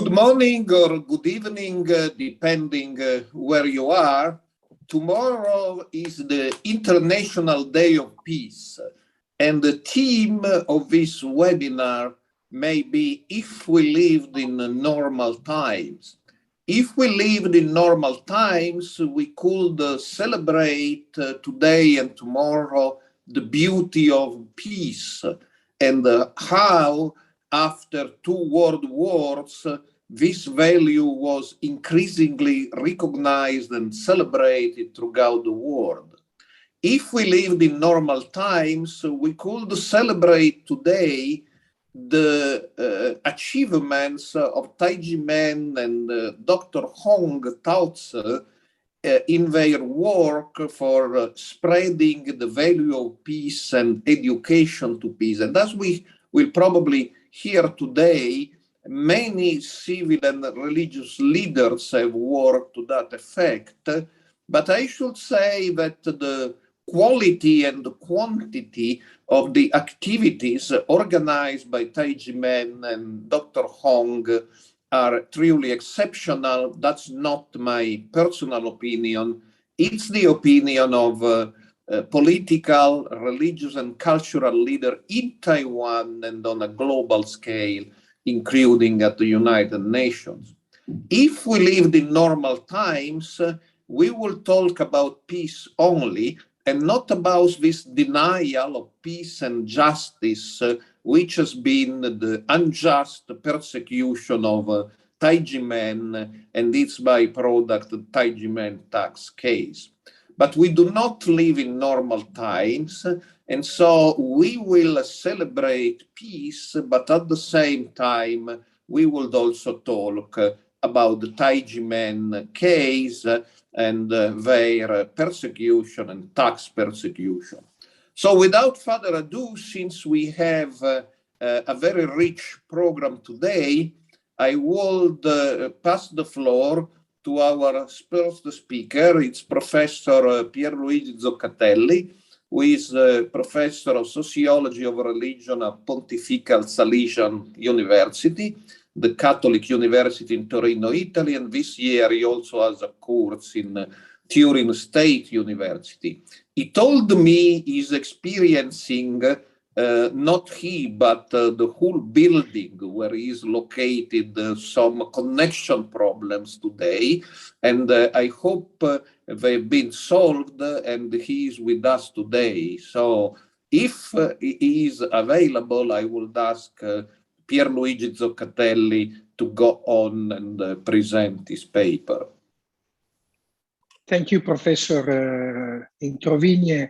Good morning or good evening, depending where you are. Tomorrow is the International Day of Peace, and the theme of this webinar may be if we lived in normal times. If we lived in normal times, we could celebrate today and tomorrow the beauty of peace and how after two world wars, this value was increasingly recognized and celebrated throughout the world. If we lived in normal times, we could celebrate today the achievements of Tai Ji Men and Dr. Zhong in their work for spreading the value of peace and education to peace. And as we will probably hear today, many civil and religious leaders have worked to that effect, but I should say that the quality and the quantity of the activities organized by Tai Ji Men and Dr. Zhong are truly exceptional. That's not my personal opinion. It's the opinion of political, religious, and cultural leaders in Taiwan and on a global scale, including at the United Nations. If we lived in normal times, we will talk about peace only and not about this denial of peace and justice, which has been the unjust persecution of Tai Ji Men and its byproduct, Tai Ji Men tax case. But we do not live in normal times, and so we will celebrate peace, but at the same time, we will also talk about the Tai Ji Men case and their persecution and tax persecution. So without further ado, since we have a very rich program today, I would pass the floor to our first speaker. It's Professor PierLuigi Zoccatelli, who is a professor of sociology of religion at Pontifical Salesian University, the Catholic University in Torino, Italy, and this year he also has a course in Torino State University. He told me he's experiencing not he, but the whole building where he is located, some connection problems today. And I hope they've been solved and he is with us today. So if he is available, I would ask PierLuigi Zoccatelli to go on and present his paper. Thank you, Professor Introvigne.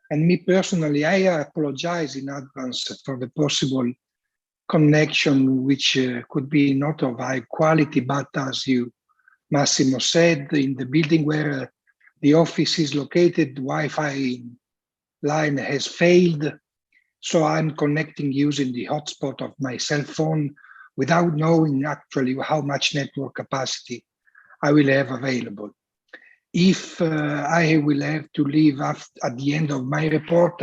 And me personally, I apologize in advance for the possible connection, which could be not of high quality, but as you, Massimo, said, in the building where the office is located, Wi-Fi line has failed. So I'm connecting using the hotspot of my cell phone without knowing actually how much network capacity I will have available. If I will have to leave at the end of my report,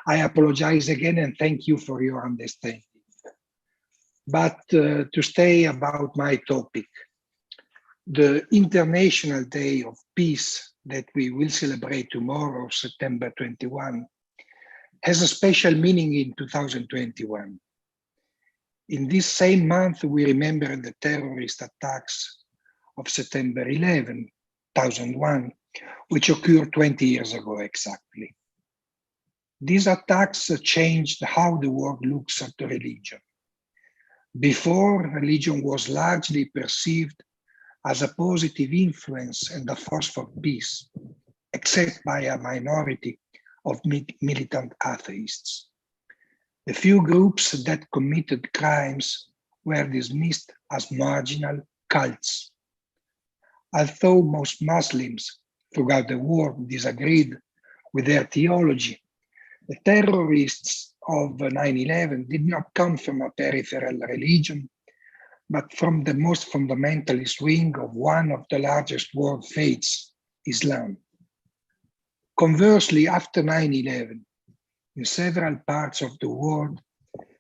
I apologize again and thank you for your understanding. But to stay about my topic, the International Day of Peace that we will celebrate tomorrow, September 21, has a special meaning in 2021. In this same month, we remember the terrorist attacks of September 11, 2001, which occurred 20 years ago exactly. These attacks changed how the world looks at religion. Before, religion was largely perceived as a positive influence and a force for peace, except by a minority of militant atheists. The few groups that committed crimes were dismissed as marginal cults. Although most Muslims throughout the world disagreed with their theology, the terrorists of 9/11 did not come from a peripheral religion, but from the most fundamentalist wing of one of the largest world faiths, Islam. Conversely, after 9/11, in several parts of the world,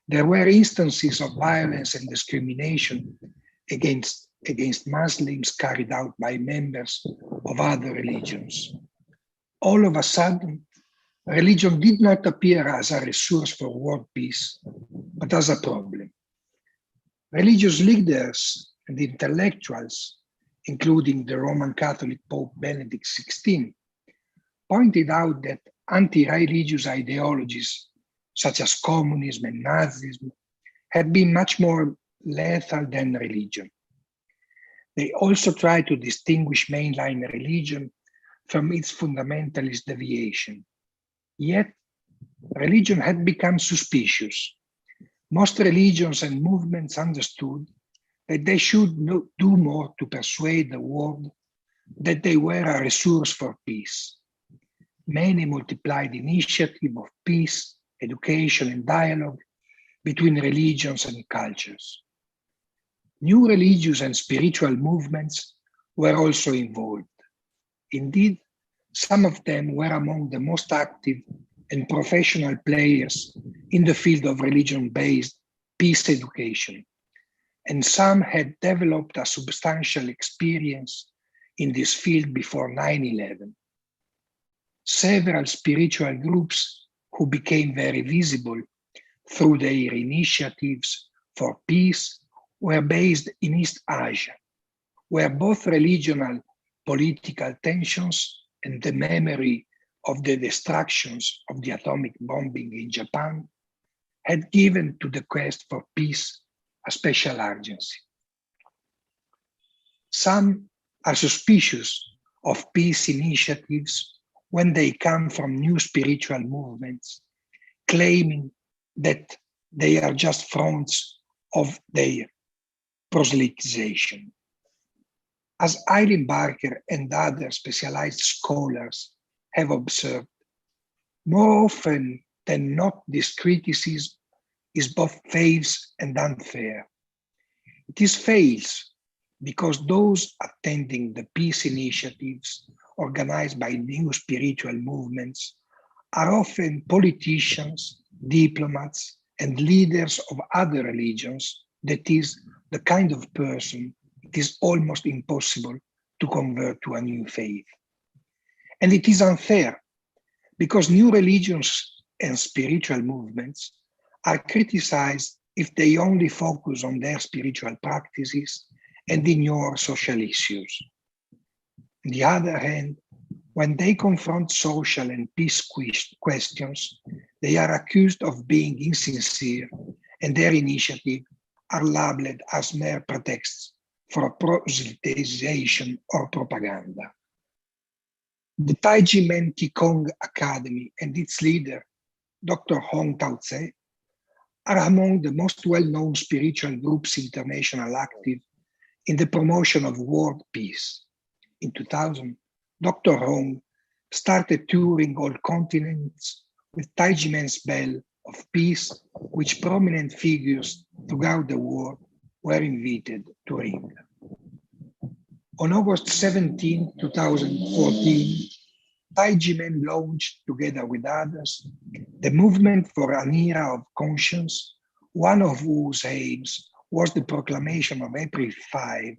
there were instances of violence and discrimination against Muslims carried out by members of other religions. All of a sudden, religion did not appear as a resource for world peace, but as a problem. Religious leaders and intellectuals, including the Roman Catholic Pope Benedict XVI, pointed out that anti-religious ideologies such as communism and Nazism had been much more lethal than religion. They also tried to distinguish mainline religion from its fundamentalist deviation. Yet, religion had become suspicious. Most religions and movements understood that they should do more to persuade the world that they were a resource for peace. Many multiplied initiatives of peace, education, and dialogue between religions and cultures. New religious and spiritual movements were also involved. Indeed, some of them were among the most active and professional players in the field of religion-based peace education, and some had developed a substantial experience in this field before 9/11. Several spiritual groups who became very visible through their initiatives for peace were based in East Asia, where both regional political tensions and the memory of the destructions of the atomic bombing in Japan had given to the quest for peace a special urgency. Some are suspicious of peace initiatives when they come from new spiritual movements, claiming that they are just fronts of their proselytization. As Eileen Barker and other specialized scholars have observed, more often than not, this criticism is both false and unfair. It is false because those attending the peace initiatives organized by new spiritual movements are often politicians, diplomats, and leaders of other religions. That is the kind of person it is almost impossible to convert to a new faith. And it is unfair because new religions and spiritual movements are criticized if they only focus on their spiritual practices and ignore social issues. On the other hand, when they confront social and peace questions, they are accused of being insincere, and their initiatives are labeled as mere pretexts for proselytization or propaganda. The Tai Ji Men Qigong Academy and its leader, Dr. Hong Tao-Tse, are among the most well-known spiritual groups internationally active in the promotion of world peace. In 2000, Dr. Hong started touring all continents with Tai Ji Men's Bell of Peace, which prominent figures throughout the world were invited to ring. On August 17, 2014, Tai Ji Men launched, together with others, the movement for an era of conscience, one of whose aims was the proclamation of April 5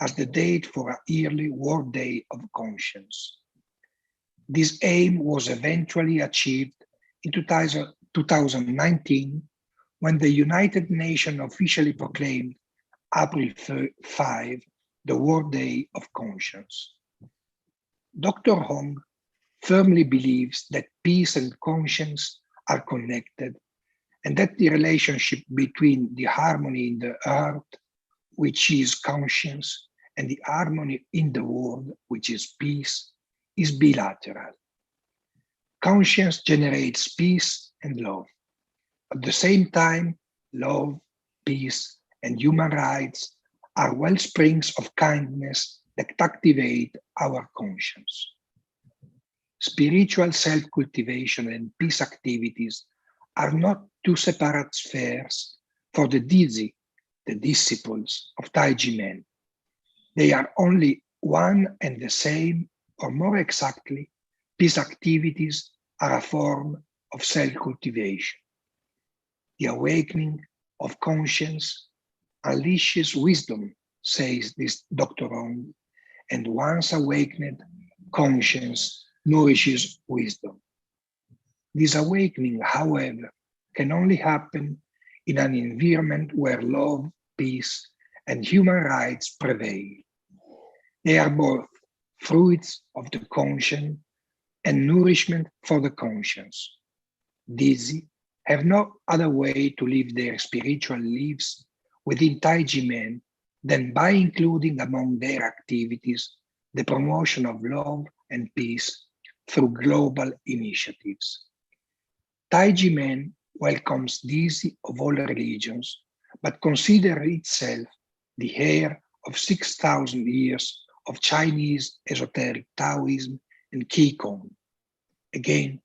as the date for a yearly World Day of Conscience. This aim was eventually achieved in 2019 when the United Nations officially proclaimed April 5 the World Day of Conscience. Dr. Hong firmly believes that peace and conscience are connected, and that the relationship between the harmony in the earth, which is conscience, and the harmony in the world, which is peace, is bilateral. Conscience generates peace and love. At the same time, love, peace, and human rights are wellsprings of kindness that activate our conscience. Spiritual self-cultivation and peace activities are not two separate spheres for the Dizi, the disciples of Tai Ji Men. They are only one and the same, or more exactly, peace activities are a form of self-cultivation. The awakening of conscience unleashes wisdom says this Dr. Zhong, and once awakened, conscience nourishes wisdom. This awakening, however, can only happen in an environment where love, peace, and human rights prevail. They are both fruits of the conscience and nourishment for the conscience. Dizi have no other way to live their spiritual lives within Tai Ji Men than by including among their activities the promotion of love and peace through global initiatives. Tai Ji Men welcomes Dizi of all religions, but considers itself the heir of 6,000 years of Chinese esoteric Taoism and Qigong. Again,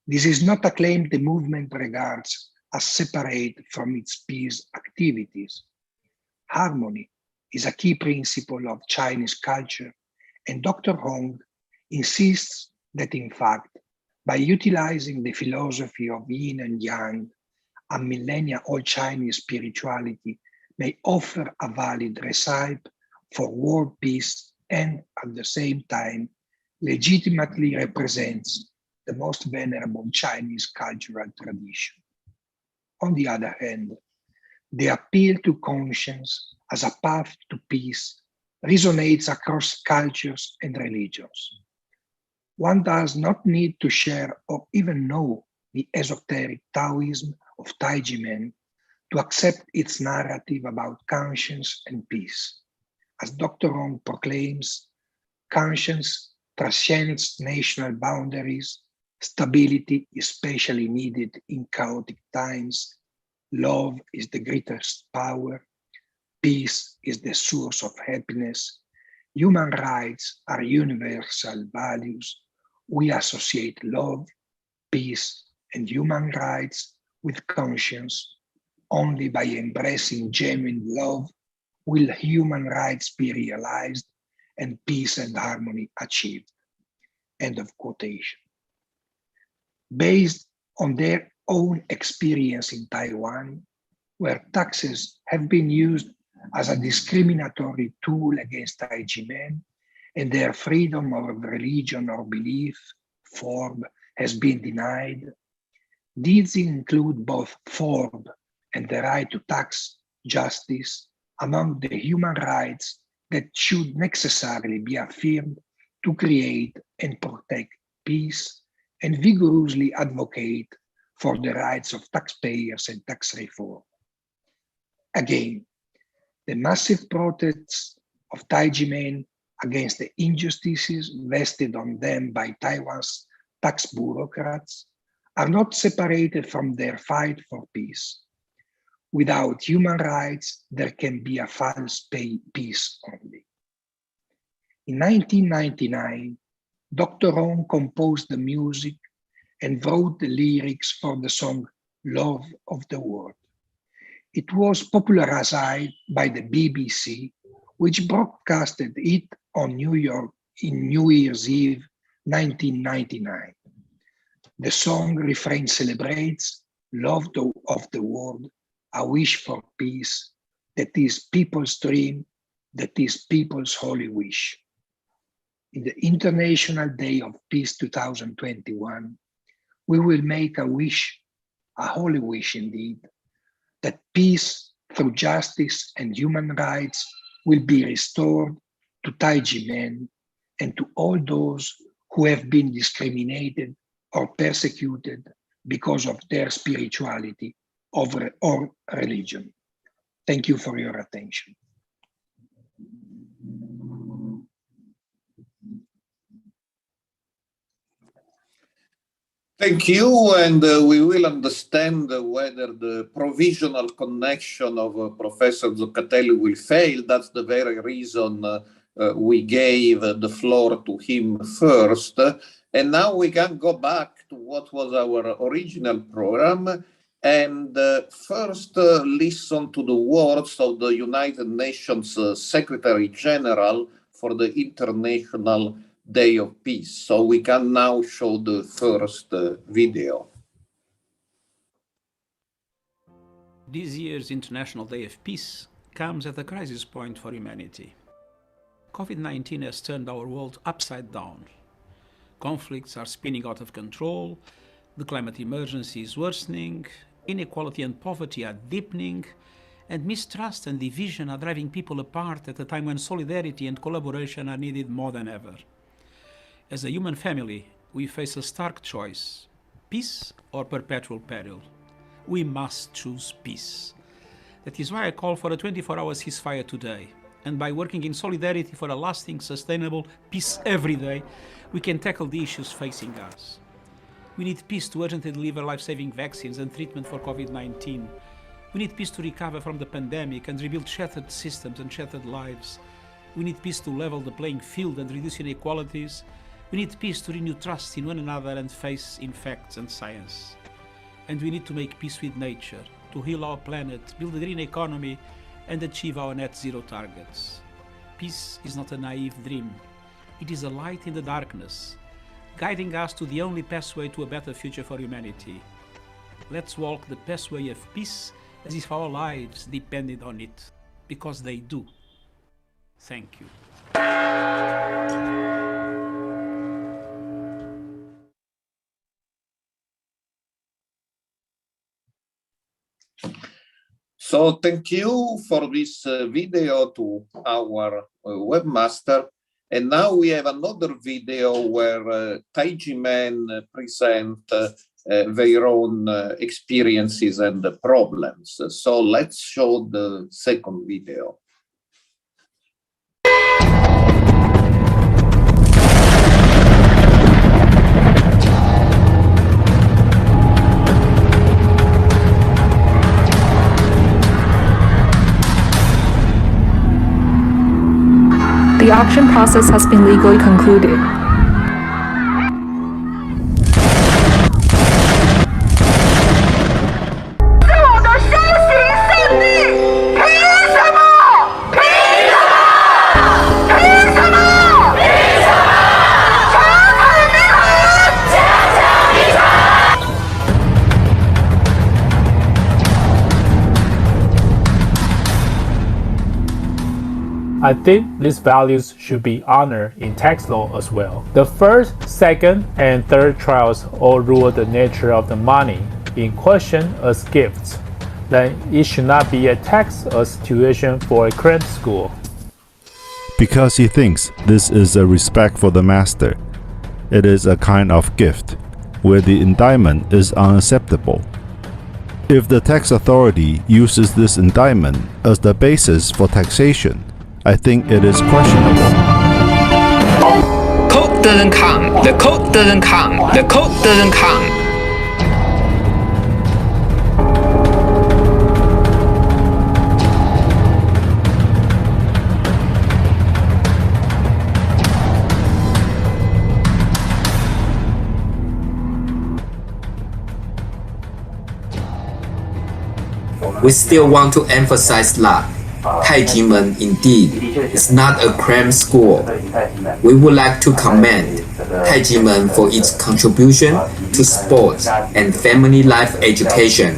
this is not a claim the movement regards as separate from its peace activities. Harmony is a key principle of Chinese culture, and Dr. Zhong insists that in fact, by utilizing the philosophy of yin and yang, a millennia-old Chinese spirituality may offer a valid recipe for world peace and at the same time legitimately represents the most venerable Chinese cultural tradition. On the other hand, the appeal to conscience as a path to peace resonates across cultures and religions. One does not need to share or even know the esoteric Taoism of Tai Ji Men to accept its narrative about conscience and peace. As Dr. Zhong proclaims, conscience transcends national boundaries, stability is especially needed in chaotic times, love is the greatest power, peace is the source of happiness, human rights are universal values. We associate love, peace, and human rights with conscience. Only by embracing genuine love will human rights be realized and peace and harmony achieved. End of quotation. Based on their own experience in Taiwan, where taxes have been used as a discriminatory tool against Tai Ji Men, and their freedom of religion or belief form has been denied, these include both form and the right to tax justice among the human rights that should necessarily be affirmed to create and protect peace and vigorously advocate for the rights of taxpayers and tax reform. Again, the massive protests of Tai Ji Men against the injustices vested on them by Taiwan's tax bureaucrats are not separated from their fight for peace. Without human rights, there can be a false peace only. In 1999, Dr. Zhong composed the music and wrote the lyrics for the song Love of the World. It was popularized by the BBC, which broadcasted it on New Year's Eve 1999. The song refrain celebrates love of the world, a wish for peace, that is people's dream, that is people's holy wish. In the International Day of Peace 2021, we will make a wish, a holy wish indeed, that peace through justice and human rights will be restored to Tai Ji Men and to all those who have been discriminated or persecuted because of their spirituality or religion. Thank you for your attention. Thank you, and we will understand whether the provisional connection of Professor Zoccatelli will fail. That's the very reason we gave the floor to him first. And now we can go back to what was our original program and first listen to the words of the United Nations Secretary General for the International Day of Peace. So we can now show the first video. This year's International Day of Peace comes at a crisis point for humanity. COVID-19 has turned our world upside down. Conflicts are spinning out of control, the climate emergency is worsening, inequality and poverty are deepening, and mistrust and division are driving people apart at a time when solidarity and collaboration are needed more than ever. As a human family, we face a stark choice: peace or perpetual peril. We must choose peace. That is why I call for a 24-hour ceasefire today. And by working in solidarity for a lasting, sustainable peace every day, we can tackle the issues facing us. We need peace to urgently deliver life-saving vaccines and treatment for COVID-19. We need peace to recover from the pandemic and rebuild shattered systems and shattered lives. We need peace to level the playing field and reduce inequalities. We need peace to renew trust in one another and faith in facts and science. And we need to make peace with nature, to heal our planet, build a green economy, and achieve our net zero targets. Peace is not a naive dream. It is a light in the darkness, guiding us to the only pathway to a better future for humanity. Let's walk the pathway of peace as if our lives depended on it, because they do. Thank you. So thank you for this video to our webmaster. And now we have another video where Tai Ji Men present their own experiences and problems. So let's show the second video. The auction process has been legally concluded. I think these values should be honored in tax law as well. The first, second, and third trials all rule the nature of the money in question as gifts. Then it should not be a tax as tuition for a cram school. Because he thinks this is a respect for the master. It is a kind of gift, where the indictment is unacceptable. If the tax authority uses this indictment as the basis for taxation, I think it is questionable. Code doesn't come. The code doesn't come. The code doesn't come. We still want to emphasize that Tai Ji Men indeed is not a cram school. We would like to commend Tai Ji Men for its contribution to sports and family life education.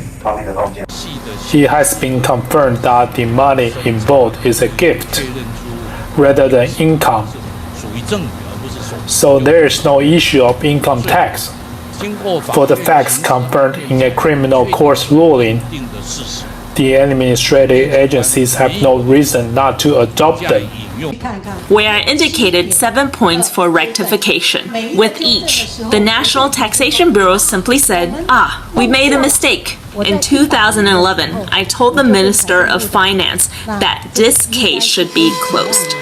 It has been confirmed that the money involved is a gift rather than income. So there is no issue of income tax. For the facts confirmed in a criminal court ruling, the administrative agencies have no reason not to adopt them. Where I indicated 7 points for rectification. With each, the National Taxation Bureau simply said, we made a mistake. In 2011, I told the Minister of Finance that this case should be closed.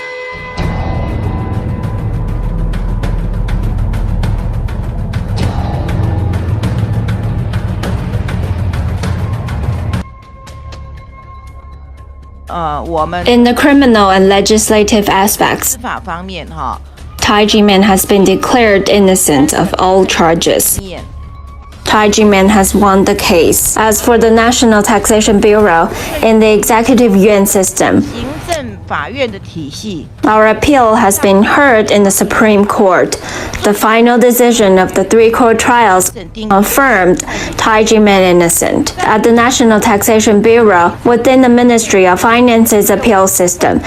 In the criminal and legislative aspects, Tai Ji Men has been declared innocent of all charges. Tai Ji Men has won the case. As for the National Taxation Bureau in the executive yuan system, Our appeal has been heard in the Supreme Court. The final decision of the 3 court trials confirmed Tai Ji Men innocent. At the National Taxation Bureau, within the Ministry of Finance's appeal system,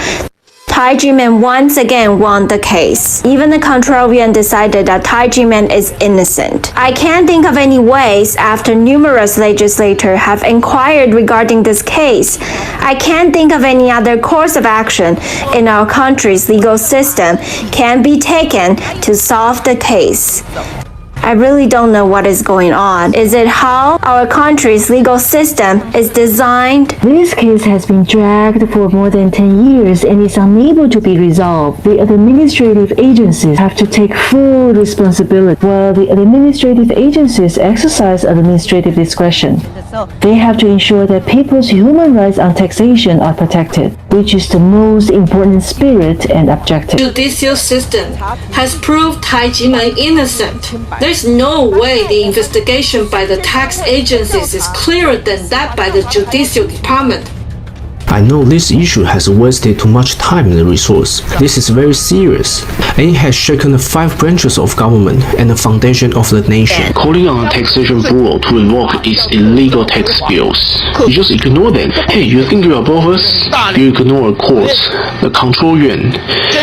Tai Ji Men once again won the case. Even the Controvian decided that Tai Ji Men is innocent. I can't think of any ways after numerous legislators have inquired regarding this case. I can't think of any other course of action in our country's legal system can be taken to solve the case. I really don't know what is going on. Is it how our country's legal system is designed? This case has been dragged for more than 10 years and is unable to be resolved. The administrative agencies have to take full responsibility, while the administrative agencies exercise administrative discretion. They have to ensure that people's human rights on taxation are protected, which is the most important spirit and objective. The judicial system has proved Tai Ji Men innocent. There's no way the investigation by the tax agencies is clearer than that by the judicial department. I know this issue has wasted too much time and resource. This is very serious, and it has shaken the 5 branches of government and the foundation of the nation. Calling on the Taxation Bureau to revoke its illegal tax bills. You just ignore them. Hey, you think you're above us? You ignore courts, the control yuan,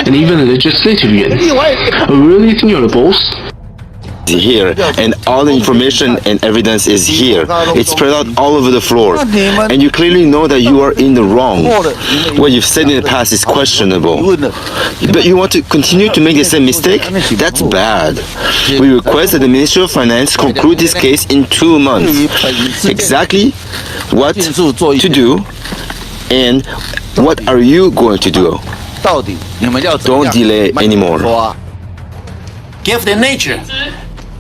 and even the legislative yuan. You really think you're the boss? Here, and all the information and evidence is here. It's spread out all over the floor, and you clearly know that you are in the wrong. What you've said in the past is questionable, but you want to continue to make the same mistake? That's bad. We request that the Ministry of Finance conclude this case in 2 months. Exactly what to do, and what are you going to do? Don't delay anymore. Give the nature.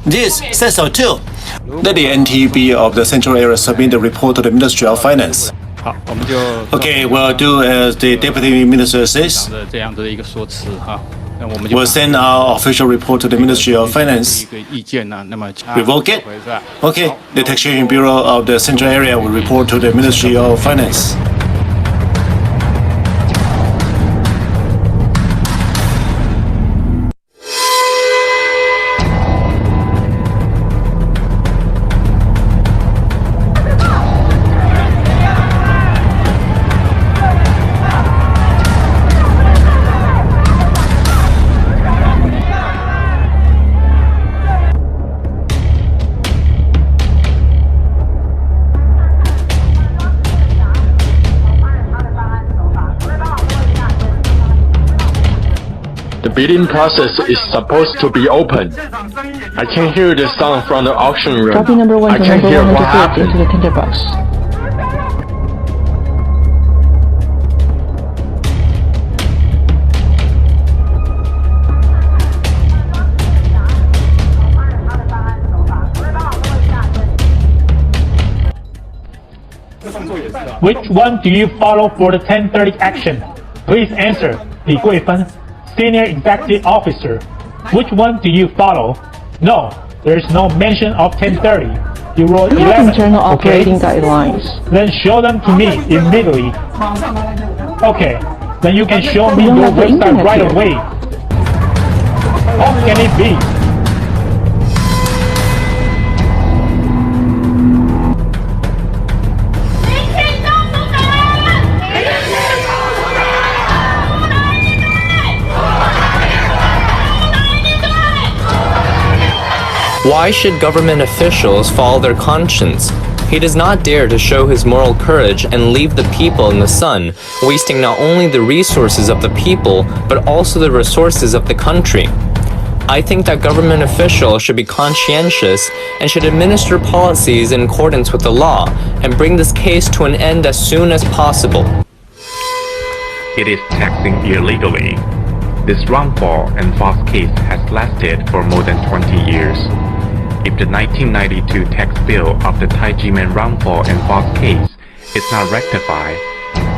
This says so too. Let the NTB of the Central Area submit the report to the Ministry of Finance. Okay, we'll do as the Deputy Minister says. We'll send our official report to the Ministry of Finance. Revoke it? Okay, the Taxation Bureau of the Central Area will report to the Ministry of Finance. The bidding process is supposed to be open. I can hear the sound from the auction room. Copy number 1 I to can number hear 1 what into happened. the tender box. Which one do you follow for the 1030 action? Please answer. Li Guifan, Senior Executive Officer. Which one do you follow? No, there is no mention of 1030. You wrote We have 11. internal operating Okay? guidelines. Then show them to me immediately. Okay, then you can show me We don't your have the website internet right here. away. How can it be? Why should government officials follow their conscience? He does not dare to show his moral courage and leave the people in the sun, wasting not only the resources of the people, but also the resources of the country. I think that government officials should be conscientious and should administer policies in accordance with the law and bring this case to an end as soon as possible. It is taxing illegally. This wrongful and false case has lasted for more than 20 years. If the 1992 tax bill of the Tai Ji Men wrongful and false case is not rectified,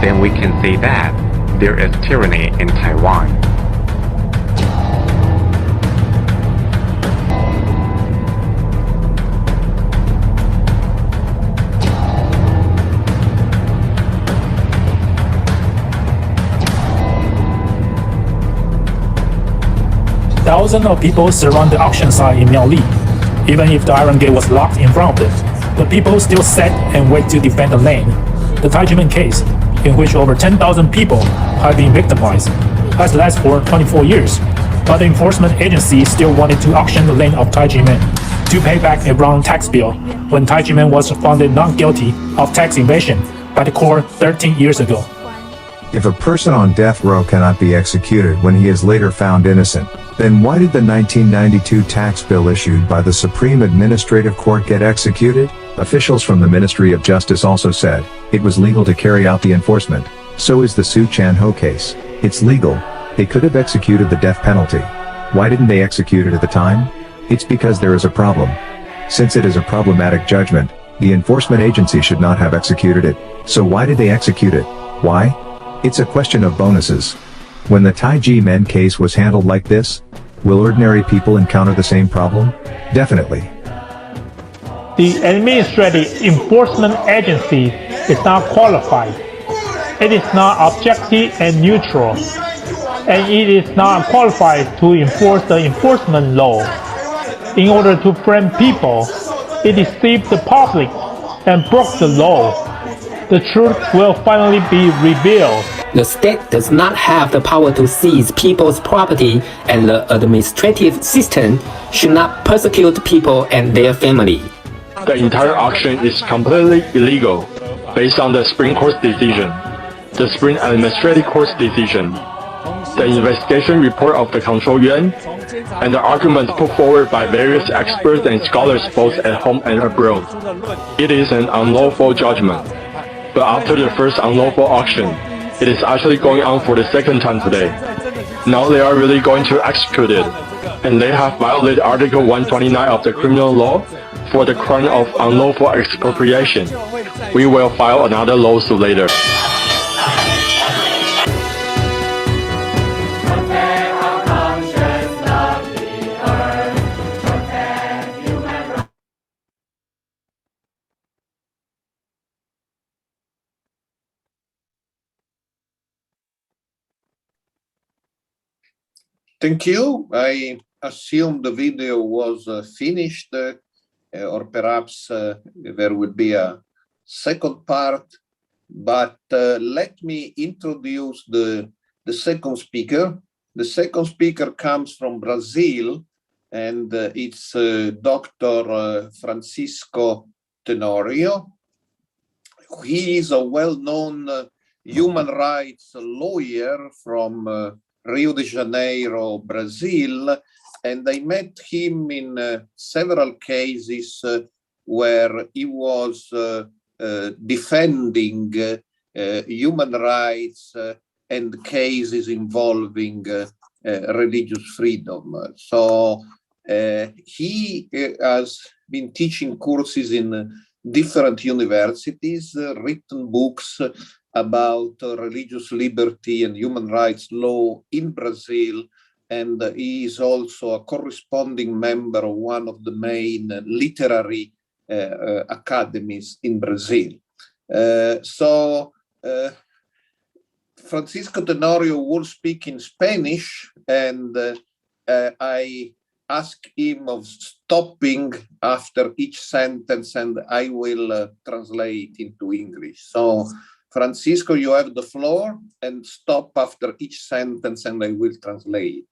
then we can say that there is tyranny in Taiwan. Thousands of people surround the auction site in Miaoli. Even if the iron gate was locked in front of it, the people still sat and wait to defend the land. The Tai Ji Men case, in which over 10,000 people have been victimized, has lasted for 24 years, but the enforcement agency still wanted to auction the land of Tai Ji Men to pay back a wrong tax bill when Tai Ji Men was found not guilty of tax evasion by the court 13 years ago. If a person on death row cannot be executed when he is later found innocent, then why did the 1992 tax bill issued by the Supreme Administrative Court get executed? Officials from the Ministry of Justice also said it was legal to carry out the enforcement. So is the Su Chan-ho case. It's legal. They could have executed the death penalty. Why didn't they execute it at the time? It's because there is a problem. Since it is a problematic judgment, the enforcement agency should not have executed it. So why did they execute it? Why? It's a question of bonuses. When the Tai Ji Men case was handled like this, will ordinary people encounter the same problem? Definitely. The administrative enforcement agency is not qualified. It is not objective and neutral, and it is not qualified to enforce the enforcement law. In order to frame people, it deceived the public and broke the law. The truth will finally be revealed. The state does not have the power to seize people's property, and the administrative system should not persecute people and their family. The entire auction is completely illegal, based on the Supreme Court's decision, the Supreme Administrative Court's decision, the investigation report of the Control Yuan, and the arguments put forward by various experts and scholars both at home and abroad. It is an unlawful judgment. But after the first unlawful auction, it is actually going on for the second time today. Now they are really going to execute it, and they have violated Article 129 of the criminal law for the crime of unlawful expropriation. We will file another lawsuit later. Thank you. I assume the video was finished, or perhaps there will be a second part, but let me introduce the second speaker. The second speaker comes from Brazil, and it's Dr. Francisco Tenorio. He is a well-known human rights lawyer from Rio de Janeiro, Brazil, and I met him in several cases where he was defending human rights and cases involving religious freedom. So he has been teaching courses in different universities, written books about religious liberty and human rights law in Brazil, and he is also a corresponding member of one of the main literary academies in Brazil. Francisco Tenorio will speak in Spanish, and I ask him of stopping after each sentence, and I will translate into English. So, Francisco, you have the floor, and stop after each sentence and I will translate.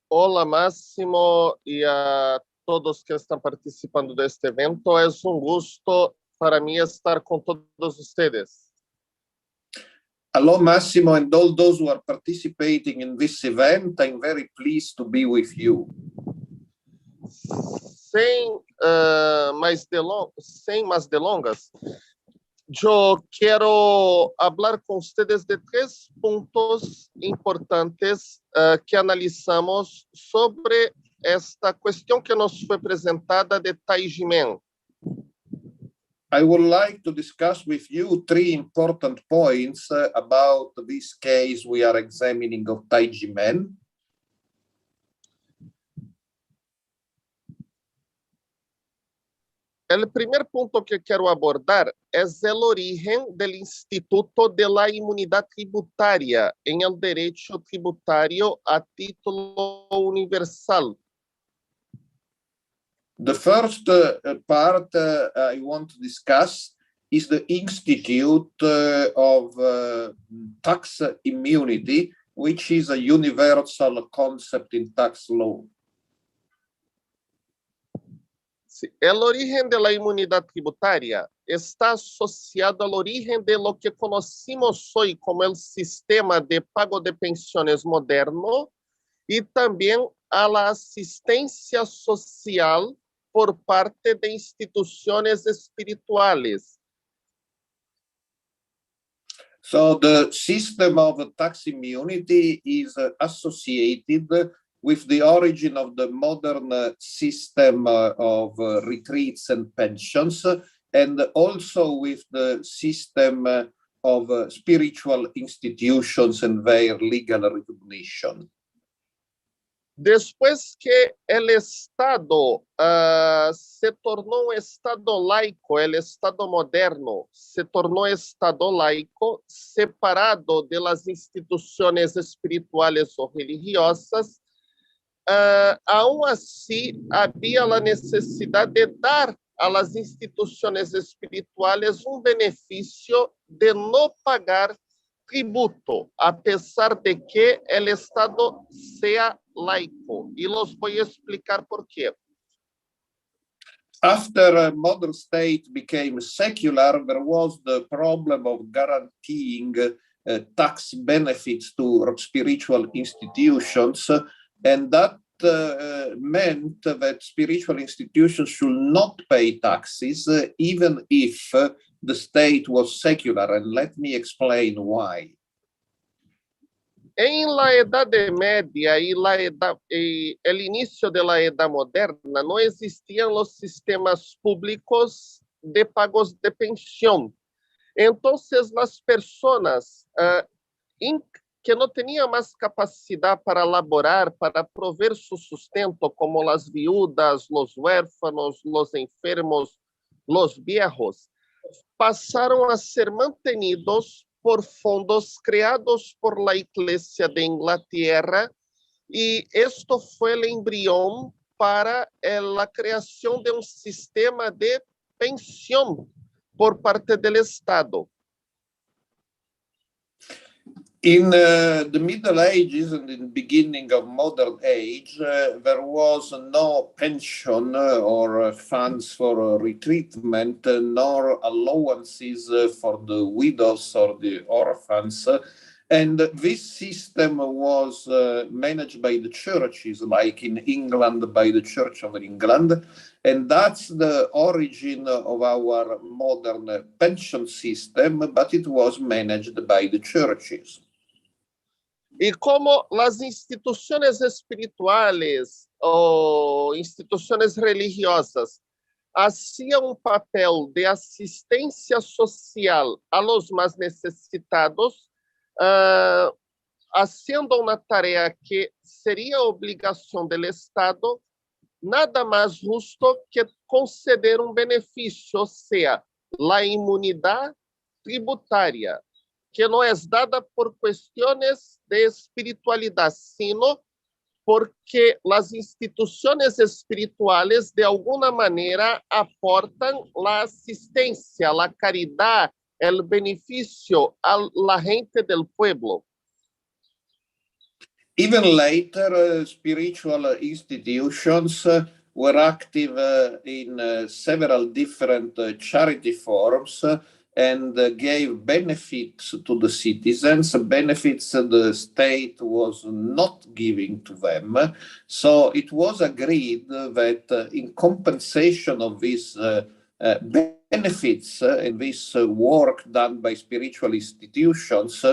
Olá, Massimo, e a todos que estão participando deste evento. É gosto para mim estar com todos ustedes. Hello, Massimo, and all those who are participating in this event. I'm very pleased to be with you. Sem mais delongas, yo quiero hablar con ustedes de 3 puntos importantes que analizamos sobre esta cuestión que nos fue presentada de Tai Ji Men. I would like to discuss with you 3 important points about this case we are examining of Tai Ji Men. El primer punto que quiero abordar es el origen del Instituto de la Inmunidad Tributaria en el derecho tributario a título universal. The first part I want to discuss is the Institute of Tax Immunity, which is a universal concept in tax law. El origen de la inmunidad tributaria está asociado al origen de lo que conocimos hoy como el sistema de pago de pensiones moderno y también a la asistencia social por parte de instituciones espirituales. So the system of tax immunity is associated with the origin of the modern system of retreats and pensions, and also with the system of spiritual institutions and their legal recognition. Después que el Estado se tornó un Estado laico, el Estado moderno se tornó Estado laico, separado de las instituciones espirituales o religiosas, aún así había la necesidad de dar a las instituciones espirituales un beneficio de no pagar tributo, a pesar de que el Estado sea laico. Y los voy a explicar por qué. After modern state became secular, there was the problem of guaranteeing tax benefits to spiritual institutions, and that meant that spiritual institutions should not pay taxes, even if the state was secular. And let me explain why. En la Edad Media y el inicio de la Edad Moderna no existían los sistemas públicos de pagos de pensión. Entonces, las personas que no tenían más capacidad para laborar, para proveer su sustento, como las viudas, los huérfanos, los enfermos, los viejos, pasaron a ser mantenidos por fondos creados por la Iglesia de Inglaterra, y esto fue el embrión para la creación de un sistema de pensión por parte del Estado. In the Middle Ages and in the beginning of modern age, there was no pension or funds for retreatment, nor allowances for the widows or the orphans. And this system was managed by the churches, like in England by the Church of England. And that's the origin of our modern pension system, but it was managed by the churches. Y como las instituciones espirituales o instituciones religiosas hacían un papel de asistencia social a los más necesitados, haciendo una tarea que sería obligación del Estado, nada más justo que conceder un beneficio, o sea, la inmunidad tributaria, que no es dada por cuestiones de espiritualidad, sino porque las instituciones espirituales de alguna manera aportan la asistencia, la caridad, el beneficio a la gente del pueblo. Even later, spiritual institutions were active in several different charity forms and gave benefits to the citizens, benefits the state was not giving to them. So it was agreed that in compensation of these benefits and this work done by spiritual institutions,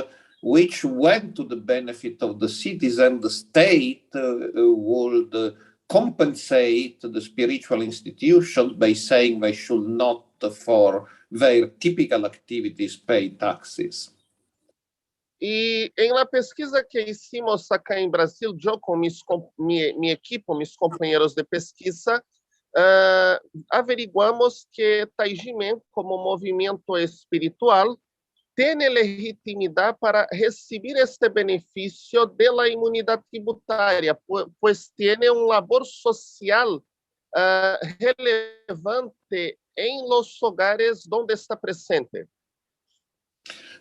which went to the benefit of the citizen, the state would compensate the spiritual institutions by saying they should not, for their typical activities, pay taxes. E em la pesquisa que hicimos acá em Brasil, eu com minha equipe, mis companheiros de pesquisa, averiguamos que Tai Ji Men, como movimento espiritual, tem legitimidade para receber este benefício da imunidade tributária, pois tem labor social relevante em los hogares onde está presente.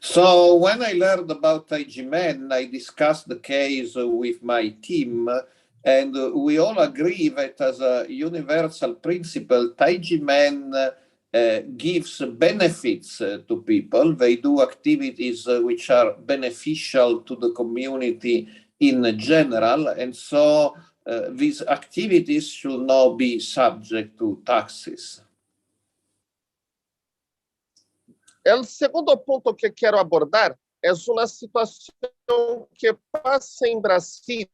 So when I learned about Tai Ji Men, I discussed the case with my team, and we all agree that as a universal principle, Tai Ji Men gives benefits to people. They do activities which are beneficial to the community in general, and so these activities should not be subject to taxes. O segundo ponto que quero abordar é uma situação que passa em Brasil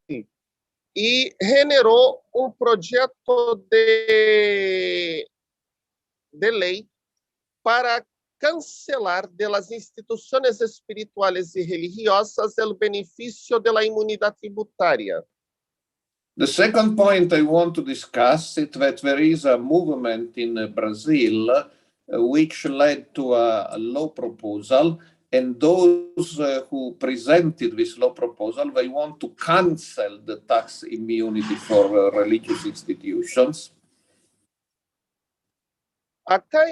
e generou projeto de lei para cancelar de las instituições espirituais e religiosas o benefício da imunidade tributária. The second point I want to discuss is that there is a movement in Brazil which led to a law proposal, and those who presented this law proposal, they want to cancel the tax immunity for religious institutions. Acá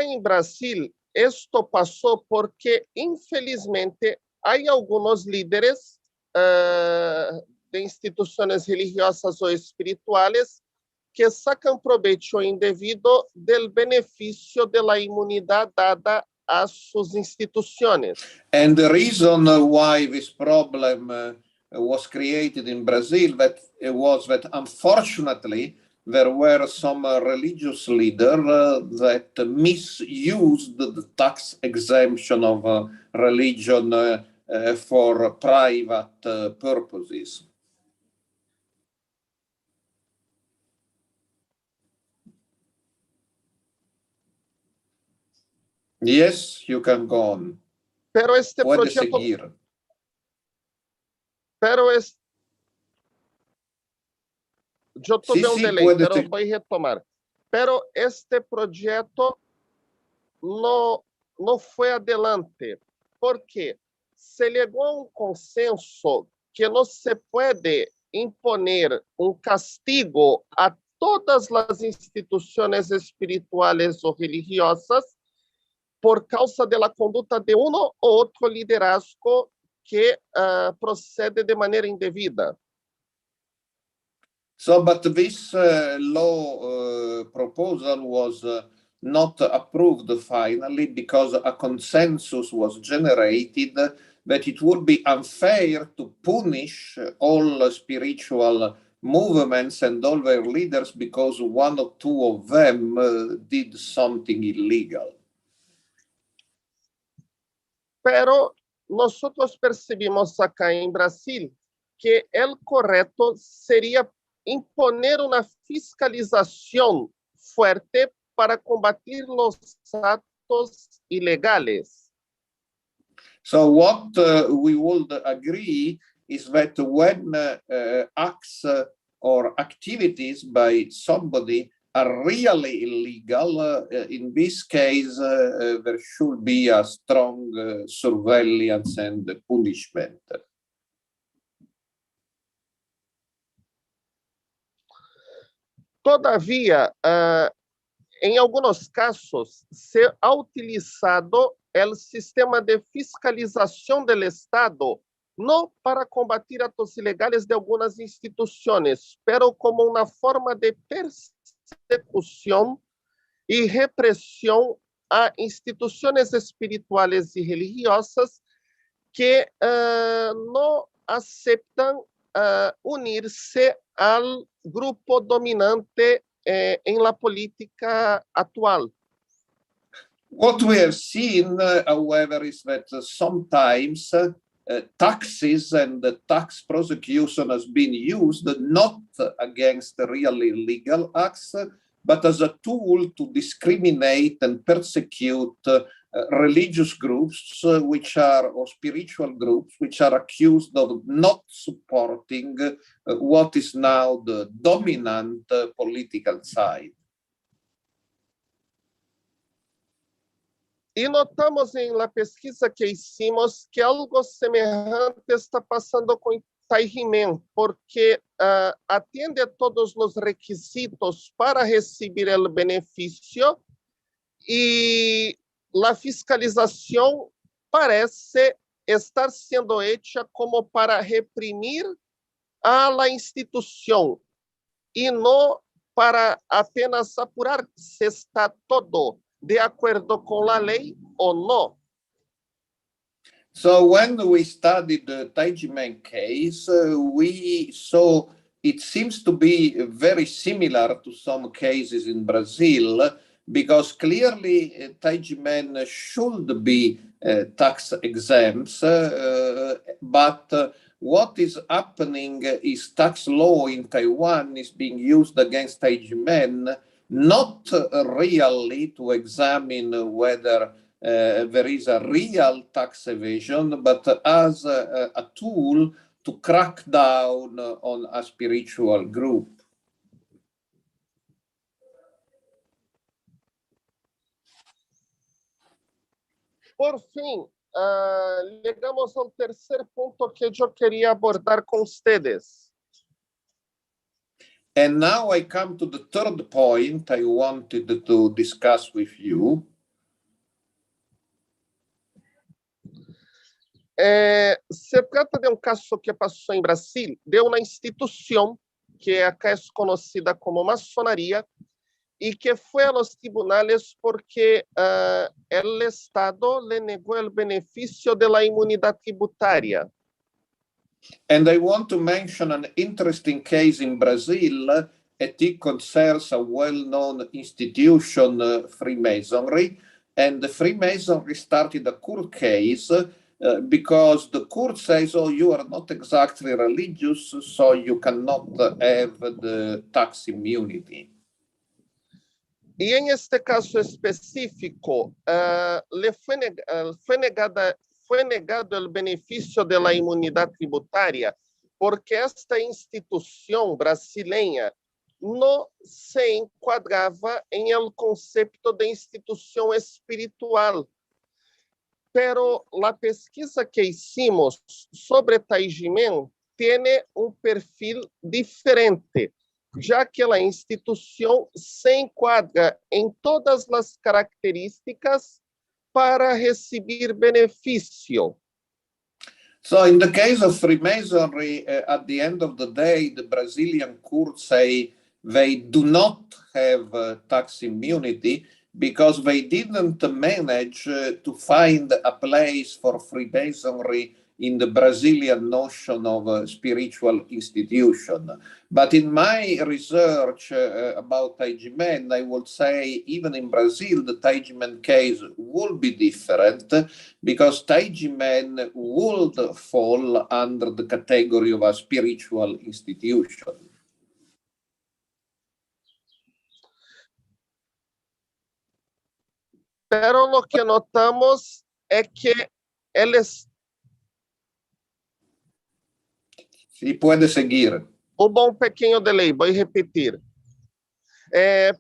em Brasil, isto passou porque, infelizmente, há alguns líderes de instituições religiosas ou espirituais que sacam proveito indevido do benefício da imunidade dada às suas instituições. And the reason why this problem was created in Brazil was that unfortunately there were some religious leaders that misused the tax exemption of religion for private purposes. Yes, you can go on. Pero este Puede projeto, seguir. pero es, yo tuve Sí, un sí, delay, puede pero seguir. voy a retomar. Pero este projeto no foi adelante, porque se chegou a consenso que não se pode imponer castigo a todas as instituições espirituais ou religiosas por causa da conduta de ou outro liderazgo que procede de maneira indevida. So, but this law proposal was not approved finally because a consensus was generated that it would be unfair to punish all spiritual movements and all their leaders because one or two of them did something illegal. Pero nosotros percebimos acá em Brasil que o correto seria imponer uma fiscalização forte para combater os atos ilegais. So what we would agree is that when acts or activities by somebody are really illegal, in this case, there should be a strong surveillance and punishment. Todavia, em alguns casos, se ha utilizado o sistema de fiscalização do Estado não para combater atos ilegais de algumas instituições, pero como uma forma de persecução e repressão a instituições espirituais e religiosas que não aceitam unir-se ao grupo dominante em la política atual. What we have seen, however, is that sometimes taxes and the tax prosecution has been used not against really illegal acts, but as a tool to discriminate and persecute religious groups or spiritual groups which are accused of not supporting what is now the dominant political side. E notamos em la pesquisa que hicimos que algo semelhante está passando com Tai Ji Men, porque atiende todos os requisitos para receber o benefício e a fiscalização parece estar sendo hecha como para reprimir a la instituição e não para apenas apurar se está todo de acordo com a lei ou não. So when we studied the Tai Ji Men case, we saw it seems to be very similar to some cases in Brazil, because clearly Tai Ji Men should be tax exempt, but what is happening is tax law in Taiwan is being used against Tai Ji Men, not really to examine whether there is a real tax evasion, but as a tool to crack down on a spiritual group. Por fim, chegamos ao terceiro ponto que eu queria abordar com vocês. And now I come to the third point I wanted to discuss with you. Se trata de caso que passou em Brasil, de uma instituição que é conhecida como maçonaria e que foi aos tribunais porque o Estado le negou o benefício da imunidade tributária. And I want to mention an interesting case in Brazil. It concerns a well-known institution, Freemasonry, and the Freemasonry started a court case because the court says, oh, you are not exactly religious, so you cannot have the tax immunity. E em este caso específico, foi negado o benefício da imunidade tributária porque esta instituição brasileira não se enquadrava em el conceito de instituição espiritual. Pero a pesquisa que hicimos sobre Tai Ji Men tem perfil diferente, já que a instituição se enquadra em todas as características para receber benefício. So in the case of Freemasonry, at the end of the day, the Brazilian courts say they do not have tax immunity because they didn't manage to find a place for Freemasonry in the Brazilian notion of a spiritual institution. But in my research about Tai Ji Men, I would say even in Brazil, the Tai Ji Men case would be different because Tai Ji Men would fall under the category of a spiritual institution. Pero lo que notamos é que eles... Sí, puede seguir. Hubo pequeno delay, vou repetir.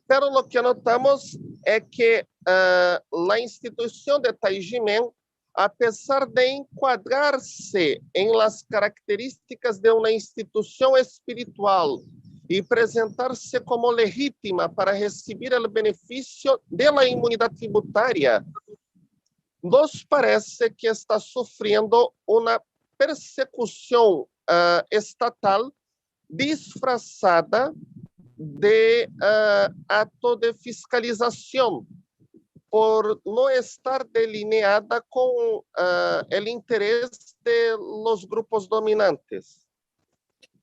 Pero lo que notamos é que a instituição de Tai Ji Men, apesar de enquadrar-se em las características de uma instituição espiritual e apresentar-se como legítima para receber o benefício da imunidade tributária, nos parece que está sofrendo uma persecução estatal disfrazada de ato de fiscalização, por não estar delineada com o interesse de los grupos dominantes.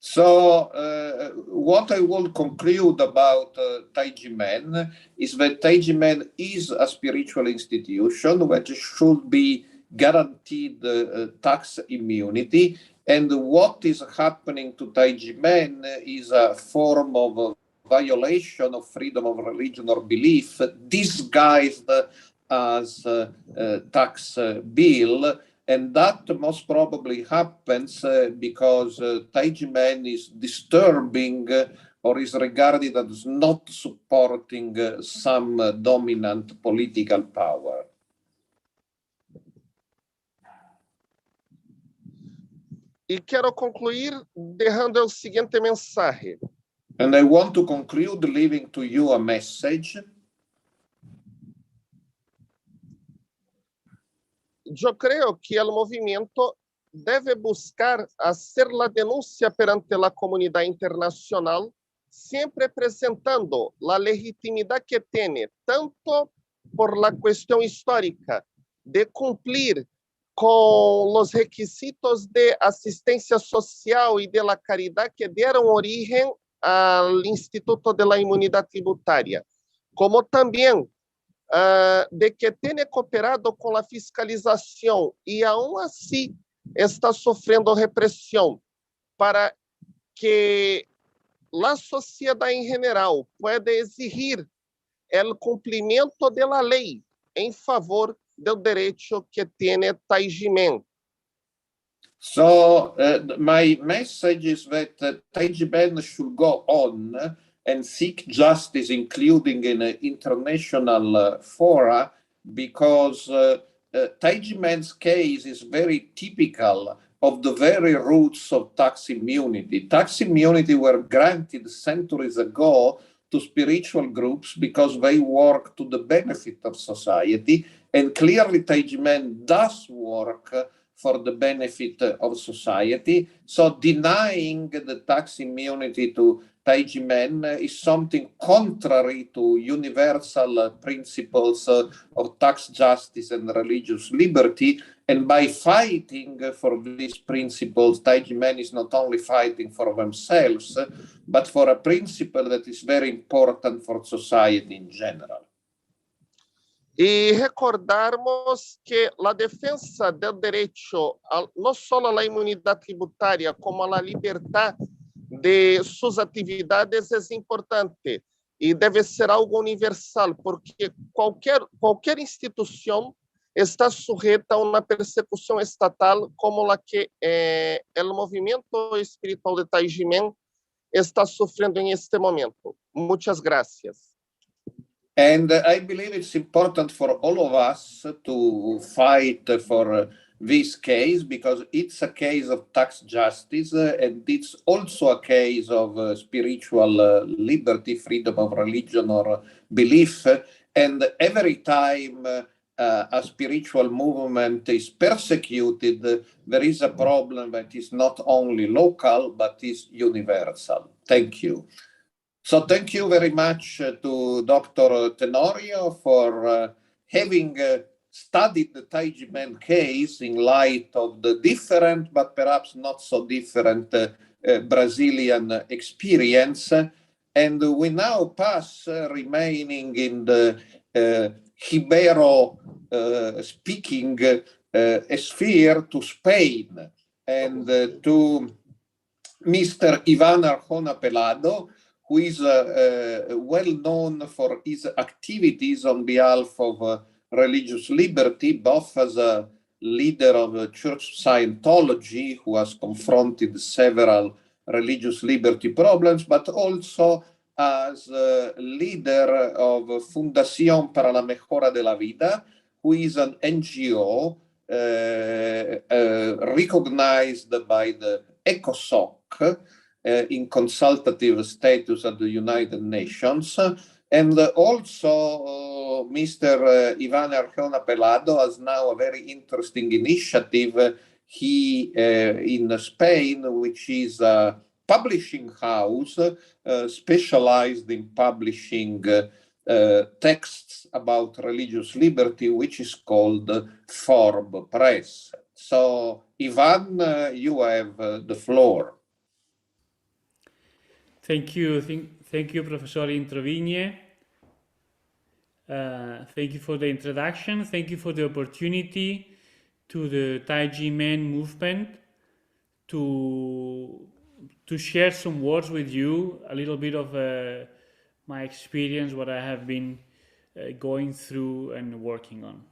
So what I will conclude about Tai Ji Men is that Tai Ji Men is a spiritual institution which should be guaranteed tax immunity, and what is happening to Tai Ji Men is a form of violation of freedom of religion or belief disguised as tax bill, and that most probably happens because Tai Ji Men is disturbing or is regarded as not supporting some dominant political power. E quero concluir deixando o seguinte mensagem. And I want to conclude leaving to you a message. Eu creio que o movimento deve buscar hacer la denuncia perante la comunidad internacional, siempre presentando la legitimidad que tiene, tanto por la cuestión histórica de cumplir con los requisitos de asistencia social y de la caridad que dieron origen al Instituto de la Inmunidad Tributaria, como también de que tiene cooperado con la fiscalización y aún así está sufriendo represión, para que la sociedad en general pueda exigir el cumplimiento de la ley en favor del derecho que tiene Tai Ji Men. So my message is that Tai Ji Men should go on and seek justice, including in international fora, because Tai Ji Men's case is very typical of the very roots of tax immunity. Tax immunity were granted centuries ago to spiritual groups because they work to the benefit of society, and clearly Tai Ji Men does work for the benefit of society. So denying the tax immunity to Tai Ji Men is something contrary to universal principles of tax justice and religious liberty. And by fighting for these principles, Tai Ji Men is not only fighting for themselves, but for a principle that is very important for society in general. E recordarmos que a defesa do direito, não só à imunidade tributária, como à liberdade de suas atividades é importante e deve ser algo universal, porque qualquer instituição está sujeita a uma persecução estatal como a que o movimento espiritual de Tai Ji Men está sofrendo em este momento. Muitas gracias. And I believe it's important for all of us to fight for this case, because it's a case of tax justice, and it's also a case of spiritual liberty, freedom of religion or belief. And every time a spiritual movement is persecuted, there is a problem that is not only local, but is universal. Thank you. So thank you very much to Dr. Tenorio for having studied the Tai Ji Men case in light of the different, but perhaps not so different Brazilian experience. And we now pass, remaining in the Ibero-speaking sphere, to Spain, and to Mr. Iván Arjona Pelado, who is well known for his activities on behalf of religious liberty, both as a leader of Church Scientology, who has confronted several religious liberty problems, but also as leader of Fundación para la Mejora de la Vida, who is an NGO recognized by the ECOSOC in consultative status at the United Nations. And also Mr. Iván Arjona Pelado has now a very interesting initiative in Spain, which is a publishing house specialized in publishing texts about religious liberty, which is called Forb Press. So, Ivan, you have the floor. Thank you, Professor Introvigne. Thank you for the introduction. Thank you for the opportunity to the Tai Ji Men movement to share some words with you, a little bit of my experience, what I have been going through and working on.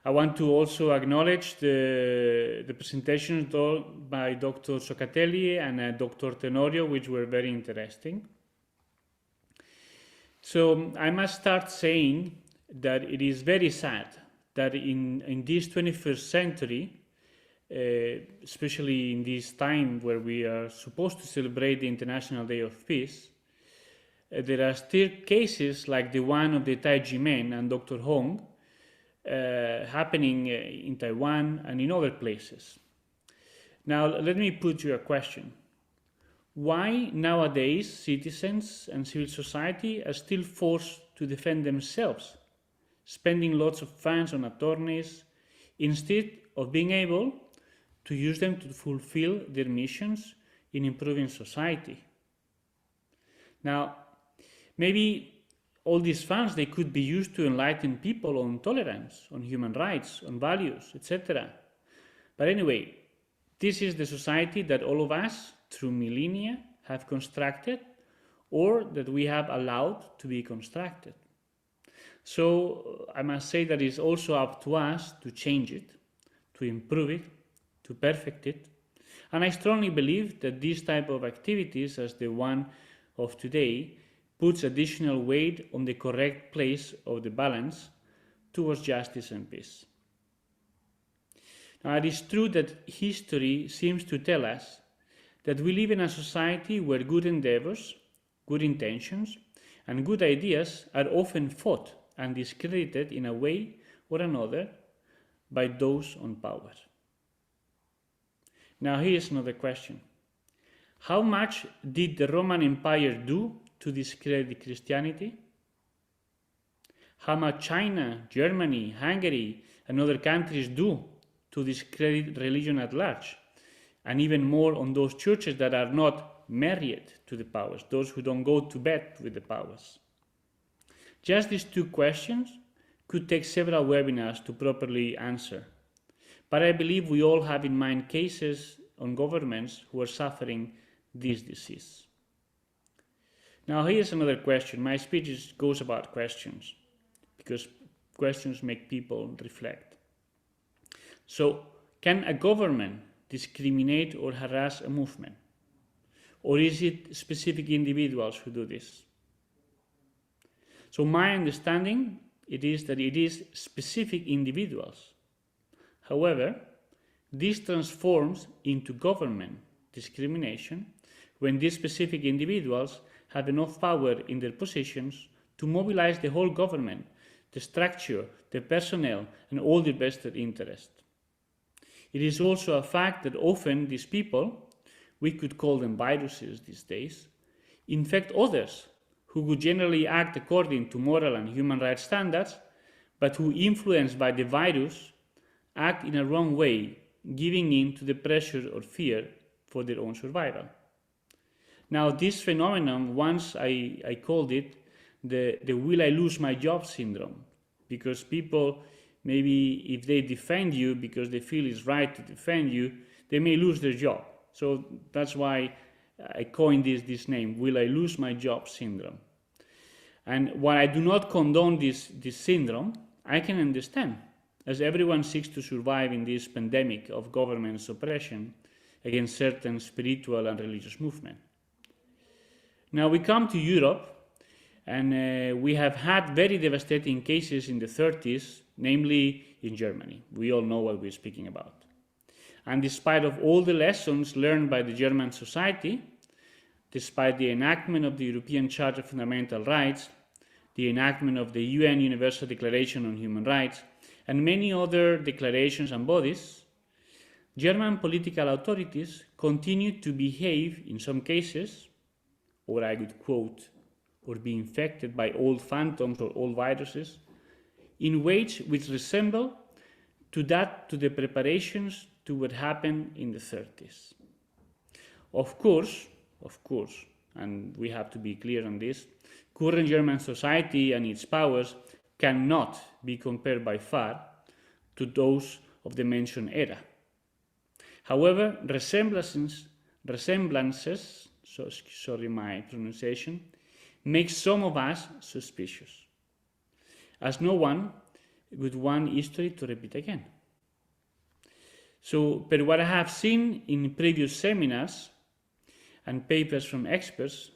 I want to also acknowledge the presentations done by Dr. Zoccatelli and Dr. Tenorio, which were very interesting. So I must start saying that it is very sad that in this 21st century, especially in this time where we are supposed to celebrate the International Day of Peace, there are still cases like the one of the Tai Ji Men and Dr. Zhong happening in Taiwan and in other places. Now, let me put you a question. Why nowadays citizens and civil society are still forced to defend themselves, spending lots of funds on attorneys, instead of being able to use them to fulfill their missions in improving society? Now, maybe all these funds, they could be used to enlighten people on tolerance, on human rights, on values, etc. But anyway, this is the society that all of us, through millennia, have constructed, or that we have allowed to be constructed. So I must say that it's also up to us to change it, to improve it, to perfect it. And I strongly believe that this type of activities, as the one of today, puts additional weight on the correct place of the balance towards justice and peace. Now, it is true that history seems to tell us that we live in a society where good endeavors, good intentions, and good ideas are often fought and discredited in a way or another by those on power. Now, here's another question. How much did the Roman Empire do to discredit Christianity? How much China, Germany, Hungary, and other countries do to discredit religion at large, and even more on those churches that are not married to the powers, those who don't go to bed with the powers? Just these two questions could take several webinars to properly answer, but I believe we all have in mind cases on governments who are suffering this disease. Now, here's another question. My speech goes about questions, because questions make people reflect. So, can a government discriminate or harass a movement? Or is it specific individuals who do this? So my understanding is that it is specific individuals. However, this transforms into government discrimination when these specific individuals have enough power in their positions to mobilize the whole government, the structure, the personnel, and all their vested interest. It is also a fact that often these people, we could call them viruses these days, infect others who would generally act according to moral and human rights standards, but who, influenced by the virus, act in a wrong way, giving in to the pressure or fear for their own survival. Now, this phenomenon, once I called it the will I lose my job syndrome, because people, maybe if they defend you because they feel it's right to defend you, they may lose their job. So that's why I coined this name, will I lose my job syndrome. And while I do not condone this syndrome, I can understand, as everyone seeks to survive in this pandemic of government suppression against certain spiritual and religious movements. Now we come to Europe, and we have had very devastating cases in the 30s, namely in Germany. We all know what we're speaking about. And despite of all the lessons learned by the German society, despite the enactment of the European Charter of Fundamental Rights, the enactment of the UN Universal Declaration on Human Rights, and many other declarations and bodies, German political authorities continued to behave, in some cases, or I would quote, or be infected by old phantoms or old viruses, in ways which resemble to the preparations to what happened in the 30s. Of course, and we have to be clear on this, current German society and its powers cannot be compared by far to those of the mentioned era. However, resemblances, sorry my pronunciation, make some of us suspicious. as no one would want history to repeat again. So, per what I have seen in previous seminars and papers from experts,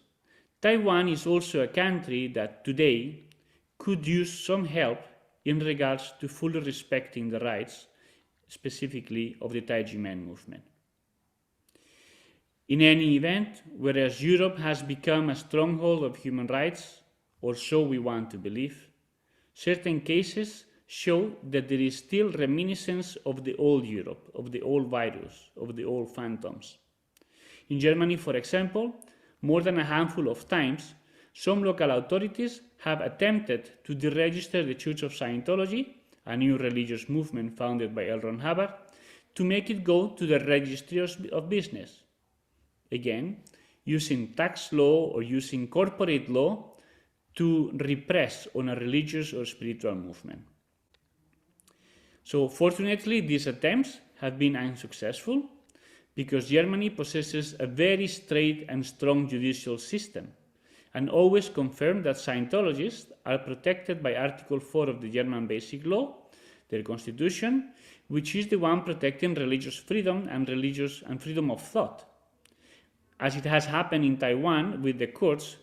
Taiwan is also a country that today could use some help in regards to fully respecting the rights, specifically of the Tai Ji Men movement. In any event, whereas Europe has become a stronghold of human rights, or so we want to believe, certain cases show that there is still reminiscence of the old Europe, of the old virus, of the old phantoms. In Germany, for example, more than a handful of times, some local authorities have attempted to deregister the Church of Scientology, a new religious movement founded by L. Ron Hubbard, to make it go to the registry of business. Again, using tax law or using corporate law to repress on a religious or spiritual movement. So fortunately, these attempts have been unsuccessful because Germany possesses a very straight and strong judicial system and always confirmed that Scientologists are protected by Article 4 of the German Basic Law, their constitution, which is the one protecting religious freedom and freedom of thought, as it has happened in Taiwan with the courts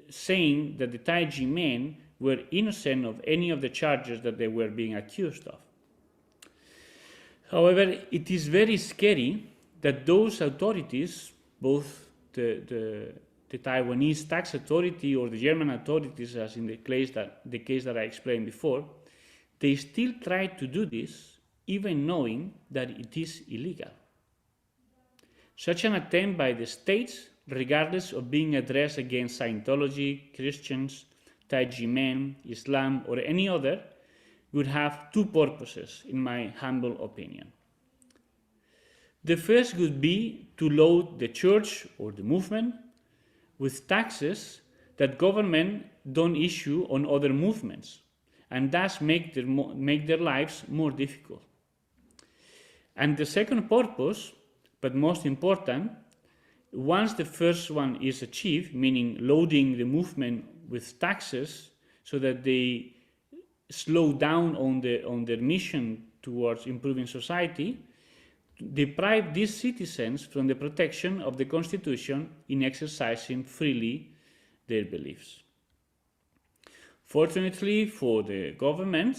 saying that the Tai Ji Men were innocent of any of the charges that they were being accused of. However, it is very scary that those authorities, both the Taiwanese tax authority or the German authorities, as in the case that I explained before, they still try to do this even knowing that it is illegal. Such an attempt by the states, regardless of being addressed against Scientology, Christians, Tai Ji Men, Islam, or any other, would have two purposes, in my humble opinion. The first would be to load the church or the movement with taxes that government don't issue on other movements, and thus make their lives more difficult. And the second purpose, but most important, once the first one is achieved, meaning loading the movement with taxes so that they slow down on their mission towards improving society, deprive these citizens from the protection of the Constitution in exercising freely their beliefs. Fortunately for the government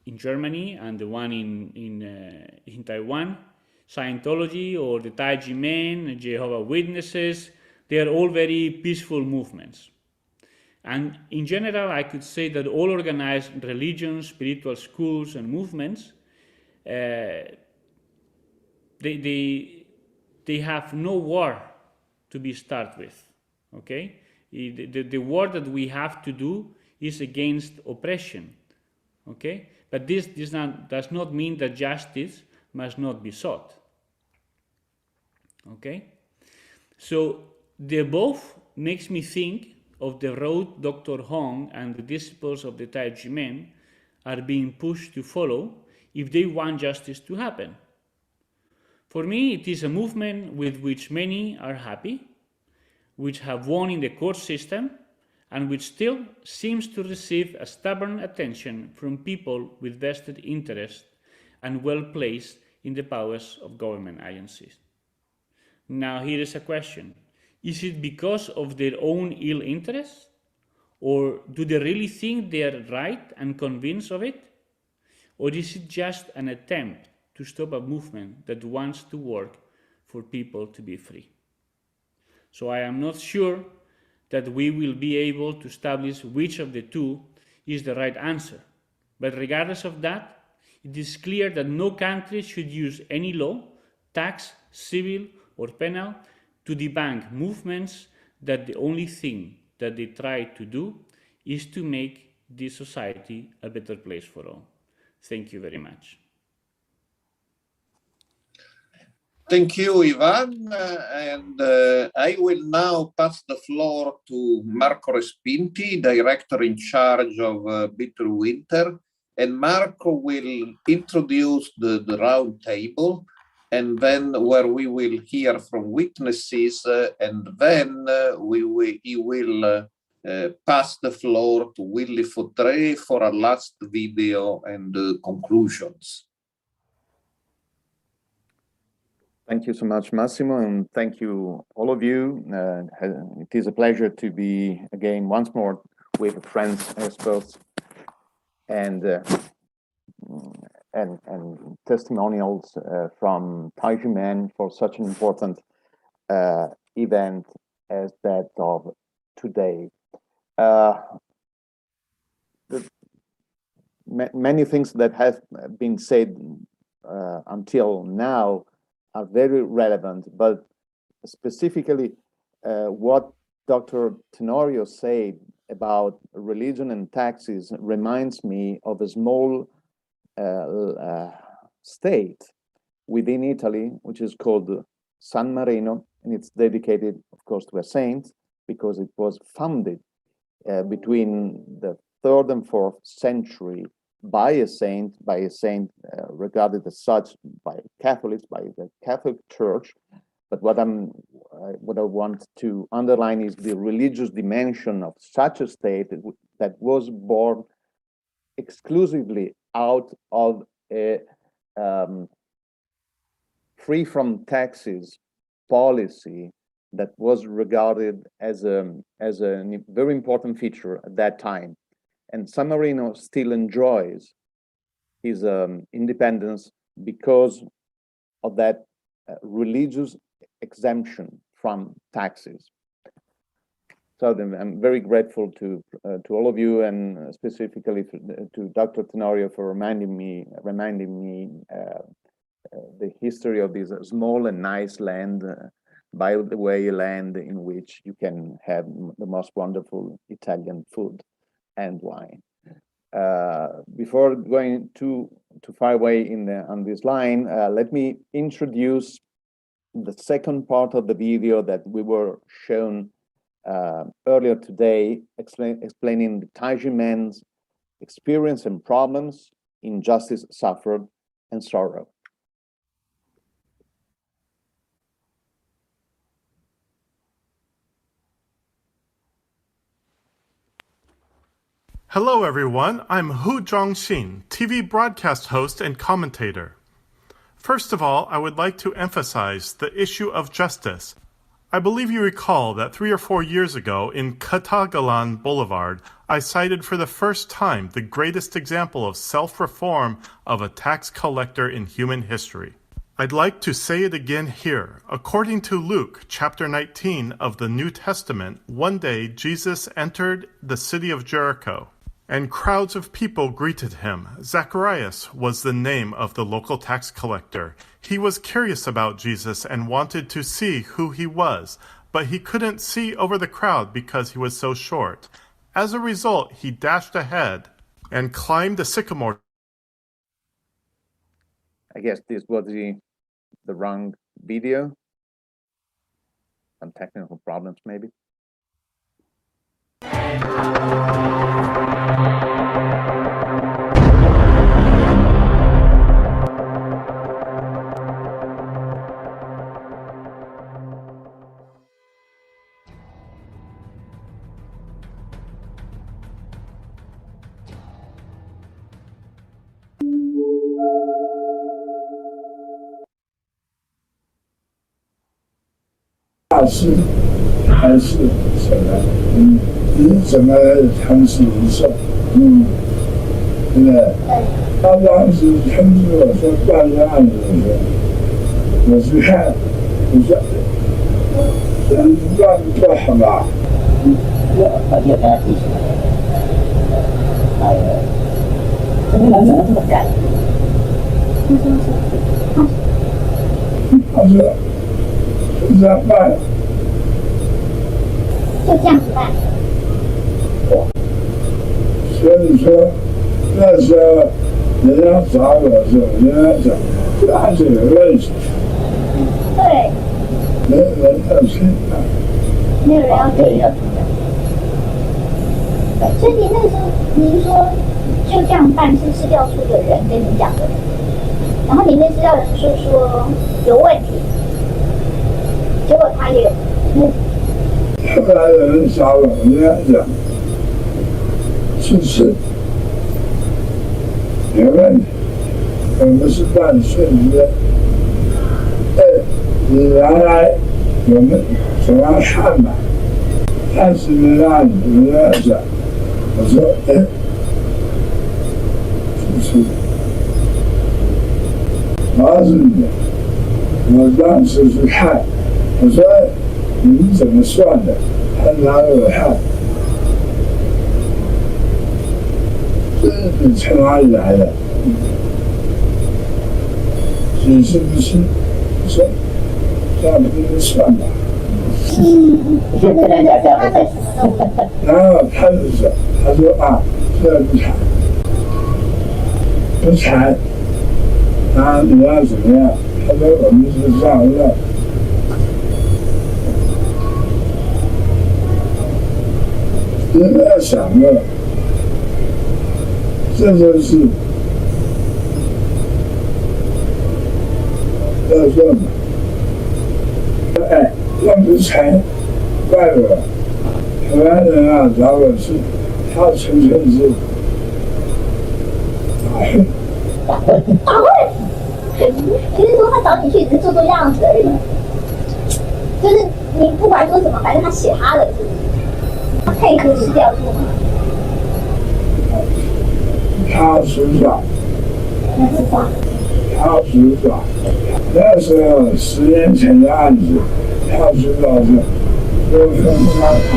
in Germany and the one in Taiwan, Scientology or the Tai Ji Men, Jehovah's Witnesses, they are all very peaceful movements. And in general, I could say that all organized religions, spiritual schools, and movements, they have no war to be started with. Okay, the war that we have to do is against oppression. Okay, but this does not mean that justice must not be sought. Okay, so the above makes me think of the road Dr. Zhong and the disciples of the Tai Ji Men are being pushed to follow if they want justice to happen. For me, it is a movement with which many are happy, which have won in the court system, and which still seems to receive a stubborn attention from people with vested interest and well placed in the powers of government agencies. Now, here is a question. Is it because of their own ill interest? Or do they really think they are right and convinced of it? Or is it just an attempt to stop a movement that wants to work for people to be free? So I am not sure that we will be able to establish which of the two is the right answer. But regardless of that, it is clear that no country should use any law, tax, civil, or penal, to debunk movements that the only thing that they try to do is to make this society a better place for all. Thank you very much. Thank you, Ivan. I will now pass the floor to Marco Respinti, Director in charge of Bitter Winter. And Marco will introduce the round table, and then where we will hear from witnesses, and then he will pass the floor to Willy Fautré for a last video and conclusions. Thank you so much, Massimo, and thank you, all of you. It is a pleasure to be again once more with friends, experts, and testimonials from Tai Ji Men for such an important event as that of today. Many things that have been said until now are very relevant, but specifically what Dr. Tenorio said about religion and taxes reminds me of a small state within Italy, which is called San Marino, and it's dedicated, of course, to a saint, because it was founded between the 3rd and 4th century by a saint regarded as such by Catholics, by the Catholic Church. But what I want to underline is the religious dimension of such a state that was born exclusively out of a free from taxes policy that was regarded as a very important feature at that time. And San Marino still enjoys his independence because of that religious exemption from taxes. So I'm very grateful to all of you, and specifically to Dr. Tenorio for reminding me the history of this small and nice land, by the way, land in which you can have the most wonderful Italian food and wine. Before going too far away on this line, let me introduce the second part of the video that we were shown earlier today, explaining the Tai Ji Men's experience and problems, injustice suffered, and sorrow. Hello everyone, I'm Hu Zhongxin, TV broadcast host and commentator. First of all, I would like to emphasize the issue of justice. I believe you recall that 3 or 4 years ago in Catagalan Boulevard, I cited for the first time the greatest example of self-reform of a tax collector in human history. I'd like to say it again here. According to Luke chapter 19 of the New Testament, one day Jesus entered the city of Jericho, and crowds of people greeted him. Zacharias was the name of the local tax collector. He was curious about Jesus and wanted to see who he was, but he couldn't see over the crowd because he was so short. As a result, he dashed ahead and climbed a sycamore. I guess this was the wrong video. Some technical problems, maybe.还是什么？你怎么谈事无受？对不对？他当时通知我说办这案子的时候，我去看，我说让你做好吧。而且他提醒你们怎么这么干？他说就这样办。就这样子办。所以说，那时候人家找我的时候，人家讲这案子有问题。对。没有人要听啊。没有人要听的。所以那时候您说就这样办，是调处的人跟你讲的，然后里面资料人是说有问题，结果他也。后来有人找我，我跟他讲，是没问题，我们是办顺约。你原来我们怎么看吧？但是没让你不要讲，我说就是告诉你，我当时去看，我说你们怎么算的？他拿给我看，你从哪里来的？你是不是？我说这样不能算吧？然后他就说，他说啊，这不谈，不谈。然后你要怎么样？他说我们是这样的。你不要想了，这就是要说嘛。哎，那不才怪我，台湾人啊找我是，他纯粹是打混。打混？其实说他找你去只是做做样子而已，就是你不管说什么，反正他写他的，他配合是调做嘛。他执法。那是啥？他执法。那时候10年前的案子，他知道是都分他看。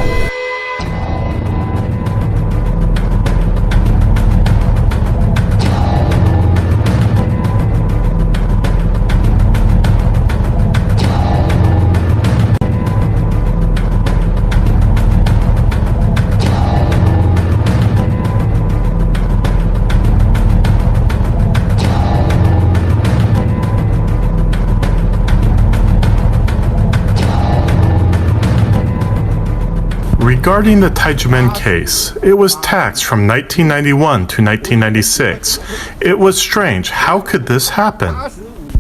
Regarding the Tai Ji Men case, it was taxed from 1991 to 1996. It was strange. How could this happen?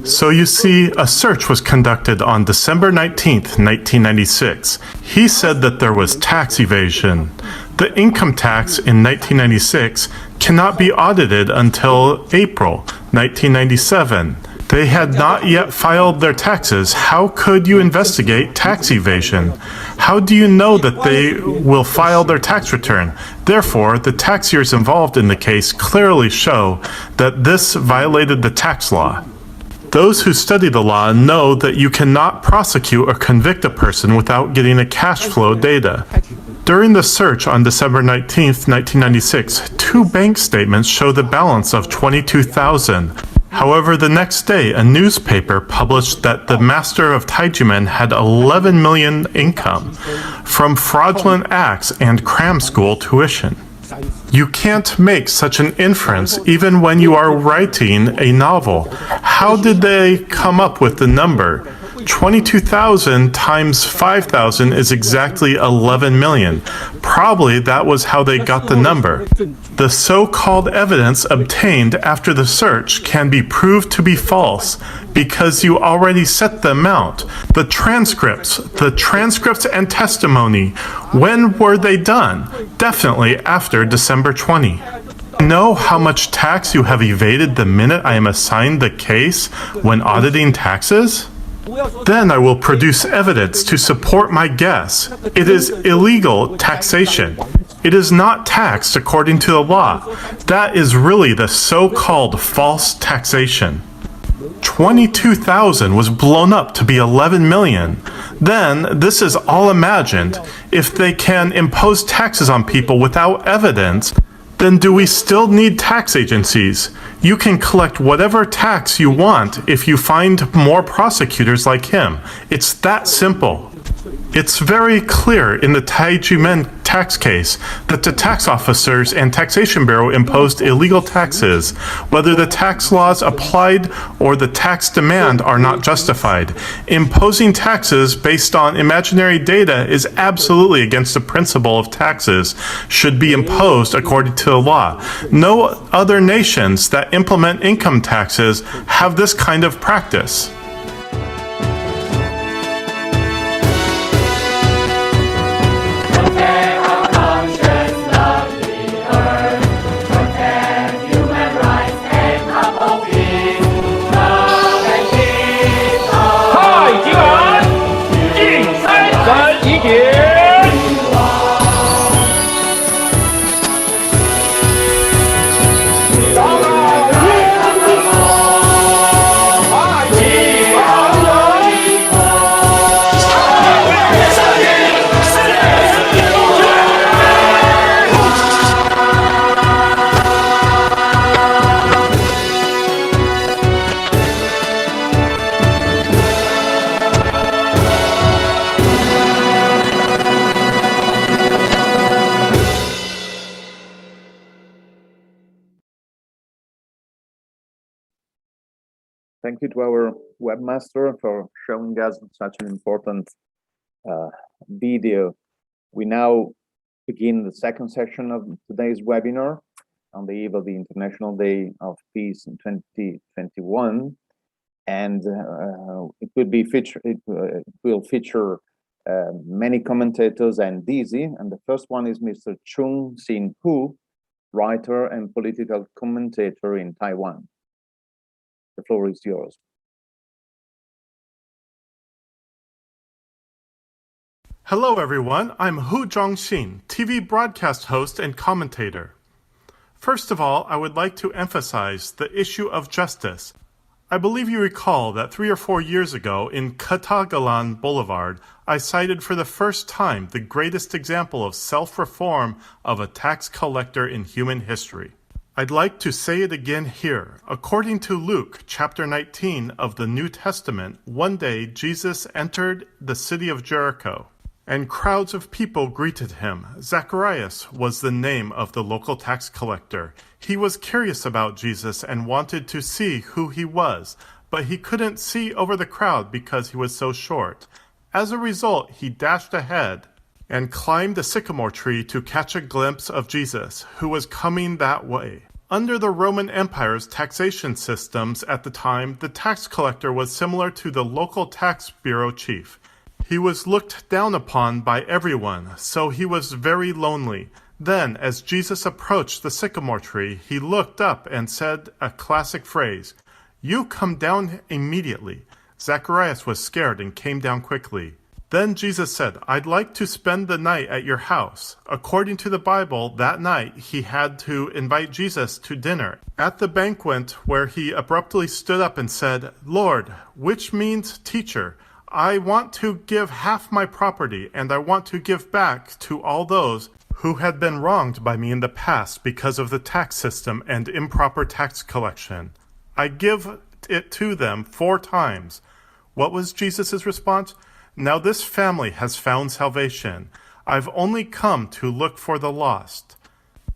So you see, a search was conducted on December 19th, 1996. He said that there was tax evasion. The income tax in 1996 cannot be audited until April 1997. They had not yet filed their taxes. How could you investigate tax evasion? How do you know that they will file their tax return? Therefore, the tax years involved in the case clearly show that this violated the tax law. Those who study the law know that you cannot prosecute or convict a person without getting a cash flow data. During the search on December 19th, 1996, 2 bank statements show the balance of $22,000. However, the next day, a newspaper published that the master of Tai Ji Men had 11 million income from fraudulent acts and cram school tuition. You can't make such an inference even when you are writing a novel. How did they come up with the number? 22,000 times 5,000 is exactly 11 million. Probably that was how they got the number. The so-called evidence obtained after the search can be proved to be false because you already set the amount. The transcripts and testimony, when were they done? Definitely after December 20. Know how much tax you have evaded the minute I am assigned the case when auditing taxes? Then I will produce evidence to support my guess. It is illegal taxation. It is not taxed according to the law. That is really the so-called false taxation. 22,000 was blown up to be 11 million. Then this is all imagined. If they can impose taxes on people without evidence, then do we still need tax agencies? You can collect whatever tax you want if you find more prosecutors like him. It's that simple. It's very clear in the Tai Ji Men tax case that the tax officers and taxation bureau imposed illegal taxes. Whether the tax laws applied or the tax demand are not justified. Imposing taxes based on imaginary data is absolutely against the principle of taxes should be imposed according to the law. No other nations that implement income taxes have this kind of practice. Thank you to our webmaster for showing us such an important video. We now begin the second session of today's webinar on the eve of the International Day of Peace in 2021. And it will feature many commentators and Dizi. And the first one is Mr. Chung Sin Hu, writer and political commentator in Taiwan. The floor is yours. Hello, everyone. I'm Hui-Ting, TV broadcast host and commentator. First of all, I would like to emphasize the issue of justice. I believe you recall that 3 or 4 years ago in Katagalan Boulevard, I cited for the first time the greatest example of self-reform of a tax collector in human history. I'd like to say it again here. According to Luke chapter 19 of the New Testament, one day Jesus entered the city of Jericho, and crowds of people greeted him. Zacharias was the name of the local tax collector. He was curious about Jesus and wanted to see who he was, but he couldn't see over the crowd because he was so short. As a result, he dashed ahead and climbed a sycamore tree to catch a glimpse of Jesus, who was coming that way. Under the Roman Empire's taxation systems at the time, the tax collector was similar to the local tax bureau chief. He was looked down upon by everyone, so he was very lonely. Then, as Jesus approached the sycamore tree, he looked up and said a classic phrase, "You come down immediately." Zacharias was scared and came down quickly. Then Jesus said, "I'd like to spend the night at your house." According to the Bible, that night he had to invite Jesus to dinner. At the banquet where he abruptly stood up and said, "Lord," which means teacher, "I want to give half my property, and I want to give back to all those who had been wronged by me in the past because of the tax system and improper tax collection. I give it to them 4 times. What was Jesus' response? "Now this family has found salvation. I've only come to look for the lost."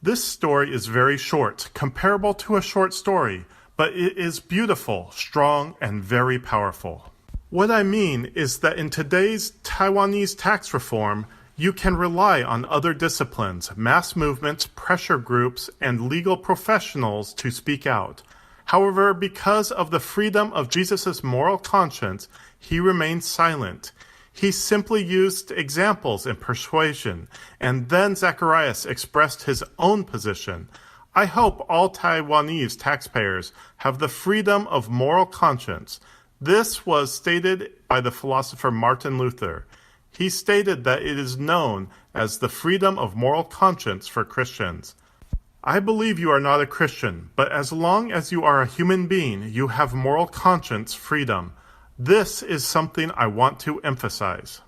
This story is very short, comparable to a short story, but it is beautiful, strong, and very powerful. What I mean is that in today's Taiwanese tax reform, you can rely on other disciplines, mass movements, pressure groups, and legal professionals to speak out. However, because of the freedom of Jesus' moral conscience, he remained silent. He simply used examples and persuasion, and then Zacharias expressed his own position. I hope all Taiwanese taxpayers have the freedom of moral conscience. This was stated by the philosopher Martin Luther. He stated that it is known as the freedom of moral conscience for Christians. I believe you are not a Christian, but as long as you are a human being, you have moral conscience freedom. This is something I want to emphasize.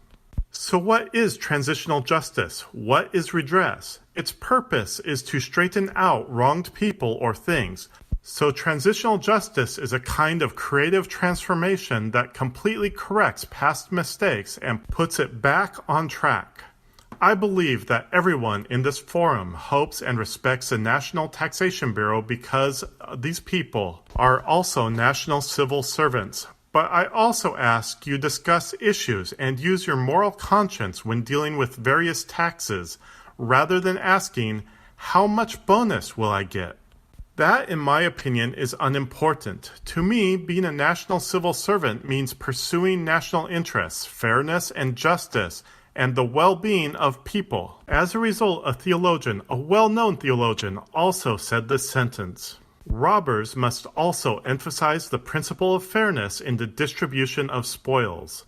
So what is transitional justice? What is redress? Its purpose is to straighten out wronged people or things. So transitional justice is a kind of creative transformation that completely corrects past mistakes and puts it back on track. I believe that everyone in this forum hopes and respects the National Taxation Bureau because these people are also national civil servants. But I also ask you discuss issues and use your moral conscience when dealing with various taxes, rather than asking, how much bonus will I get? That, in my opinion, is unimportant. To me, being a national civil servant means pursuing national interests, fairness and justice, and the well-being of people. As a result, a theologian, a well-known theologian, also said this sentence: robbers must also emphasize the principle of fairness in the distribution of spoils.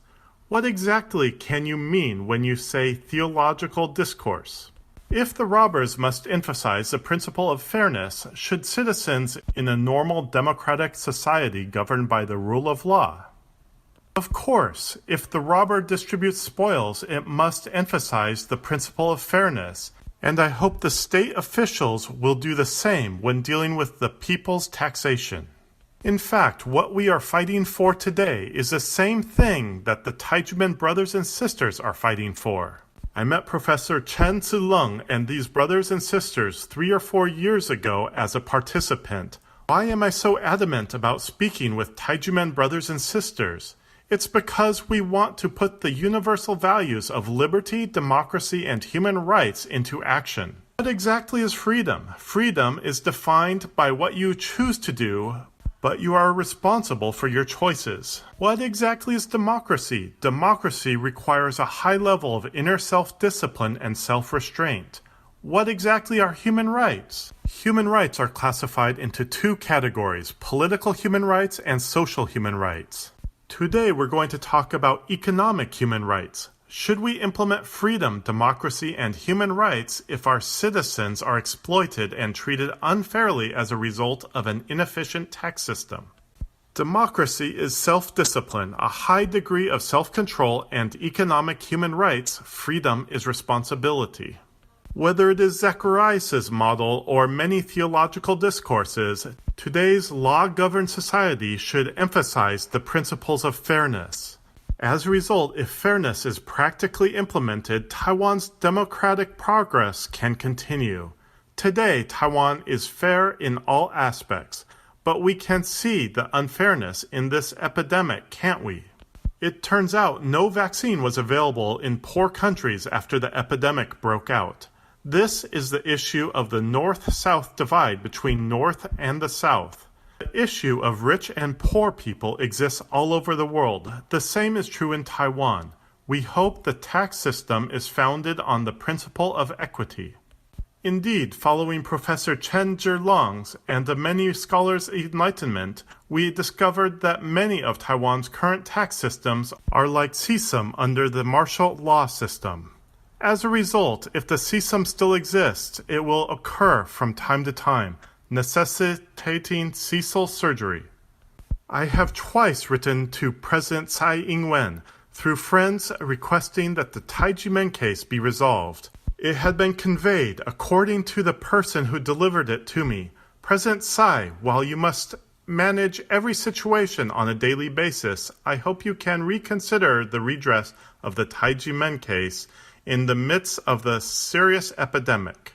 What exactly can you mean when you say theological discourse? If the robbers must emphasize the principle of fairness, should citizens in a normal democratic society governed by the rule of law? Of course, if the robber distributes spoils, it must emphasize the principle of fairness, and I hope the state officials will do the same when dealing with the people's taxation. In fact, what we are fighting for today is the same thing that the Tai Ji Men brothers and sisters are fighting for. I met Professor Chen and these brothers and sisters 3 or 4 years ago as a participant. Why am I so adamant about speaking with Tai Ji Men brothers and sisters? It's because we want to put the universal values of liberty, democracy, and human rights into action. What exactly is freedom? Freedom is defined by what you choose to do, but you are responsible for your choices. What exactly is democracy? Democracy requires a high level of inner self-discipline and self-restraint. What exactly are human rights? Human rights are classified into two categories: political human rights and social human rights. Today we're going to talk about economic human rights. Should we implement freedom, democracy, and human rights if our citizens are exploited and treated unfairly as a result of an inefficient tax system? Democracy is self-discipline, a high degree of self-control, and economic human rights, freedom is responsibility. Whether it is Zacharias' model or many theological discourses, today's law-governed society should emphasize the principles of fairness. As a result, if fairness is practically implemented, Taiwan's democratic progress can continue. Today, Taiwan is fair in all aspects, but we can see the unfairness in this epidemic, can't we? It turns out no vaccine was available in poor countries after the epidemic broke out. This is the issue of the North-South divide between North and the South. The issue of rich and poor people exists all over the world. The same is true in Taiwan. We hope the tax system is founded on the principle of equity. Indeed, following Professor Chen Zhilong's and the many scholars' enlightenment, we discovered that many of Taiwan's current tax systems are like CESNUR under the martial law system. As a result, if the CESNUR still exists, it will occur from time to time, necessitating cecil surgery. I have twice written to President Tsai Ing-wen through friends requesting that the Tai Ji Men case be resolved. It had been conveyed, according to the person who delivered it to me. President Tsai, while you must manage every situation on a daily basis, I hope you can reconsider the redress of the Tai Ji Men case in the midst of the serious epidemic.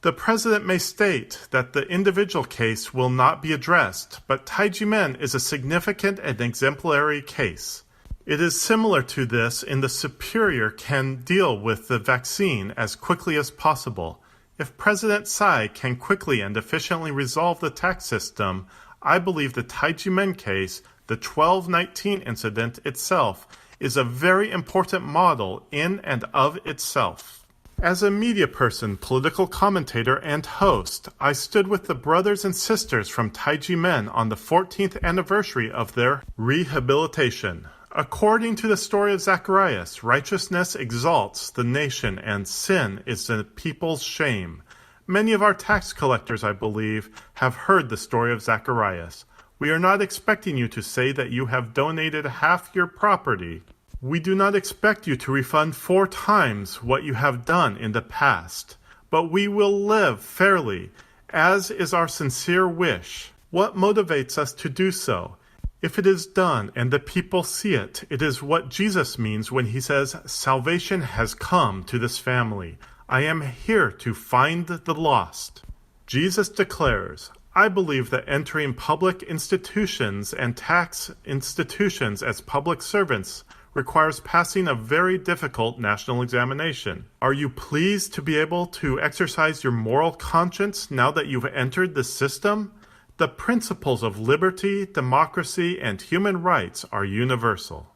The President may state that the individual case will not be addressed, but Tai Ji Men is a significant and exemplary case. It is similar to this in the Superior can deal with the vaccine as quickly as possible. If President Tsai can quickly and efficiently resolve the tax system, I believe the Tai Ji Men case, the 1219 incident itself, is a very important model in and of itself. As a media person, political commentator, and host, I stood with the brothers and sisters from Tai Ji Men on the 14th anniversary of their rehabilitation. According to the story of Zacharias, righteousness exalts the nation and sin is the people's shame. Many of our tax collectors, I believe, have heard the story of Zacharias. We are not expecting you to say that you have donated half your property. We do not expect you to refund 4 times what you have done in the past. But we will live fairly, as is our sincere wish. What motivates us to do so? If it is done and the people see it, it is what Jesus means when he says, "Salvation has come to this family. I am here to find the lost." Jesus declares, I believe that entering public institutions and tax institutions as public servants requires passing a very difficult national examination. Are you pleased to be able to exercise your moral conscience now that you've entered the system? The principles of liberty, democracy, and human rights are universal.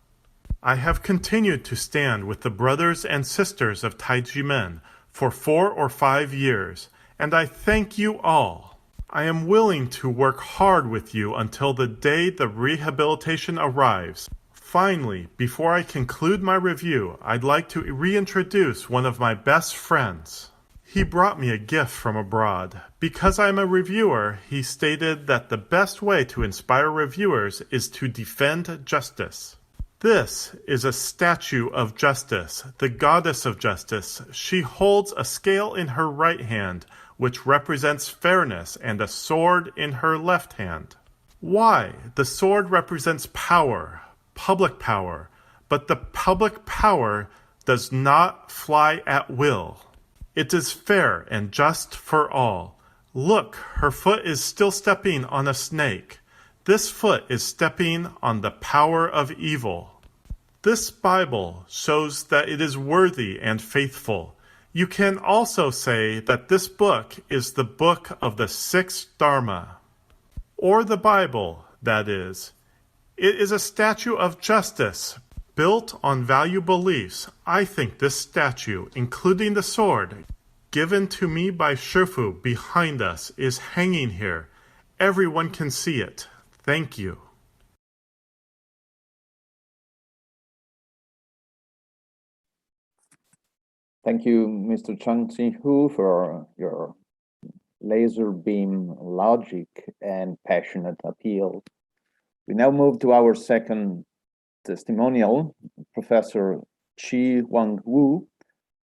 I have continued to stand with the brothers and sisters of Tai Ji Men for 4 or 5 years, and I thank you all. I am willing to work hard with you until the day the rehabilitation arrives. Finally, before I conclude my review, I'd like to reintroduce one of my best friends. He brought me a gift from abroad. Because I'm a reviewer, he stated that the best way to inspire reviewers is to defend justice. This is a statue of justice, the goddess of justice. She holds a scale in her right hand, which represents fairness, and a sword in her left hand. Why? The sword represents power, public power, but the public power does not fly at will. It is fair and just for all. Look, her foot is still stepping on a snake. This foot is stepping on the power of evil. This Bible shows that it is worthy and faithful. You can also say that this book is the book of the sixth Dharma, or the Bible, that is. It is a statue of justice, built on value beliefs. I think this statue, including the sword, given to me by Shifu behind us, is hanging here. Everyone can see it. Thank you. Thank you, Mr. Chang-Chi-Hu, for your laser beam logic and passionate appeal. We now move to our second testimonial, Professor Chi Wang Wu,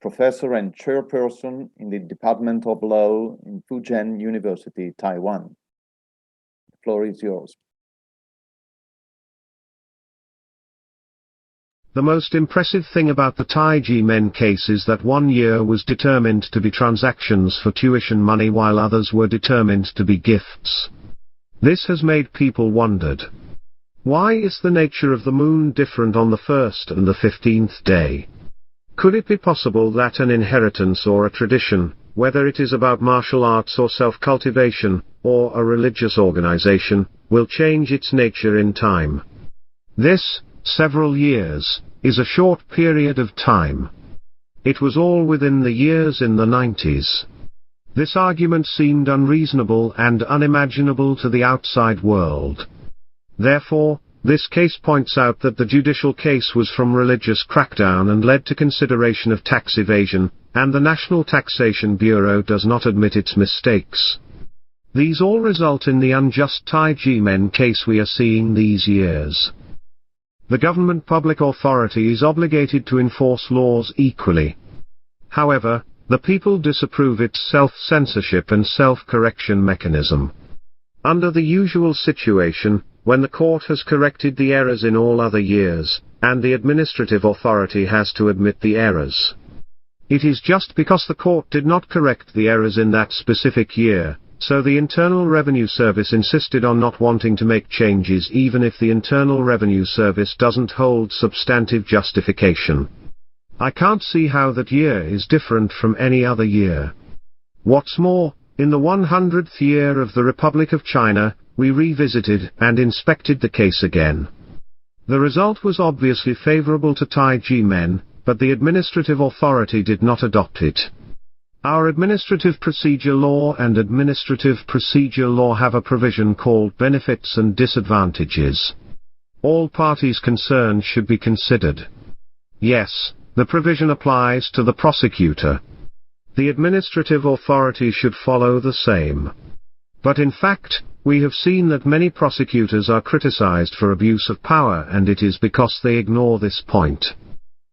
professor and chairperson in the Department of Law in Fujian University, Taiwan. The floor is yours. The most impressive thing about the Tai Ji Men case is that 1 year was determined to be transactions for tuition money while others were determined to be gifts. This has made people wondered. Why is the nature of the moon different on the 1st and the 15th day? Could it be possible that an inheritance or a tradition, whether it is about martial arts or self-cultivation, or a religious organization, will change its nature in time? This, several years, is a short period of time. It was all within the years in the 90s. This argument seemed unreasonable and unimaginable to the outside world. Therefore, this case points out that the judicial case was from religious crackdown and led to consideration of tax evasion, and the National Taxation Bureau does not admit its mistakes. These all result in the unjust Tai Ji Men case we are seeing these years. The government public authority is obligated to enforce laws equally. However, the people disapprove its self-censorship and self-correction mechanism. Under the usual situation, when the court has corrected the errors in all other years, and the administrative authority has to admit the errors. It is just because the court did not correct the errors in that specific year, so the Internal Revenue Service insisted on not wanting to make changes even if the Internal Revenue Service doesn't hold substantive justification. I can't see how that year is different from any other year. What's more, in the 100th year of the Republic of China, we revisited and inspected the case again. The result was obviously favorable to Tai Ji Men, but the administrative authority did not adopt it. Our Administrative Procedure Law and Administrative Procedure Law have a provision called Benefits and Disadvantages. All parties concerned should be considered. Yes, the provision applies to the prosecutor. The administrative authority should follow the same. But in fact, we have seen that many prosecutors are criticized for abuse of power, and it is because they ignore this point.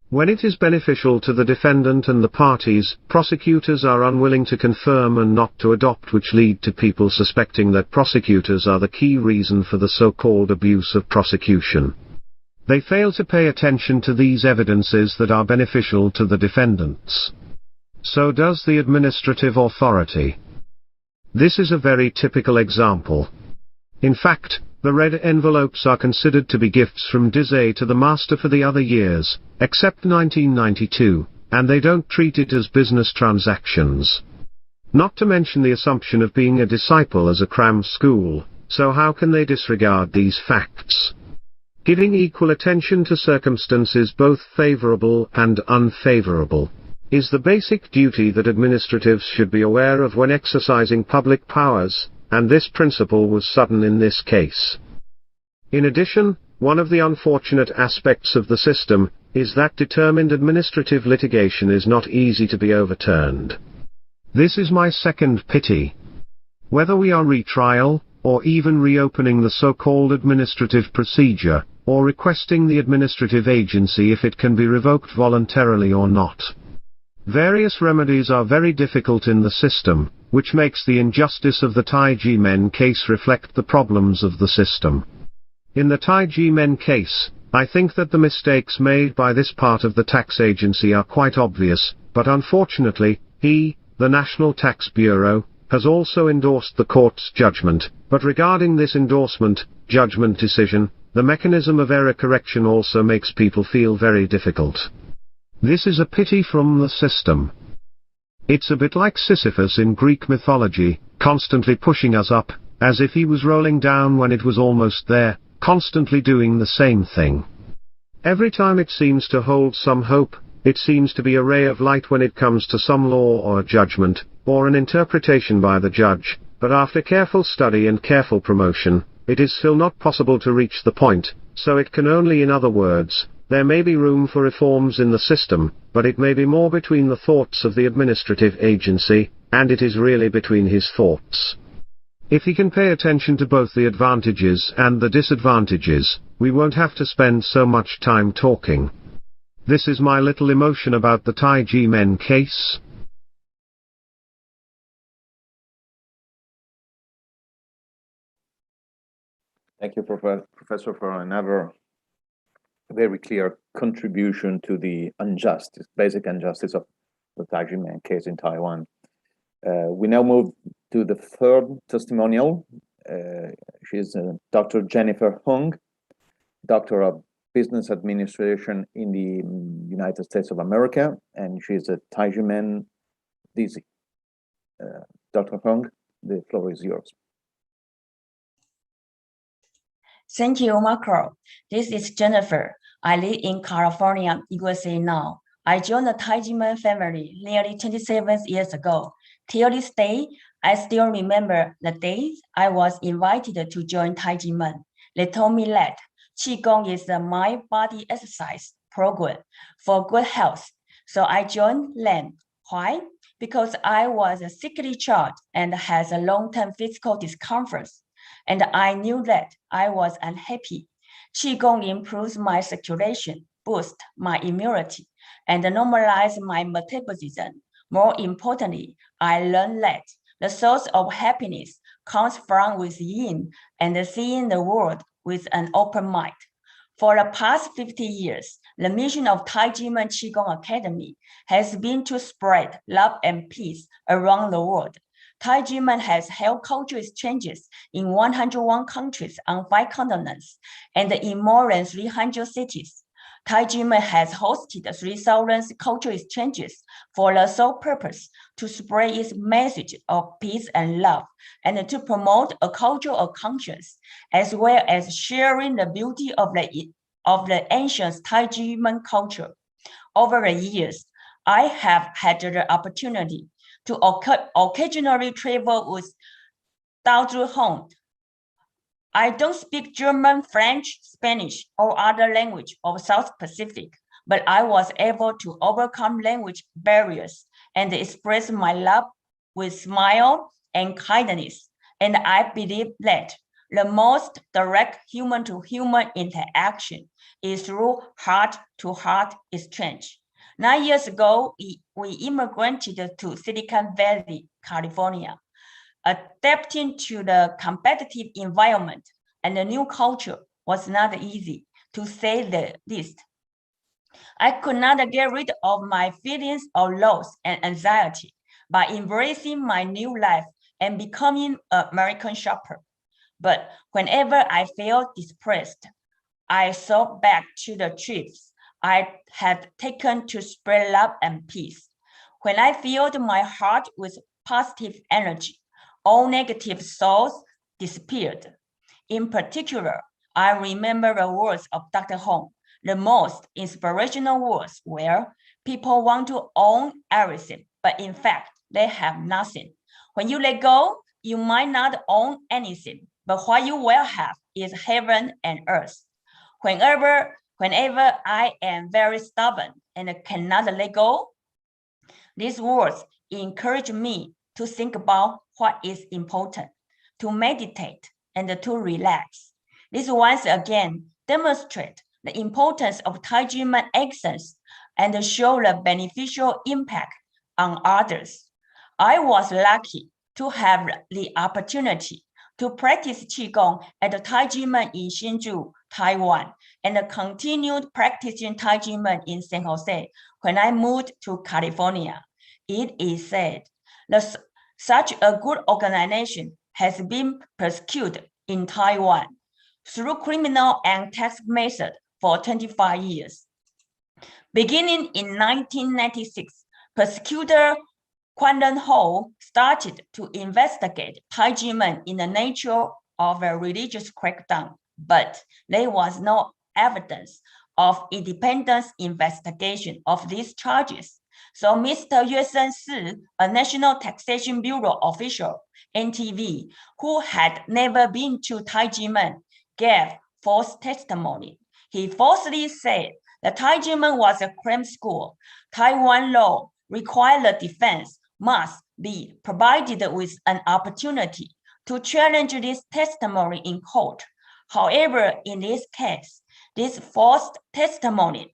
When it is beneficial to the defendant and the parties, prosecutors are unwilling to confirm and not to adopt, which lead to people suspecting that prosecutors are the key reason for the so-called abuse of prosecution. They fail to pay attention to these evidences that are beneficial to the defendants. So does the administrative authority. This is a very typical example. In fact, the red envelopes are considered to be gifts from Dizi to the master for the other years, except 1992, and they don't treat it as business transactions. Not to mention the assumption of being a disciple as a cram school, so how can they disregard these facts? Giving equal attention to circumstances both favorable and unfavorable is the basic duty that administratives should be aware of when exercising public powers, and this principle was sudden in this case. In addition, one of the unfortunate aspects of the system is that determined administrative litigation is not easy to be overturned. This is my second pity. Whether we are retrial, or even reopening the so-called administrative procedure, or requesting the administrative agency if it can be revoked voluntarily or not. Various remedies are very difficult in the system, which makes the injustice of the Tai Ji Men case reflect the problems of the system. In the Tai Ji Men case, I think that the mistakes made by this part of the tax agency are quite obvious, but unfortunately, the National Tax Bureau, has also endorsed the court's judgment, but regarding this endorsement, judgment decision, the mechanism of error correction also makes people feel very difficult. This is a pity from the system. It's a bit like Sisyphus in Greek mythology, constantly pushing us up, as if he was rolling down when it was almost there, constantly doing the same thing. Every time it seems to hold some hope, it seems to be a ray of light when it comes to some law or judgment, or an interpretation by the judge, but after careful study and careful promotion, it is still not possible to reach the point, so it can only, in other words, there may be room for reforms in the system, but it may be more between the thoughts of the administrative agency, and it is really between his thoughts. If he can pay attention to both the advantages and the disadvantages, we won't have to spend so much time talking. This is my little emotion about the Tai Ji Men case. Thank you, Professor, for another very clear contribution to the injustice, basic injustice of the Tai Ji Men case in Taiwan. We now move to the third testimonial. She's Dr. Jennifer Zhong, Doctor of Business Administration in the United States of America, and she's a Tai Ji Men Dizi. Dr. Zhong, the floor is yours. Thank you, Marco. This is Jennifer. I live in California, USA now. I joined the Tai Ji Men family nearly 27 years ago. Till this day, I still remember the day I was invited to join Tai Ji Men. They told me that Qigong is the mind body exercise program for good health. So I joined them. Why? Because I was a sickly child and had a long-term physical discomfort. And I knew that I was unhappy. Qigong improves my circulation, boosts my immunity, and normalizes my metabolism. More importantly, I learned that the source of happiness comes from within and seeing the world with an open mind. For the past 50 years, the mission of Tai Ji Men Qigong Academy has been to spread love and peace around the world. Tai Ji Men has held cultural exchanges in 101 countries on 5 continents and in more than 300 cities. Tai Ji Men has hosted 3,000 cultural exchanges for the sole purpose to spread its message of peace and love and to promote a culture of conscience, as well as sharing the beauty of the ancient Tai Ji Men culture. Over the years, I have had the opportunity to occasionally travel with Dr. Zhong. I don't speak German, French, Spanish, or other language of South Pacific, but I was able to overcome language barriers and express my love with smile and kindness. And I believe that the most direct human-to-human interaction is through heart-to-heart exchange. 9 years ago, we immigrated to Silicon Valley, California. Adapting to the competitive environment and the new culture was not easy, to say the least. I could not get rid of my feelings of loss and anxiety by embracing my new life and becoming an American shopper. But whenever I felt depressed, I thought back to the trips I had taken to spread love and peace. When I filled my heart with positive energy, all negative thoughts disappeared. In particular, I remember the words of Dr. Zhong. The most inspirational words were, people want to own everything, but in fact, they have nothing. When you let go, you might not own anything, but what you will have is heaven and earth. Whenever I am very stubborn and cannot let go, these words encourage me to think about what is important, to meditate, and to relax. This once again demonstrates the importance of Tai Ji Men accents and show the beneficial impact on others. I was lucky to have the opportunity to practice Qigong at the Tai Ji Men in Hsinchu, Taiwan, and continued practicing Tai Ji Men in San Jose when I moved to California. It is said, the Such a good organization has been persecuted in Taiwan through criminal and tax methods for 25 years. Beginning in 1996, prosecutor Quandan Ho started to investigate Tai Ji Men in the nature of a religious crackdown, but there was no evidence of independent investigation of these charges. So Mr. Yue Sen-si, a National Taxation Bureau official, NTV, who had never been to Tai Ji Men, gave false testimony. He falsely said the Tai Ji Men was a crime school. Taiwan law requires the defense must be provided with an opportunity to challenge this testimony in court. However, in this case, this false testimony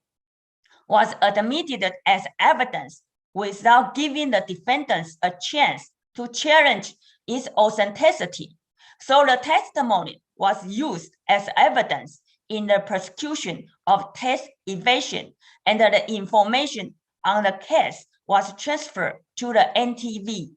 was admitted as evidence without giving the defendants a chance to challenge its authenticity. So the testimony was used as evidence in the prosecution of tax evasion, and the information on the case was transferred to the NTV.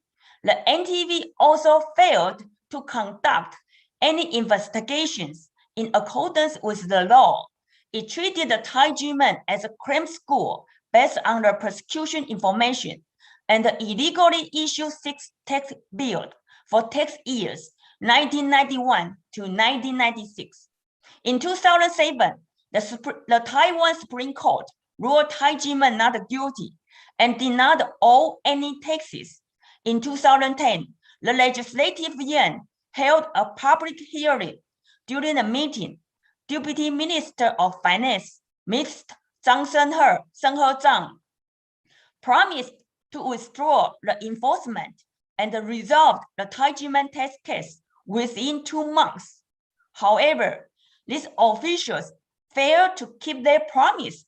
The NTV also failed to conduct any investigations in accordance with the law. It treated the Tai Ji Men as a crime school based on the prosecution information and illegally issued 6 tax bills for tax years 1991 to 1996. In 2007, the Taiwan Supreme Court ruled Tai Ji Men not guilty and did not owe any taxes. In 2010, the Legislative Yuan held a public hearing. During the meeting, Deputy Minister of Finance, Mr. Zhang Zhang, promised to withdraw the enforcement and resolve the Tai Ji Men tax case within 2 months. However, these officials failed to keep their promise.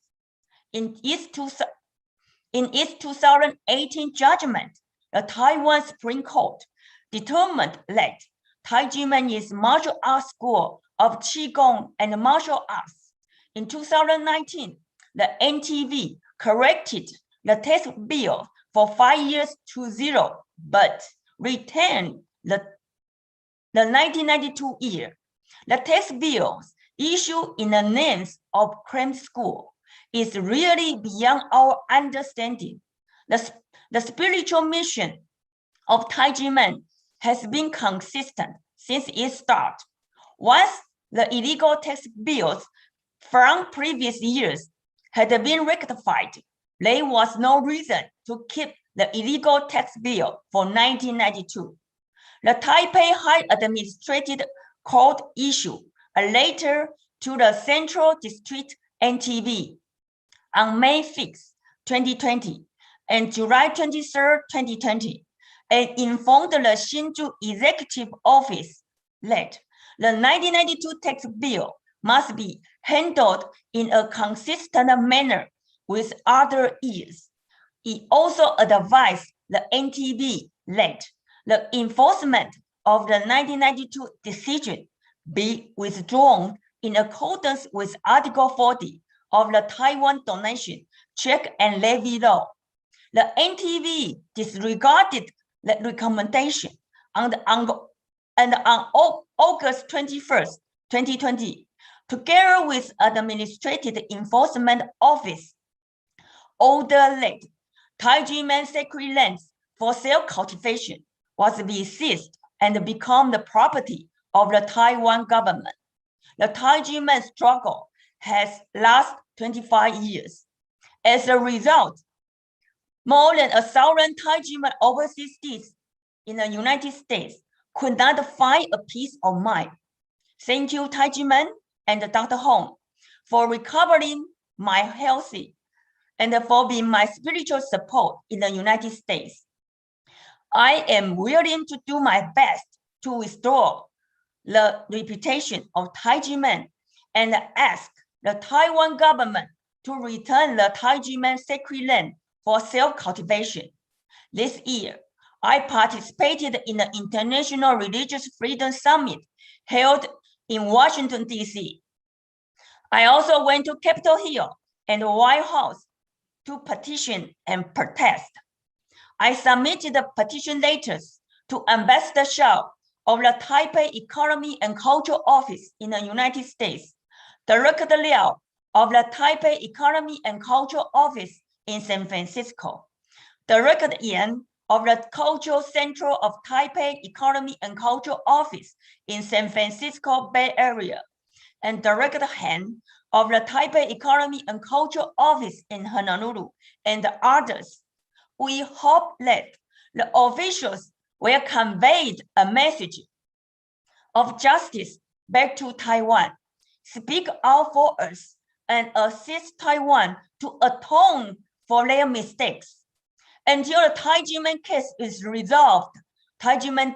In its 2018 judgment, the Taiwan Supreme Court determined that Tai Ji Men is martial arts school of Qigong and martial arts. In 2019, the NTV corrected the tax bill for 5 years to 0, but retained the 1992 year. The tax bills issued in the names of crime school is really beyond our understanding. The spiritual mission of Tai Ji Men has been consistent since its start. Once the illegal tax bills from previous years had been rectified, there was no reason to keep the illegal tax bill for 1992. The Taipei High Administrative Court issued a letter to the Central District NTV on May 6, 2020 and July 23, 2020, and informed the Hsinchu Executive Office that the 1992 tax bill must be handled in a consistent manner with other years. It also advised the NTV that the enforcement of the 1992 decision be withdrawn in accordance with Article 40 of the Taiwan Donation, Check and Levy Law. The NTV disregarded the recommendation on August 21st, 2020, together with Administrative Enforcement Office, ordered that Tai Ji Men sacred lands for self-cultivation was to be seized and become the property of the Taiwan government. The Tai Ji Men struggle has lasted 25 years. As a result, more than 1,000 Tai Ji Men overseas in the United States could not find a peace of mind. Thank you, Tai Ji Men and Dr. Hong, for recovering my health and for being my spiritual support in the United States. I am willing to do my best to restore the reputation of Tai Ji Men and ask the Taiwan government to return the Tai Ji Men sacred land for self-cultivation. This year, I participated in the International Religious Freedom Summit held in Washington, D.C. I also went to Capitol Hill and the White House to petition and protest. I submitted the petition letters to Ambassadorship of the Taipei Economy and Culture Office in the United States, Director Liao of the Taipei Economy and Culture Office in San Francisco, Director Yan of the Cultural Center of Taipei Economy and Culture Office in San Francisco Bay Area, and Director Han of the Taipei Economy and Culture Office in Honolulu, and others. We hope that the officials will convey a message of justice back to Taiwan, speak out for us, and assist Taiwan to atone for their mistakes. Until the Tai Ji Men case is resolved, Tai Ji Men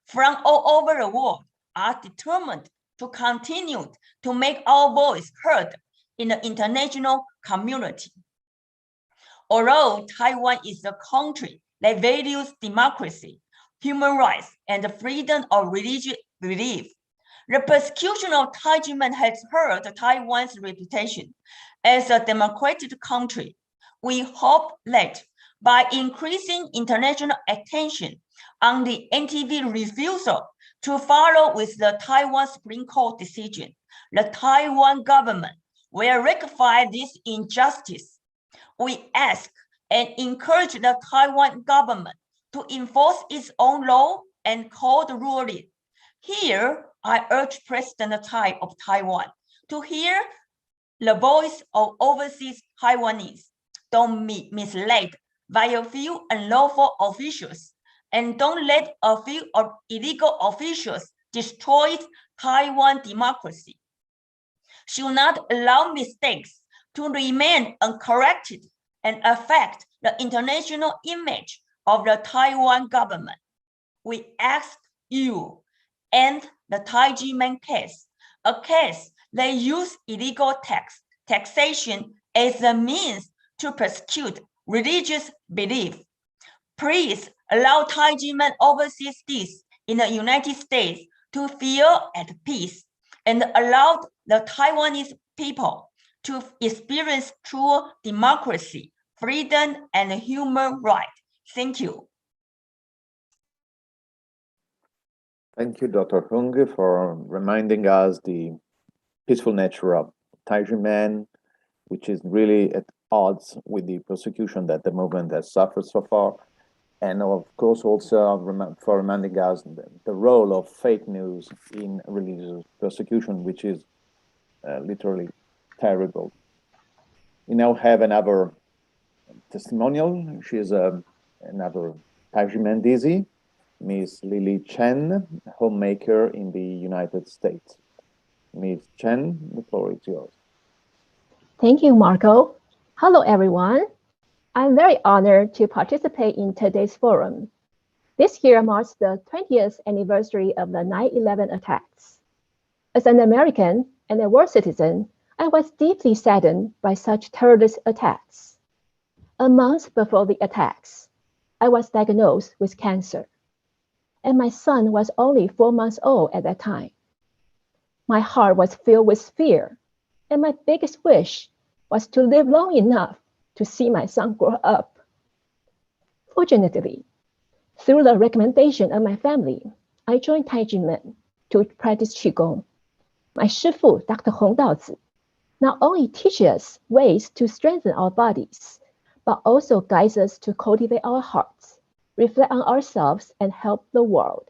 from all over the world are determined to continue to make our voice heard in the international community. Although Taiwan is a country that values democracy, human rights, and the freedom of religious belief, the persecution of Tai Ji Men has hurt Taiwan's reputation as a democratic country. We hope that by increasing international attention on the NTV refusal to follow with the Taiwan Supreme Court decision, the Taiwan government will rectify this injustice. We ask and encourage the Taiwan government to enforce its own law and court ruling. Here, I urge President Tai of Taiwan to hear the voice of overseas Taiwanese. Don't be misled by a few unlawful officials, and don't let a few illegal officials destroy Taiwan democracy. Should not allow mistakes to remain uncorrected and affect the international image of the Taiwan government. We ask you and the Tai Ji Men case, a case that uses illegal taxation as a means to persecute religious belief. Please allow Tai Ji Men overseas in the United States to feel at peace and allow the Taiwanese people to experience true democracy, freedom, and human rights. Thank you. Thank you, Dr. Hung, for reminding us the peaceful nature of Tai Ji Men, which is really at odds with the persecution that the movement has suffered so far. And of course, also for reminding us the role of fake news in religious persecution, which is literally terrible. We now have another testimonial. She is another Tai Ji Men Dizi, Miss Lily Chen, homemaker in the United States. Miss Chen, the floor is yours. Thank you, Marco. Hello, everyone. I'm very honored to participate in today's forum. This year marks the 20th anniversary of the 9/11 attacks. As an American and a world citizen, I was deeply saddened by such terrorist attacks. A month before the attacks, I was diagnosed with cancer, and my son was only 4 months old at that time. My heart was filled with fear, and my biggest wish was to live long enough to see my son grow up. Fortunately, through the recommendation of my family, I joined Tai Ji Men to practice Qigong. My Shifu, Dr. Hong Daozi, not only teaches us ways to strengthen our bodies, but also guides us to cultivate our hearts, reflect on ourselves, and help the world.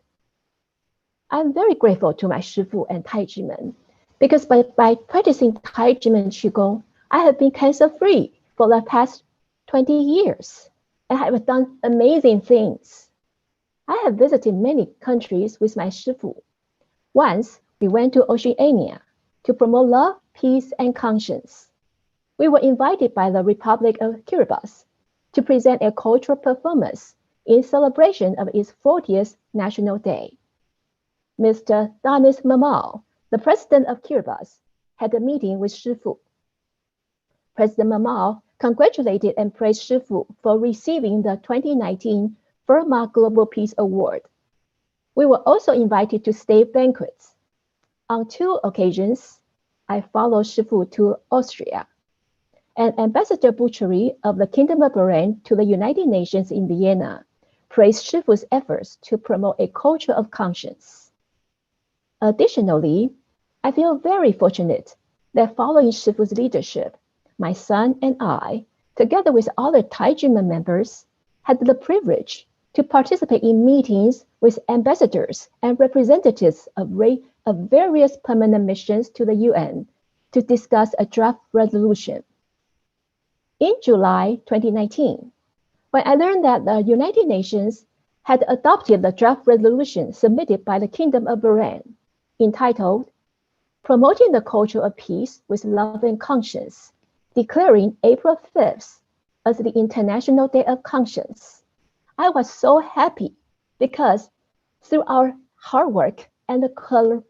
I'm very grateful to my Shifu and Tai Ji Men, because by practicing Tai Ji Men Qigong, I have been cancer-free for the past 20 years, and I have done amazing things. I have visited many countries with my Shifu. Once, we went to Oceania to promote love, peace, and conscience. We were invited by the Republic of Kiribati to present a cultural performance in celebration of its 40th National Day. Mr. Danis Mamal, the president of Kiribati, had a meeting with Shifu. President Mamal congratulated and praised Shifu for receiving the 2019 Burma Global Peace Award. We were also invited to state banquets. On 2 occasions, I followed Shifu to Austria, and Ambassador Bucheri of the Kingdom of Bahrain to the United Nations in Vienna praised Shifu's efforts to promote a culture of conscience. Additionally, I feel very fortunate that following Shifu's leadership, my son and I, together with other Tai Ji Men members, had the privilege to participate in meetings with ambassadors and representatives of various permanent missions to the UN to discuss a draft resolution. In July 2019, when I learned that the United Nations had adopted the draft resolution submitted by the Kingdom of Bahrain, entitled Promoting the Culture of Peace with Love and Conscience, declaring April 5th as the International Day of Conscience, I was so happy because through our hard work and the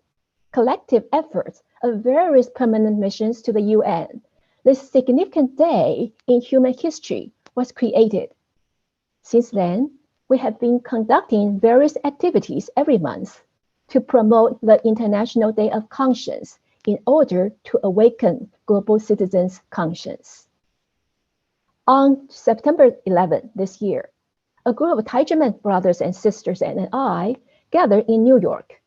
collective efforts of various permanent missions to the UN, this significant day in human history was created. Since then, we have been conducting various activities every month to promote the International Day of Conscience in order to awaken global citizens' conscience. On September 11 this year, a group of Tai Ji Men brothers and sisters and I gathered in New York.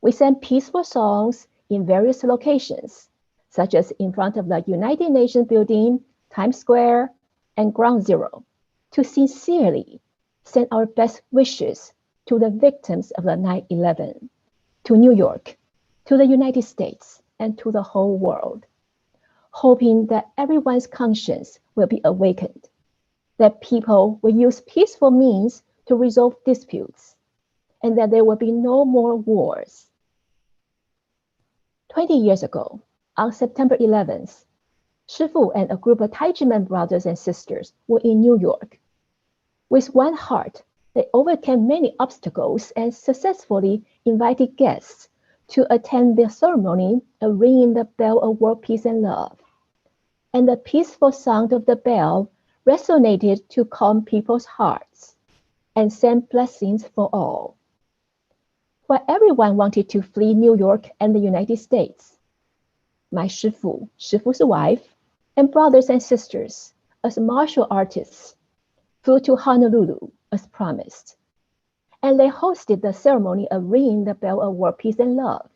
We sang peaceful songs in various locations, such as in front of the United Nations building, Times Square, and Ground Zero, to sincerely send our best wishes to the victims of the 9/11, to New York, to the United States, and to the whole world, hoping that everyone's conscience will be awakened, that people will use peaceful means to resolve disputes, and that there will be no more wars. 20 years ago, on September 11th, Shifu and a group of Tai Ji Men brothers and sisters were in New York. With one heart, they overcame many obstacles and successfully invited guests to attend the ceremony of ringing the bell of world peace and love. And the peaceful sound of the bell resonated to calm people's hearts and send blessings for all. While everyone wanted to flee New York and the United States, my Shifu, Shifu's wife, and brothers and sisters, as martial artists, flew to Honolulu as promised, and they hosted the ceremony of ringing the bell of world peace and love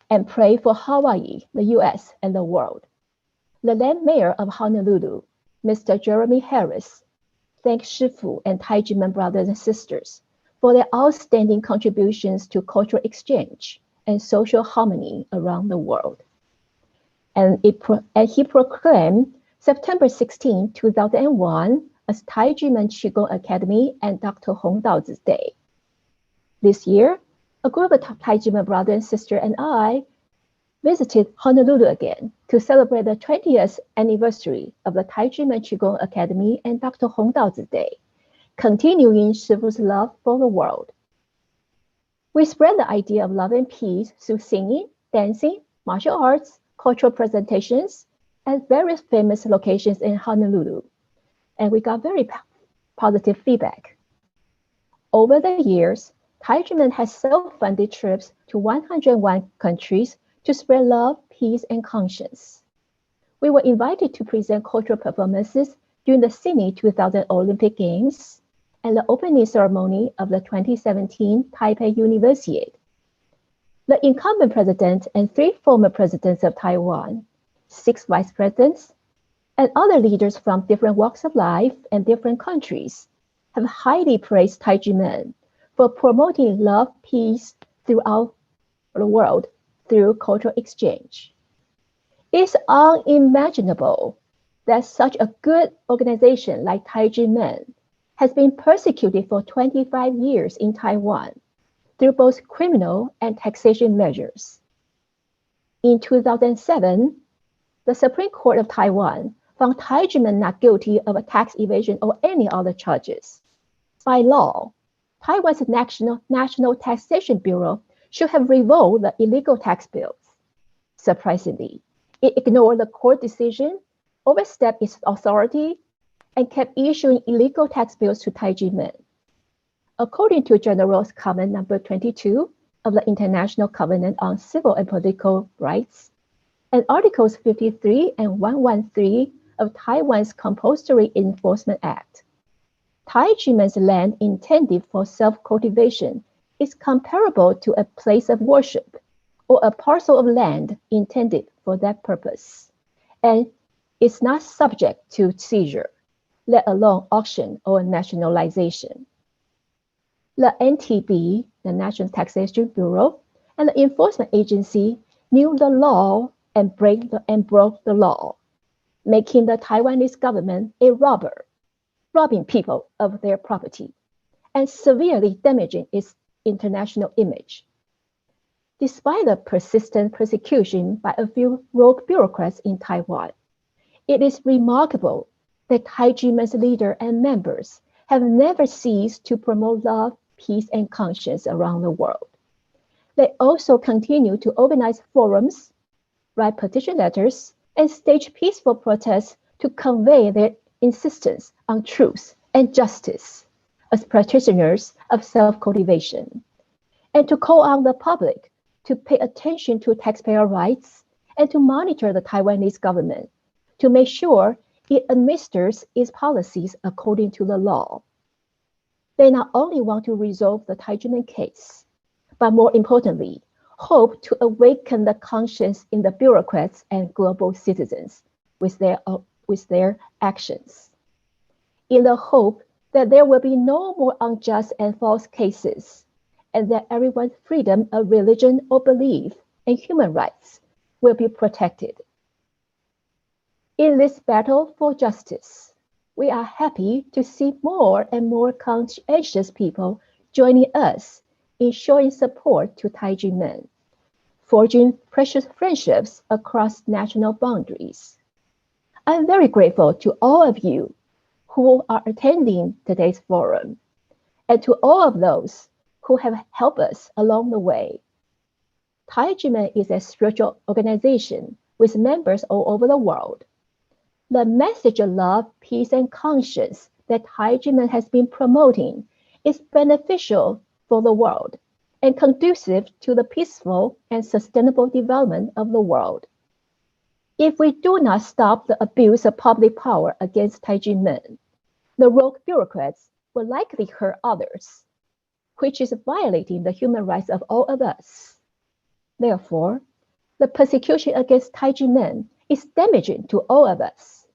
and pray for Hawaii, the US, and the world. The then mayor of Honolulu, Mr. Jeremy Harris, thanked Shifu and Tai Ji Men brothers and sisters for their outstanding contributions to cultural exchange and social harmony around the world. And he proclaimed September 16, 2001 as Tai Ji Men Qigong Academy and Dr. Hong Daozi's Day. This year, a group of Tai Ji Men brothers and sisters and I visited Honolulu again to celebrate the 20th anniversary of the Tai Ji Men Qigong Academy and Dr. Hong Daozi's Day, continuing Shifu's love for the world. We spread the idea of love and peace through singing, dancing, martial arts, cultural presentations, at various famous locations in Honolulu, and we got very positive feedback. Over the years, Tai Ji Men has self-funded trips to 101 countries to spread love, peace, and conscience. We were invited to present cultural performances during the Sydney 2000 Olympic Games and the opening ceremony of the 2017 Taipei Universiade. The incumbent president and 3 former presidents of Taiwan, 6 vice presidents, and other leaders from different walks of life and different countries have highly praised Tai Ji Men for promoting love, peace throughout the world through cultural exchange. It's unimaginable that such a good organization like Tai Ji Men has been persecuted for 25 years in Taiwan through both criminal and taxation measures. In 2007, the Supreme Court of Taiwan found Tai Ji Men not guilty of a tax evasion or any other charges. By law, Taiwan's National Taxation Bureau should have revoked the illegal tax bills. Surprisingly, it ignored the court decision, overstepped its authority, and kept issuing illegal tax bills to Tai Ji Men. According to General Comment number 22 of the International Covenant on Civil and Political Rights, and Articles 53 and 113 of Taiwan's Compulsory Enforcement Act. Tai Ji Men's land intended for self-cultivation is comparable to a place of worship or a parcel of land intended for that purpose, and is not subject to seizure, let alone auction or nationalization. The NTB, the National Taxation Bureau, and the enforcement agency knew the law and broke the law, making the Taiwanese government a robber, robbing people of their property, and severely damaging its international image. Despite the persistent persecution by a few rogue bureaucrats in Taiwan, it is remarkable that Tai Ji Men's leader and members have never ceased to promote love, peace, and conscience around the world. They also continue to organize forums, write petition letters, and stage peaceful protests to convey their insistence on truth and justice as practitioners of self-cultivation, and to call on the public to pay attention to taxpayer rights and to monitor the Taiwanese government to make sure it administers its policies according to the law. They not only want to resolve the Tai Ji Men case, but more importantly, hope to awaken the conscience in the bureaucrats and global citizens with their actions, in the hope that there will be no more unjust and false cases, and that everyone's freedom of religion or belief and human rights will be protected. In this battle for justice, we are happy to see more and more conscientious people joining us in showing support to Tai Ji Men, forging precious friendships across national boundaries. I'm very grateful to all of you who are attending today's forum, and to all of those who have helped us along the way. Tai Ji Men is a spiritual organization with members all over the world. The message of love, peace, and conscience that Tai Ji Men has been promoting is beneficial for the world and conducive to the peaceful and sustainable development of the world. If we do not stop the abuse of public power against Tai Ji Men, the rogue bureaucrats will likely hurt others, which is violating the human rights of all of us. Therefore, the persecution against Tai Ji Men is damaging to all of us.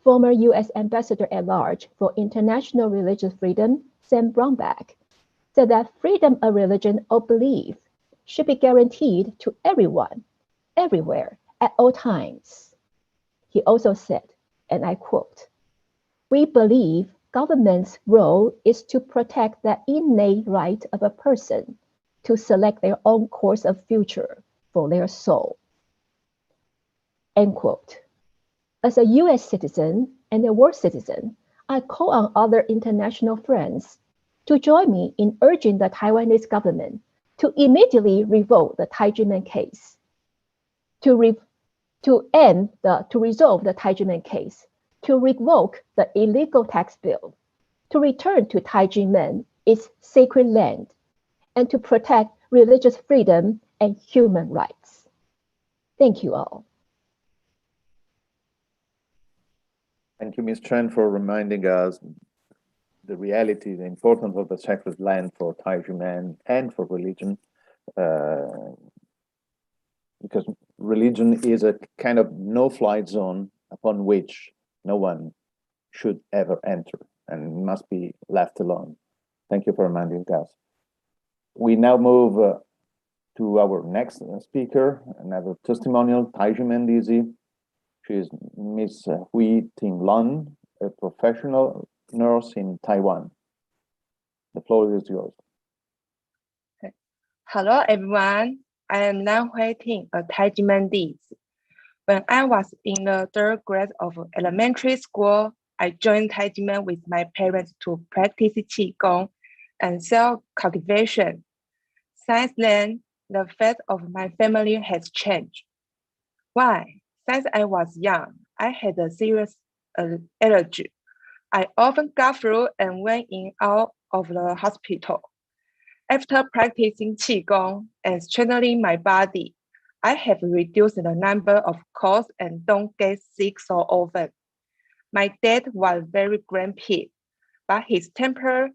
Former U.S. Ambassador at Large for International Religious Freedom, Sam Brownback, said that freedom of religion or belief should be guaranteed to everyone, everywhere, at all times. He also said, and I quote, "We believe government's role is to protect the innate right of a person to select their own course of future for their soul." End quote. As a U.S. citizen and a world citizen, I call on other international friends to join me in urging the Taiwanese government to immediately revoke the Tai Ji Men case, to resolve the Tai Ji Men case, to revoke the illegal tax bill, to return to Tai Ji Men its sacred land, and to protect religious freedom and human rights. Thank you all. Thank you, Ms. Chen, for reminding us the reality, the importance of the sacred land for Tai Ji Men and for religion, because religion is a kind of no-fly zone upon which no one should ever enter and must be left alone. Thank you for reminding us. We now move to our next speaker, another testimonial, Tai Ji Men Dizi. She is Miss Hui-Ting, a professional nurse in Taiwan. The floor is yours. Hello, everyone. I am now Hui-Ting, a Tai Ji Men Dizi. When I was in the third grade of elementary school, I joined Tai Ji Men with my parents to practice Qigong and self-cultivation. Since then, the fate of my family has changed. Why? Since I was young, I had a serious allergy. I often got flu and went in and out of the hospital. After practicing Qigong and strengthening my body, I have reduced the number of calls and don't get sick so often. My dad was very grumpy, but his temper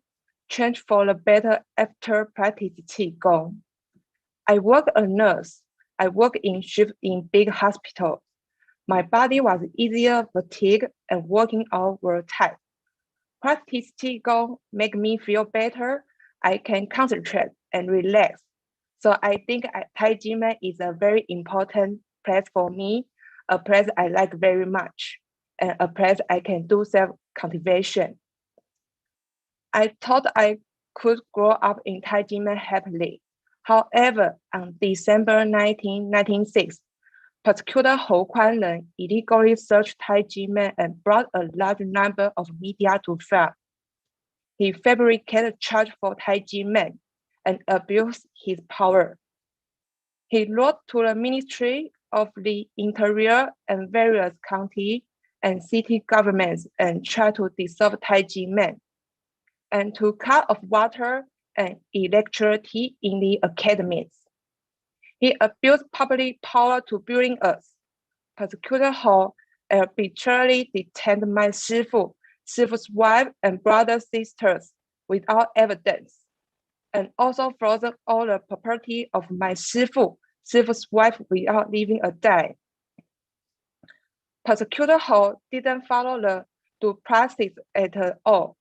changed for the better after practice Qigong. I work as a nurse. I work in shift in big hospitals. My body was easier fatigued and working out were tight. Practice Qigong make me feel better. I can concentrate and relax. So I think Tai Ji Men is a very important place for me, a place I like very much, and a place I can do self-cultivation. I thought I could grow up in Tai Ji Men happily. However, on December 1996, Prosecutor Hou Kuan-ren illegally searched Tai Ji Men and brought a large number of media to trial. He fabricated charges for Tai Ji Men and abused his power. He wrote to the Ministry of the Interior and various county and city governments and tried to dissolve Tai Ji Men and to cut off water and electricity in the academies. He abused public power to bullying us. Prosecutor Hou arbitrarily detained my Shifu's wife and brother sisters without evidence, and also frozen all the property of my Shifu's wife without leaving a dime. Prosecutor Hou didn't follow the due process at all,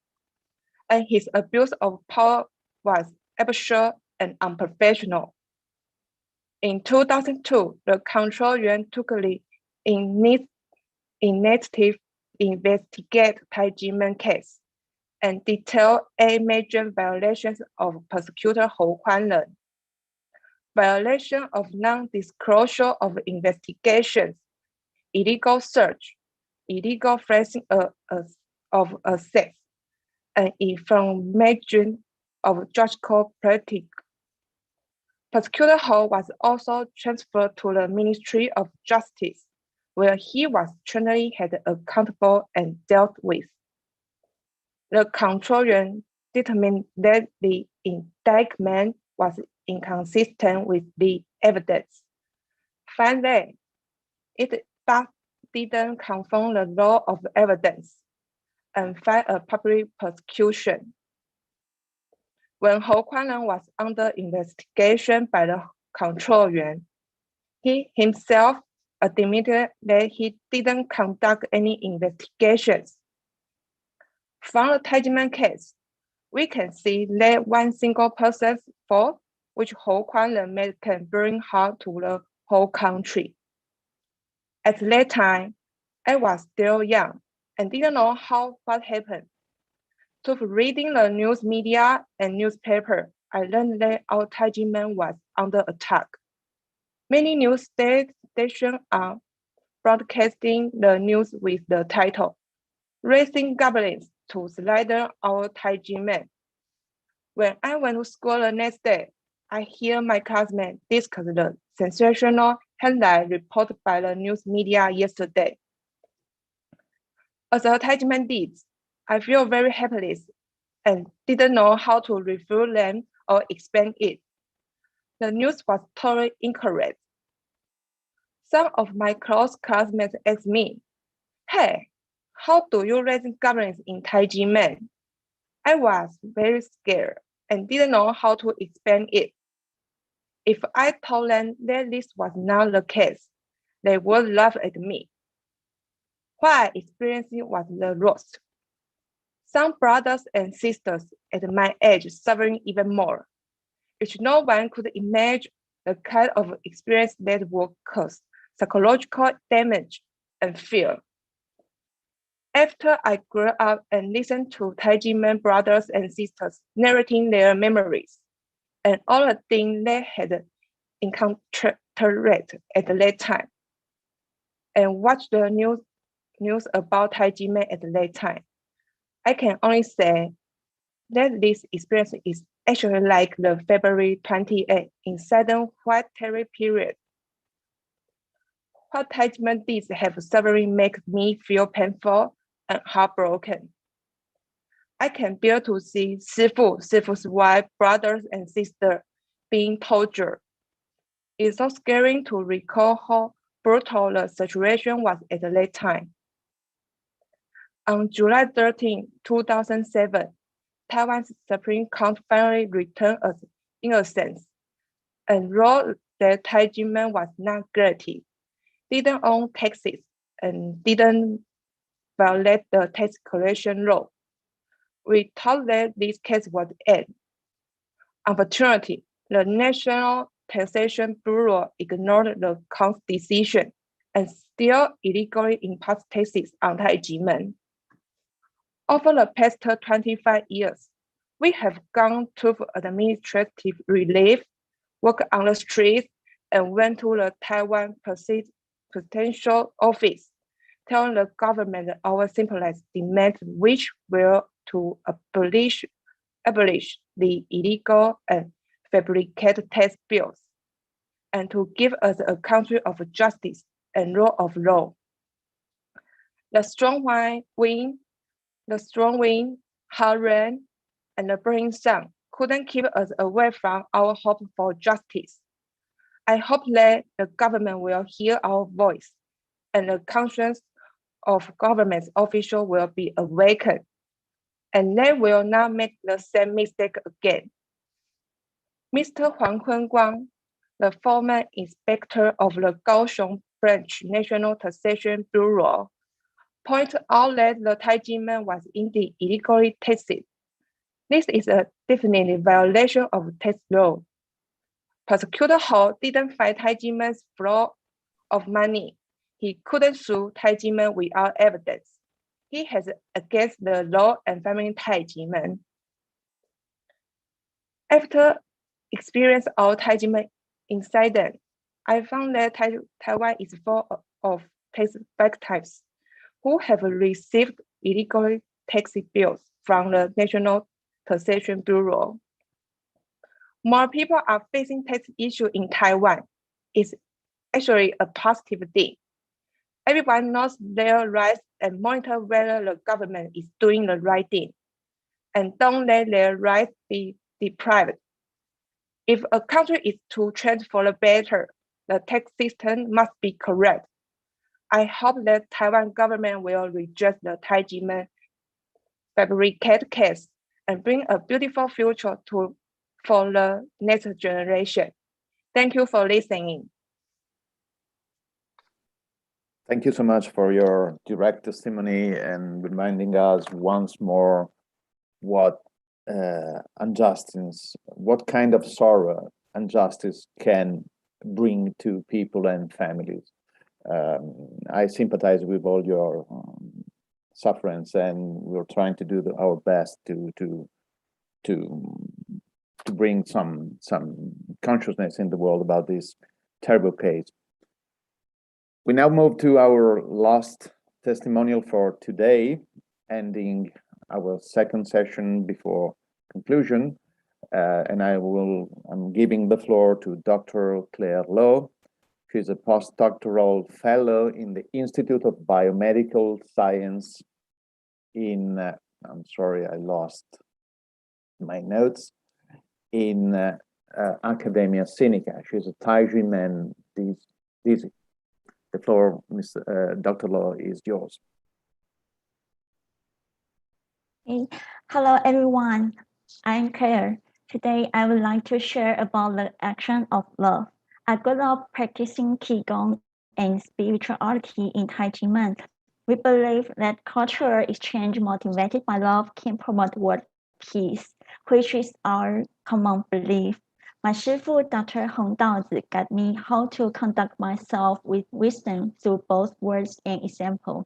and his abuse of power was absurd and unprofessional. In 2002, the Control Yuan took the initiative investigate Tai Ji Men case and detailed 8 major violations of Prosecutor Hou Kuan-ren. Violation of non-disclosure of investigations, illegal search, illegal freezing of assets, and information of judicial practice. Prosecutor Hou was also transferred to the Ministry of Justice, where he was generally held accountable and dealt with. The Control Yuan determined that the indictment was inconsistent with the evidence. Finally, it didn't confirm the law of evidence and filed a public prosecution. When Hou Kuan-ren was under investigation by the Control Yuan, he himself admitted that he didn't conduct any investigations. From the Tai Ji Men case, we can see that one single person's fault, which Hou Kuan-ren made, can bring harm to the whole country. At that time, I was still young and didn't know what happened. Through reading the news media and newspaper, I learned that our Tai Ji Men was under attack. Many news stations are broadcasting the news with the title, "Raising Goblins to Slaughter Our Tai Ji Men." When I went to school the next day, I hear my classmates discuss the sensational headline reported by the news media yesterday. As a Tai Ji Men did, I feel very helpless and didn't know how to refute them or explain it. The news was totally incorrect. Some of my close classmates asked me, "Hey, how do you raise governance in Tai Ji Men?" I was very scared and didn't know how to explain it. If I told them that this was not the case, they would laugh at me. What I experienced was the worst. Some brothers and sisters at my age suffering even more, which no one could imagine the kind of experience that would cause psychological damage and fear. After I grew up and listened to Tai Ji Men brothers and sisters narrating their memories and all the things they had encountered at that time, and watched the news about Tai Ji Men at that time, I can only say that this experience is actually like the February 28th in Sudden White Terror period. What Tai Ji Men deeds have suffering makes me feel painful and heartbroken. I can bear to see Shifu's wife, brothers and sisters being tortured. It's so scary to recall how brutal the situation was at that time. On July 13, 2007, Taiwan's Supreme Court finally returned as innocence and ruled that Tai Ji Men was not guilty, didn't own taxes, and didn't violate the tax collection law. We thought that this case would end. Unfortunately, the National Taxation Bureau ignored the court's decision and still illegally imposed taxes on Tai Ji Men. Over the past 25 years, we have gone to administrative relief, worked on the streets, and went to the Taiwan presidential office, telling the government our simplest demands, which were to abolish the illegal and fabricated tax bills, and to give us a country of justice and rule of law. The strong wind, hard rain, and the burning sun couldn't keep us away from our hope for justice. I hope that the government will hear our voice and the conscience of government officials will be awakened, and they will not make the same mistake again. Mr. Huang Kunguang, the former inspector of the Kaohsiung Branch National Taxation Bureau, pointed out that the Tai Ji Men was indeed illegally taxed. This is a definite violation of tax law. Prosecutor Ho didn't find Tai Ji Men's fraud of money. He couldn't sue Tai Ji Men without evidence. He has against the law and family Tai Ji Men. After experience of Tai Ji Men incident, I found that Taiwan is full of tax victims who have received illegal tax bills from the National Taxation Bureau. More people are facing tax issues in Taiwan. It's actually a positive thing. Everyone knows their rights and monitor whether the government is doing the right thing, and don't let their rights be deprived. If a country is to change for the better, the tax system must be correct. I hope that Taiwan government will reject the Tai Ji Men fabricated case and bring a beautiful future for the next generation. Thank you for listening. Thank you so much for your direct testimony and reminding us once more what injustice, what kind of sorrow injustice can bring to people and families. I sympathize with all your sufferings, and we're trying to do our best to bring some consciousness in the world about this terrible case. We now move to our last testimonial for today, ending our second session before conclusion, and I'm giving the floor to Dr. Claire Lowe. She's a postdoctoral fellow in the Institute of Biomedical Science in, I'm sorry, I lost my notes, in Academia Sinica. She's a Tai Ji Men Dizi. The floor, Dr. Lowe, is yours. Hey. Hello, everyone. I'm Claire. Today, I would like to share about the action of love. I grew up practicing Qigong and spirituality in Tai Ji Men. We believe that cultural exchange motivated by love can promote world peace, which is our common belief. My Shifu, Dr. Hong Daozi, guided me how to conduct myself with wisdom through both words and example.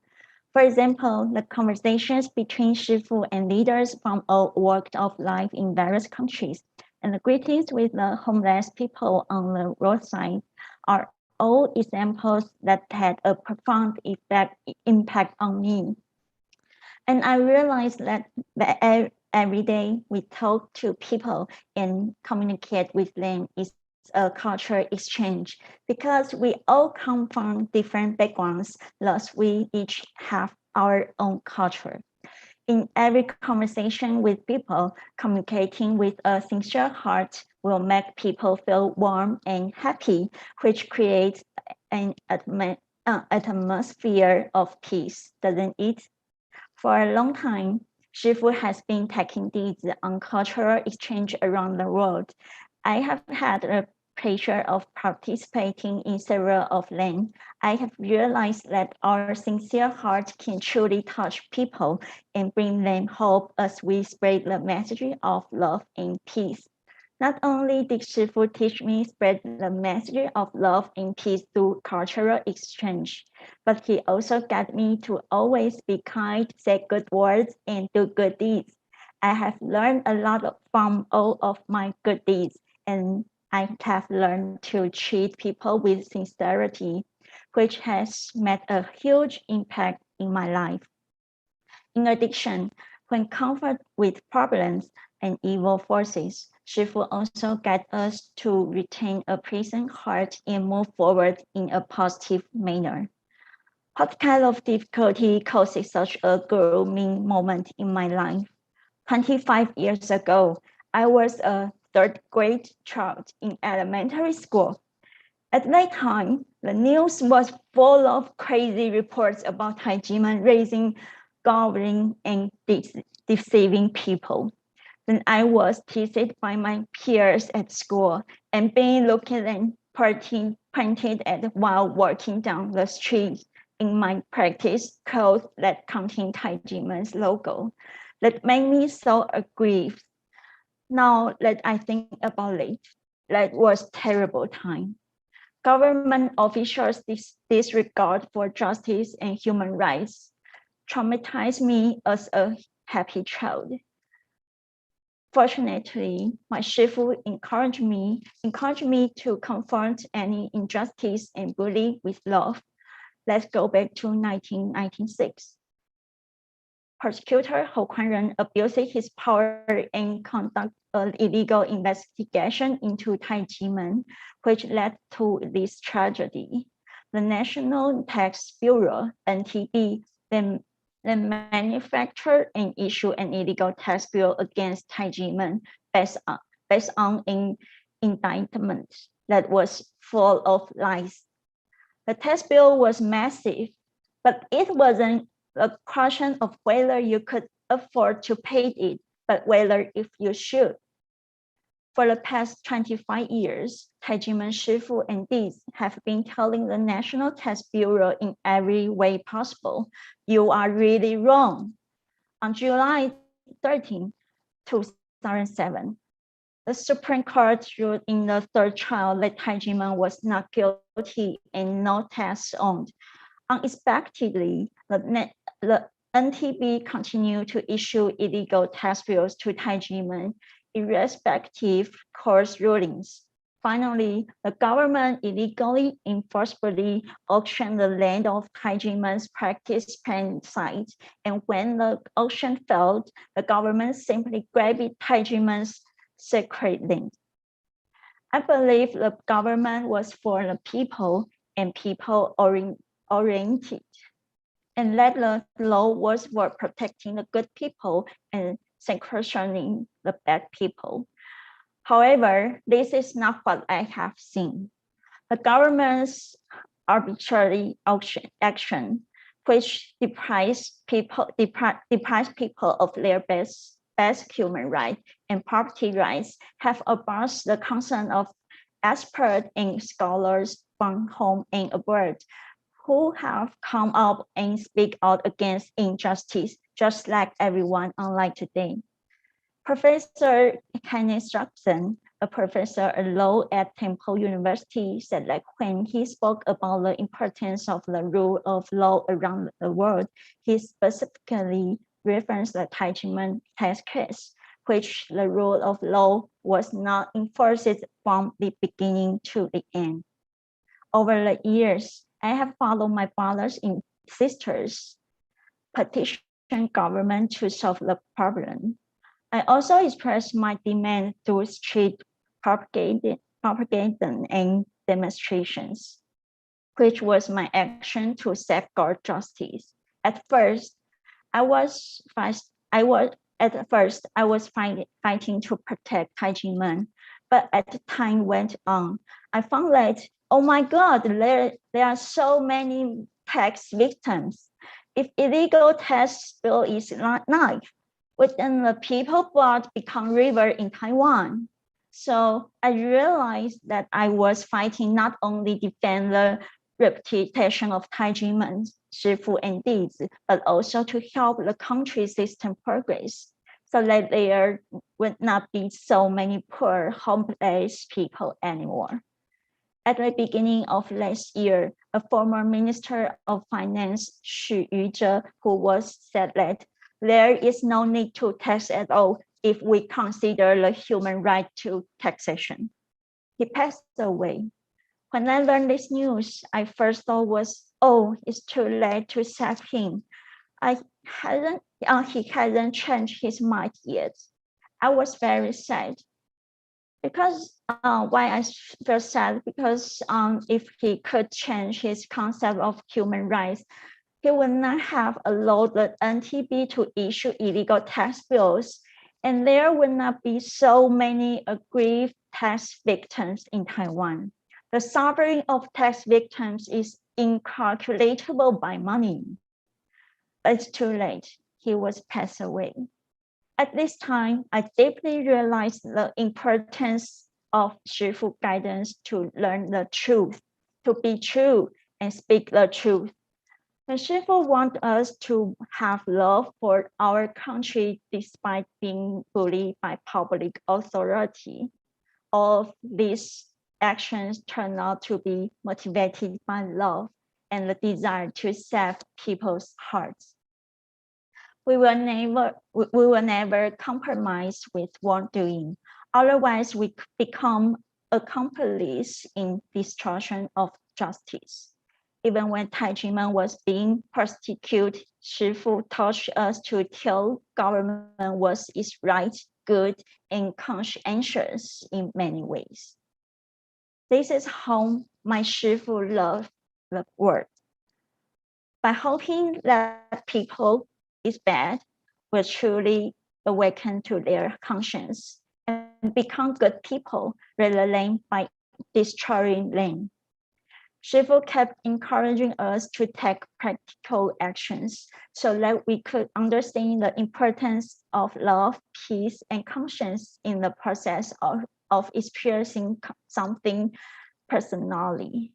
For example, the conversations between Shifu and leaders from all walks of life in various countries, and the greetings with the homeless people on the roadside are all examples that had a profound impact on me. And I realized that every day we talk to people and communicate with them is a cultural exchange, because we all come from different backgrounds, thus we each have our own culture. In every conversation with people, communicating with a sincere heart will make people feel warm and happy, which creates an atmosphere of peace, doesn't it? For a long time, Shifu has been taking Dizi on cultural exchange around the world. I have had the pleasure of participating in several of them. I have realized that our sincere heart can truly touch people and bring them hope as we spread the message of love and peace. Not only did Shifu teach me spread the message of love and peace through cultural exchange, but he also got me to always be kind, say good words, and do good deeds. I have learned a lot from all of my good deeds, and I have learned to treat people with sincerity, which has made a huge impact in my life. In addition, when confronted with problems and evil forces, Shifu also guides us to retain a pleasant heart and move forward in a positive manner. What kind of difficulty causes such a growing moment in my life? 25 years ago, I was a third grade child in elementary school. At that time, the news was full of crazy reports about Tai Ji Men raising, governing, and deceiving people. Then I was teased by my peers at school and being looked and pointed at while walking down the street in my practice clothes that contained Tai Ji Men's logo. That made me so aggrieved. Now that I think about it, that was terrible time. Government officials' disregard for justice and human rights traumatized me as a happy child. Fortunately, my Shifu encouraged me to confront any injustice and bullying with love. Let's go back to 1996. Prosecutor Hou Kuan-ren abused his power and conducted an illegal investigation into Tai Ji Men, which led to this tragedy. The National Tax Bureau, NTB, then manufactured and issued an illegal tax bill against Tai Ji Men based on an indictment that was full of lies. The tax bill was massive, but it wasn't a question of whether you could afford to pay it, but whether if you should. For the past 25 years, Tai Ji Men, Shifu, and Dizi have been telling the National Tax Bureau in every way possible, you are really wrong. On July 13, 2007, the Supreme Court ruled in the third trial that Tai Ji Men was not guilty and no tax owed. Unexpectedly, the NTB continued to issue illegal tax bills to Tai Ji Men, irrespective court rulings. Finally, the government illegally and forcibly auctioned the land of Tai Ji Men's practice pen site, and when the auction failed, the government simply grabbed Tai Ji Men's sacred land. I believe the government was for the people and people-oriented, and that the law was for protecting the good people and sanctioning the bad people. However, this is not what I have seen. The government's arbitrary action, which deprives people of their basic human rights and property rights, have aroused the concern of experts and scholars from home and abroad, who have come up and speak out against injustice, just like everyone online today. Professor Kenneth Jackson, a professor of law at Temple University, said that when he spoke about the importance of the rule of law around the world, he specifically referenced the Tai Ji Men test case, which the rule of law was not enforced from the beginning to the end. Over the years, I have followed my brothers and sisters petition government to solve the problem. I also expressed my demand through street propaganda and demonstrations, which was my action to safeguard justice. At first, I was fighting to protect Tai Ji Men, But as time went on, I found that, oh my God, there are so many tax victims. If illegal tax bill is not knife, within the people blood become river in Taiwan. So I realized that I was fighting not only defend the reputation of Tai Ji Men, Shifu and Dizi, but also to help the country system progress, so that there would not be so many poor, homeless people anymore. At the beginning of last year, a former Minister of Finance, Xu Yuzhe, who was said that there is no need to tax at all if we consider the human right to taxation. He passed away. When I learned this news, I first thought was, oh, it's too late to save him. He hasn't changed his mind yet. I was very sad. Because why I feel sad, because if he could change his concept of human rights, he would not have allowed the NTB to issue illegal tax bills, and there would not be so many aggrieved tax victims in Taiwan. The suffering of tax victims is incalculable by money. It's too late. He was passed away. At this time, I deeply realized the importance of Shifu guidance to learn the truth, to be true and speak the truth. The Shifu wants us to have love for our country despite being bullied by public authority. All of these actions turn out to be motivated by love and the desire to save people's hearts. We will never compromise with wrongdoing. Otherwise, we become accomplices in destruction of justice. Even when Tai Ji Men was being persecuted, Shifu taught us to tell government what is right, good, and conscientious in many ways. This is how my Shifu loved the world. By hoping that people is bad will truly awaken to their conscience and become good people rather than by destroying them. Shifu kept encouraging us to take practical actions so that we could understand the importance of love, peace, and conscience in the process of experiencing something personally.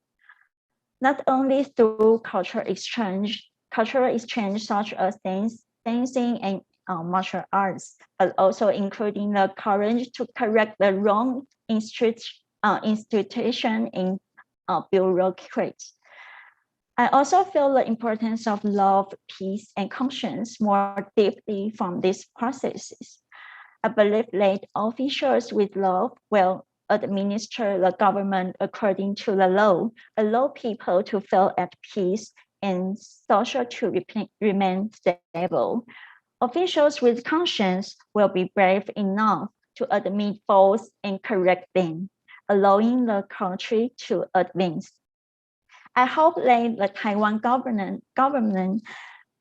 Not only through cultural exchange such as dancing and martial arts, but also including the courage to correct the wrong institution in bureaucracy. I also feel the importance of love, peace, and conscience more deeply from these processes. I believe that officials with love will administer the government according to the law, allow people to feel at peace, and social to remain stable. Officials with conscience will be brave enough to admit faults and correct them, allowing the country to advance. I hope that the Taiwan government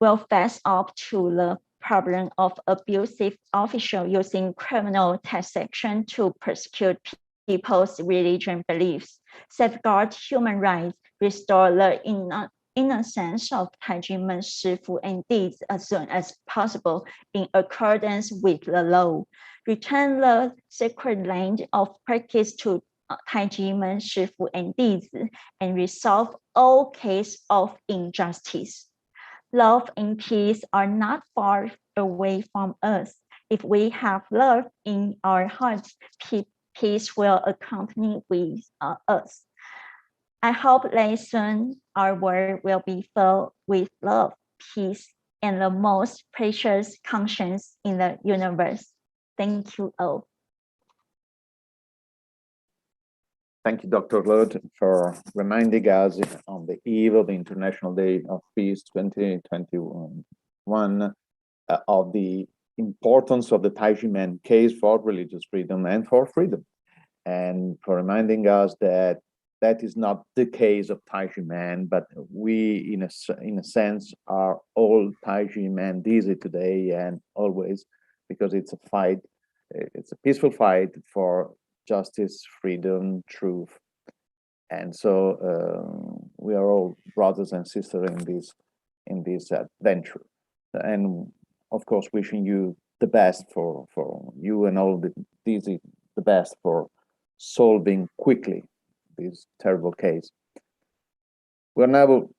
will face up to the problem of abusive officials using criminal taxation to persecute people's religion beliefs, safeguard human rights, restore the innocence of Tai Ji Men, Shifu, and Dizi as soon as possible in accordance with the law, return the sacred land of practice to Tai Ji Men, Shifu, and Dizi, and resolve all cases of injustice. Love and peace are not far away from us. If we have love in our hearts, peace will accompany with us. I hope that soon our world will be filled with love, peace, and the most precious conscience in the universe. Thank you all. Thank you, Dr. Lod, for reminding us on the eve of the International Day of Peace 2021 of the importance of the Tai Ji Men case for religious freedom and for freedom, and for reminding us that that is not the case of Tai Ji Men, but we, in a sense, are all Tai Ji Men Dizi today and always, because it's a fight, it's a peaceful fight for justice, freedom, truth. And so we are all brothers and sisters in this adventure. And of course, wishing you the best for you and all the Dizi, the best for solving quickly this terrible case. We're now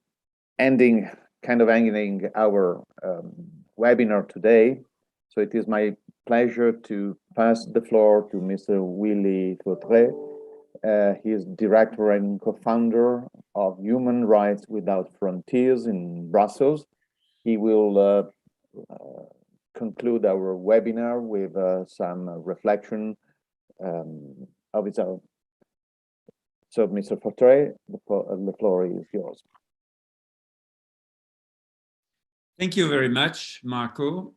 ending our webinar today. So it is my pleasure to pass the floor to Mr. Willy Fautré. He is director and co-founder of Human Rights Without Frontiers in Brussels. He will conclude our webinar with some reflection of his own. So, Mr. Fautré, the floor is yours. Thank you very much, Marco.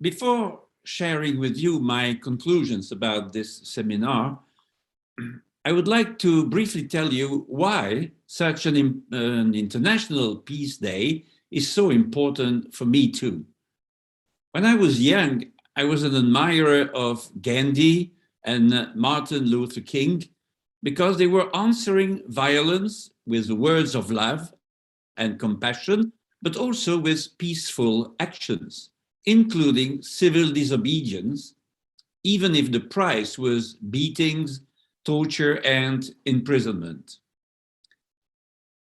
Before sharing with you my conclusions about this seminar, I would like to briefly tell you why such an International Peace Day is so important for me too. When I was young, I was an admirer of Gandhi and Martin Luther King because they were answering violence with words of love and compassion, but also with peaceful actions, including civil disobedience, even if the price was beatings, torture, and imprisonment.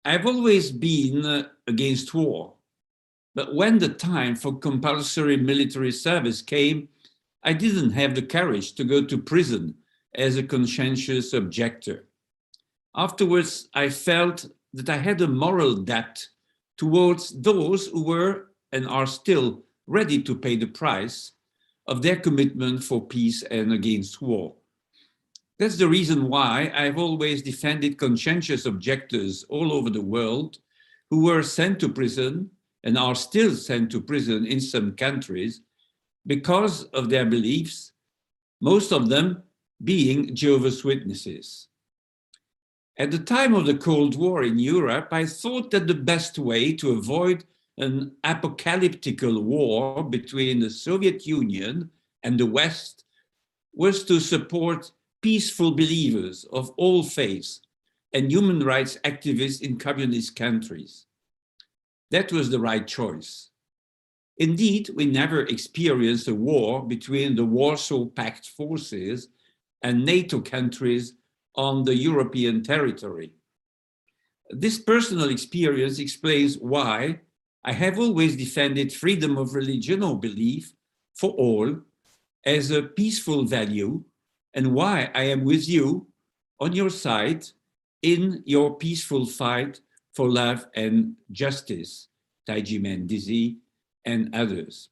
I've always been against war, but when the time for compulsory military service came, I didn't have the courage to go to prison as a conscientious objector. Afterwards, I felt that I had a moral debt towards those who were and are still ready to pay the price of their commitment for peace and against war. That's the reason why I've always defended conscientious objectors all over the world who were sent to prison and are still sent to prison in some countries because of their beliefs, most of them being Jehovah's Witnesses. At the time of the Cold War in Europe, I thought that the best way to avoid an apocalyptical war between the Soviet Union and the West was to support peaceful believers of all faiths and human rights activists in communist countries. That was the right choice. Indeed, we never experienced a war between the Warsaw Pact forces and NATO countries on the European territory. This personal experience explains why I have always defended freedom of religion or belief for all as a peaceful value, and why I am with you on your side in your peaceful fight for love and justice, Tai Ji Men, Dizi, and others.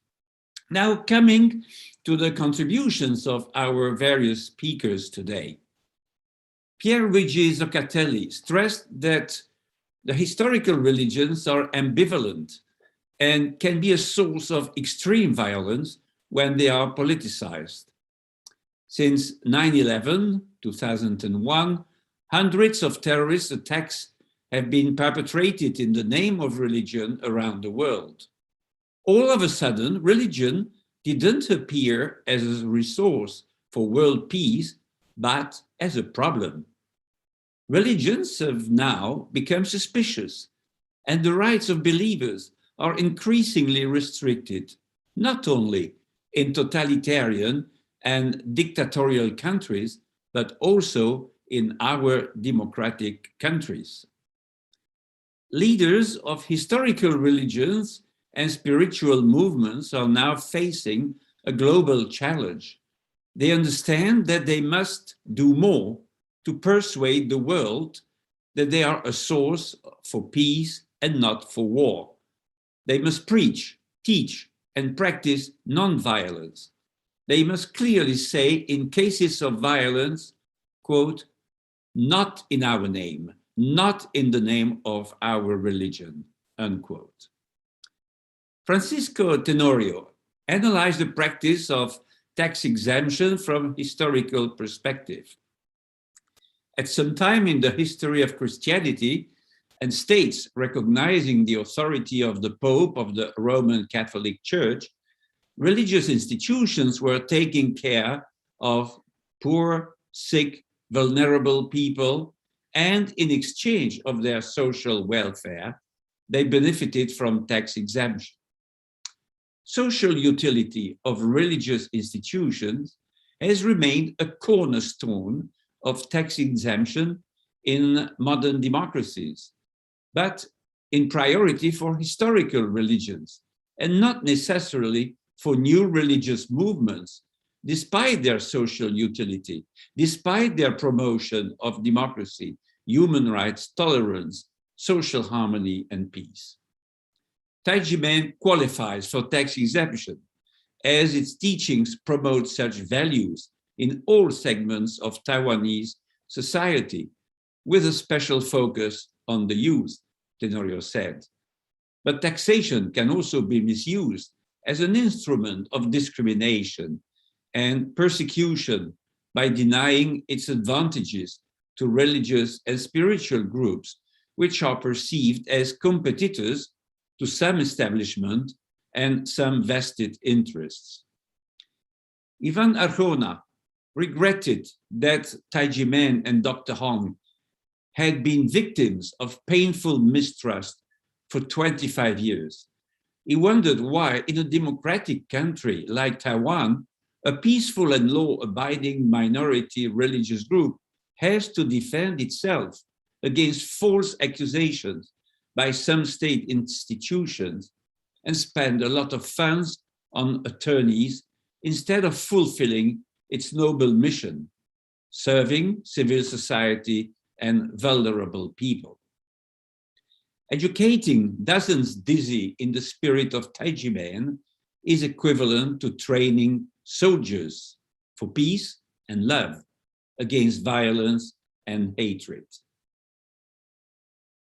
Now, coming to the contributions of our various speakers today. PierLuigi Zoccatelli stressed that the historical religions are ambivalent and can be a source of extreme violence when they are politicized. Since 9/11, 2001, hundreds of terrorist attacks have been perpetrated in the name of religion around the world. All of a sudden, religion didn't appear as a resource for world peace, but as a problem. Religions have now become suspicious, and the rights of believers are increasingly restricted, not only in totalitarian and dictatorial countries, but also in our democratic countries. Leaders of historical religions and spiritual movements are now facing a global challenge. They understand that they must do more to persuade the world that they are a source for peace and not for war. They must preach, teach, and practice non-violence. They must clearly say in cases of violence, quote, not in our name, not in the name of our religion, unquote. Francisco Tenorio analyzed the practice of tax exemption from historical perspective. At some time in the history of Christianity and states recognizing the authority of the Pope of the Roman Catholic Church, religious institutions were taking care of poor, sick, vulnerable people, and in exchange of their social welfare, they benefited from tax exemption. Social utility of religious institutions has remained a cornerstone of tax exemption in modern democracies, but in priority for historical religions and not necessarily for new religious movements, despite their social utility, despite their promotion of democracy, human rights, tolerance, social harmony, and peace. Tai Ji Men qualifies for tax exemption as its teachings promote such values in all segments of Taiwanese society, with a special focus on the youth, Tenorio said. But taxation can also be misused as an instrument of discrimination and persecution by denying its advantages to religious and spiritual groups, which are perceived as competitors to some establishment and some vested interests. Iván Arjona regretted that Tai Ji Men and Dr. Zhong had been victims of painful mistrust for 25 years. He wondered why, in a democratic country like Taiwan, a peaceful and law-abiding minority religious group has to defend itself against false accusations by some state institutions and spend a lot of funds on attorneys instead of fulfilling its noble mission, serving civil society and vulnerable people. Educating dozens Dizi in the spirit of Tai Ji Men is equivalent to training soldiers for peace and love against violence and hatred.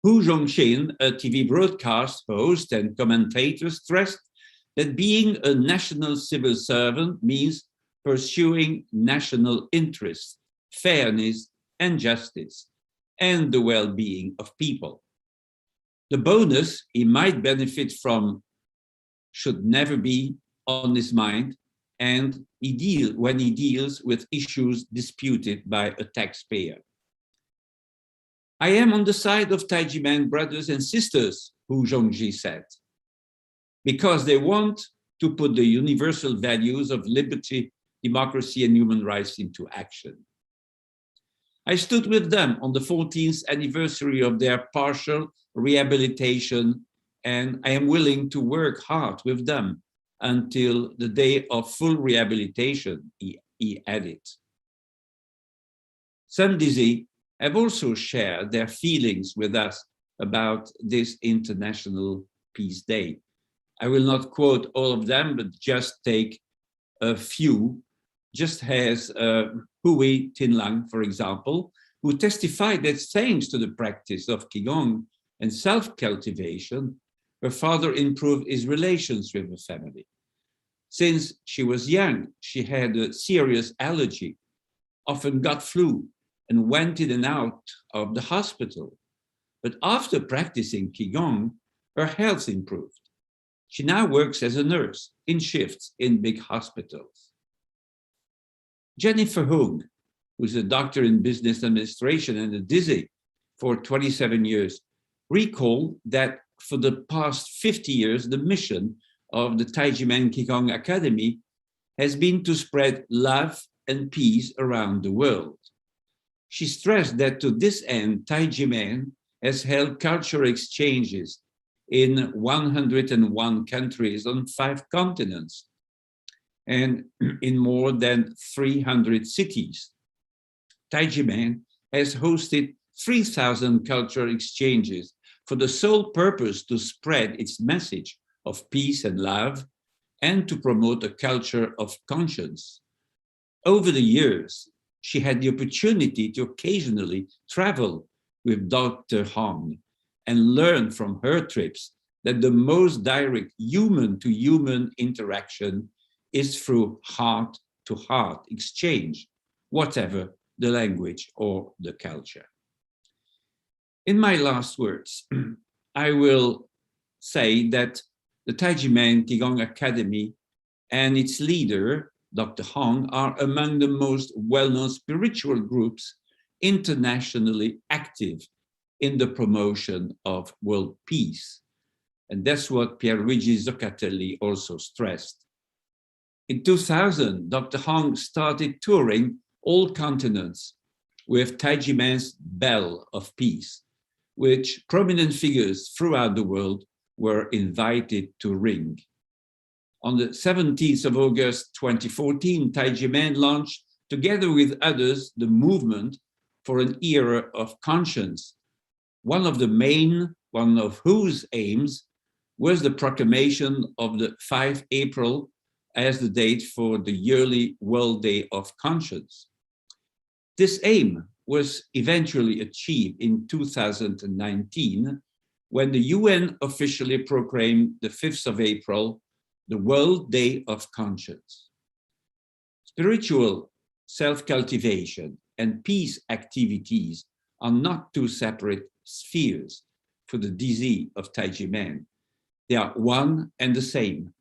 Hui-Ting, a TV broadcast host and commentator, stressed that being a national civil servant means pursuing national interests, fairness, and justice, and the well-being of people. The bonus he might benefit from should never be on his mind, and when he deals with issues disputed by a taxpayer. I am on the side of Tai Ji Men brothers and sisters, Zhong said, because they want to put the universal values of liberty, democracy, and human rights into action. I stood with them on the 14th anniversary of their partial rehabilitation, and I am willing to work hard with them until the day of full rehabilitation, he added. Some Dizi have also shared their feelings with us about this International Peace Day. I will not quote all of them, but just take a few, just as Hui-Ting, for example, who testified that thanks to the practice of Qigong and self-cultivation, her father improved his relations with the family. Since she was young, she had a serious allergy, often got flu, and went in and out of the hospital. But after practicing Qigong, her health improved. She now works as a nurse in shifts in big hospitals. Jennifer Hung, who's a doctor in business administration and a Dizi for 27 years, recalled that for the past 50 years, the mission of the Tai Ji Men Qigong Academy has been to spread love and peace around the world. She stressed that to this end, Tai Ji Men has held cultural exchanges in 101 countries on 5 continents and in more than 300 cities. Tai Ji Men has hosted 3,000 cultural exchanges for the sole purpose to spread its message of peace and love and to promote a culture of conscience. Over the years, she had the opportunity to occasionally travel with Dr. Zhong and learn from her trips that the most direct human-to-human interaction is through heart-to-heart exchange, whatever the language or the culture. In my last words, I will say that the Tai Ji Men Qigong Academy and its leader, Dr. Zhong, are among the most well-known spiritual groups internationally active in the promotion of world peace. And that's what PierLuigi Zoccatelli also stressed. In 2000, Dr. Zhong started touring all continents with Tai Ji Men's Bell of Peace, which prominent figures throughout the world were invited to ring. On the 17th of August 2014, Tai Ji Men launched, together with others, the movement for an era of conscience, one of whose aims was the proclamation of the 5th April as the date for the yearly World Day of Conscience. This aim was eventually achieved in 2019, when the UN officially proclaimed the 5th of April the World Day of Conscience. Spiritual self-cultivation and peace activities are not two separate spheres for the Dizi of Tai Ji Men. They are one and the same.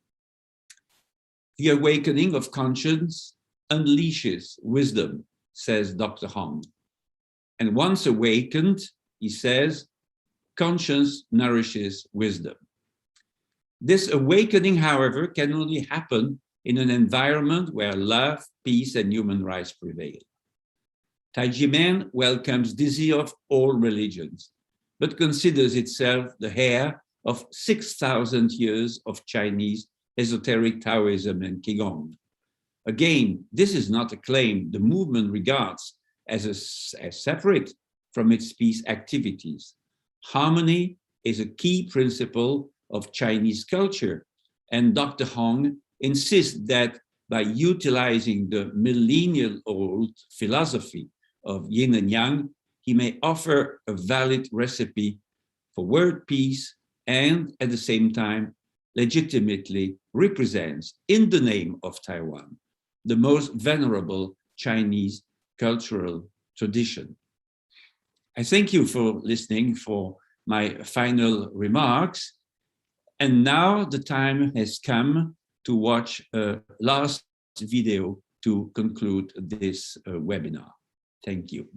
The awakening of conscience unleashes wisdom, says Dr. Zhong. And once awakened, he says, conscience nourishes wisdom. This awakening, however, can only happen in an environment where love, peace, and human rights prevail. Tai Ji Men welcomes Dizi of all religions, but considers itself the heir of 6,000 years of Chinese esoteric Taoism and Qigong. Again, this is not a claim the movement regards as separate from its peace activities. Harmony is a key principle of Chinese culture, and Dr. Zhong insists that by utilizing the millennial-old philosophy of yin and yang, he may offer a valid recipe for world peace and at the same time legitimately represents, in the name of Taiwan, the most venerable Chinese cultural tradition. I thank you for listening for my final remarks. And now the time has come to watch a last video to conclude this webinar. Thank you.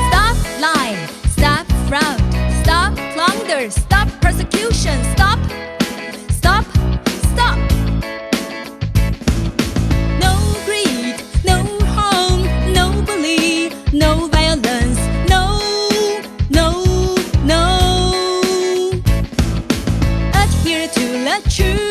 Stop lying, stop fraud, stop plunder, stop persecution, stop, stop, stop. No greed, no harm, no bully, no violence, no, no, no. Adhere to the truth.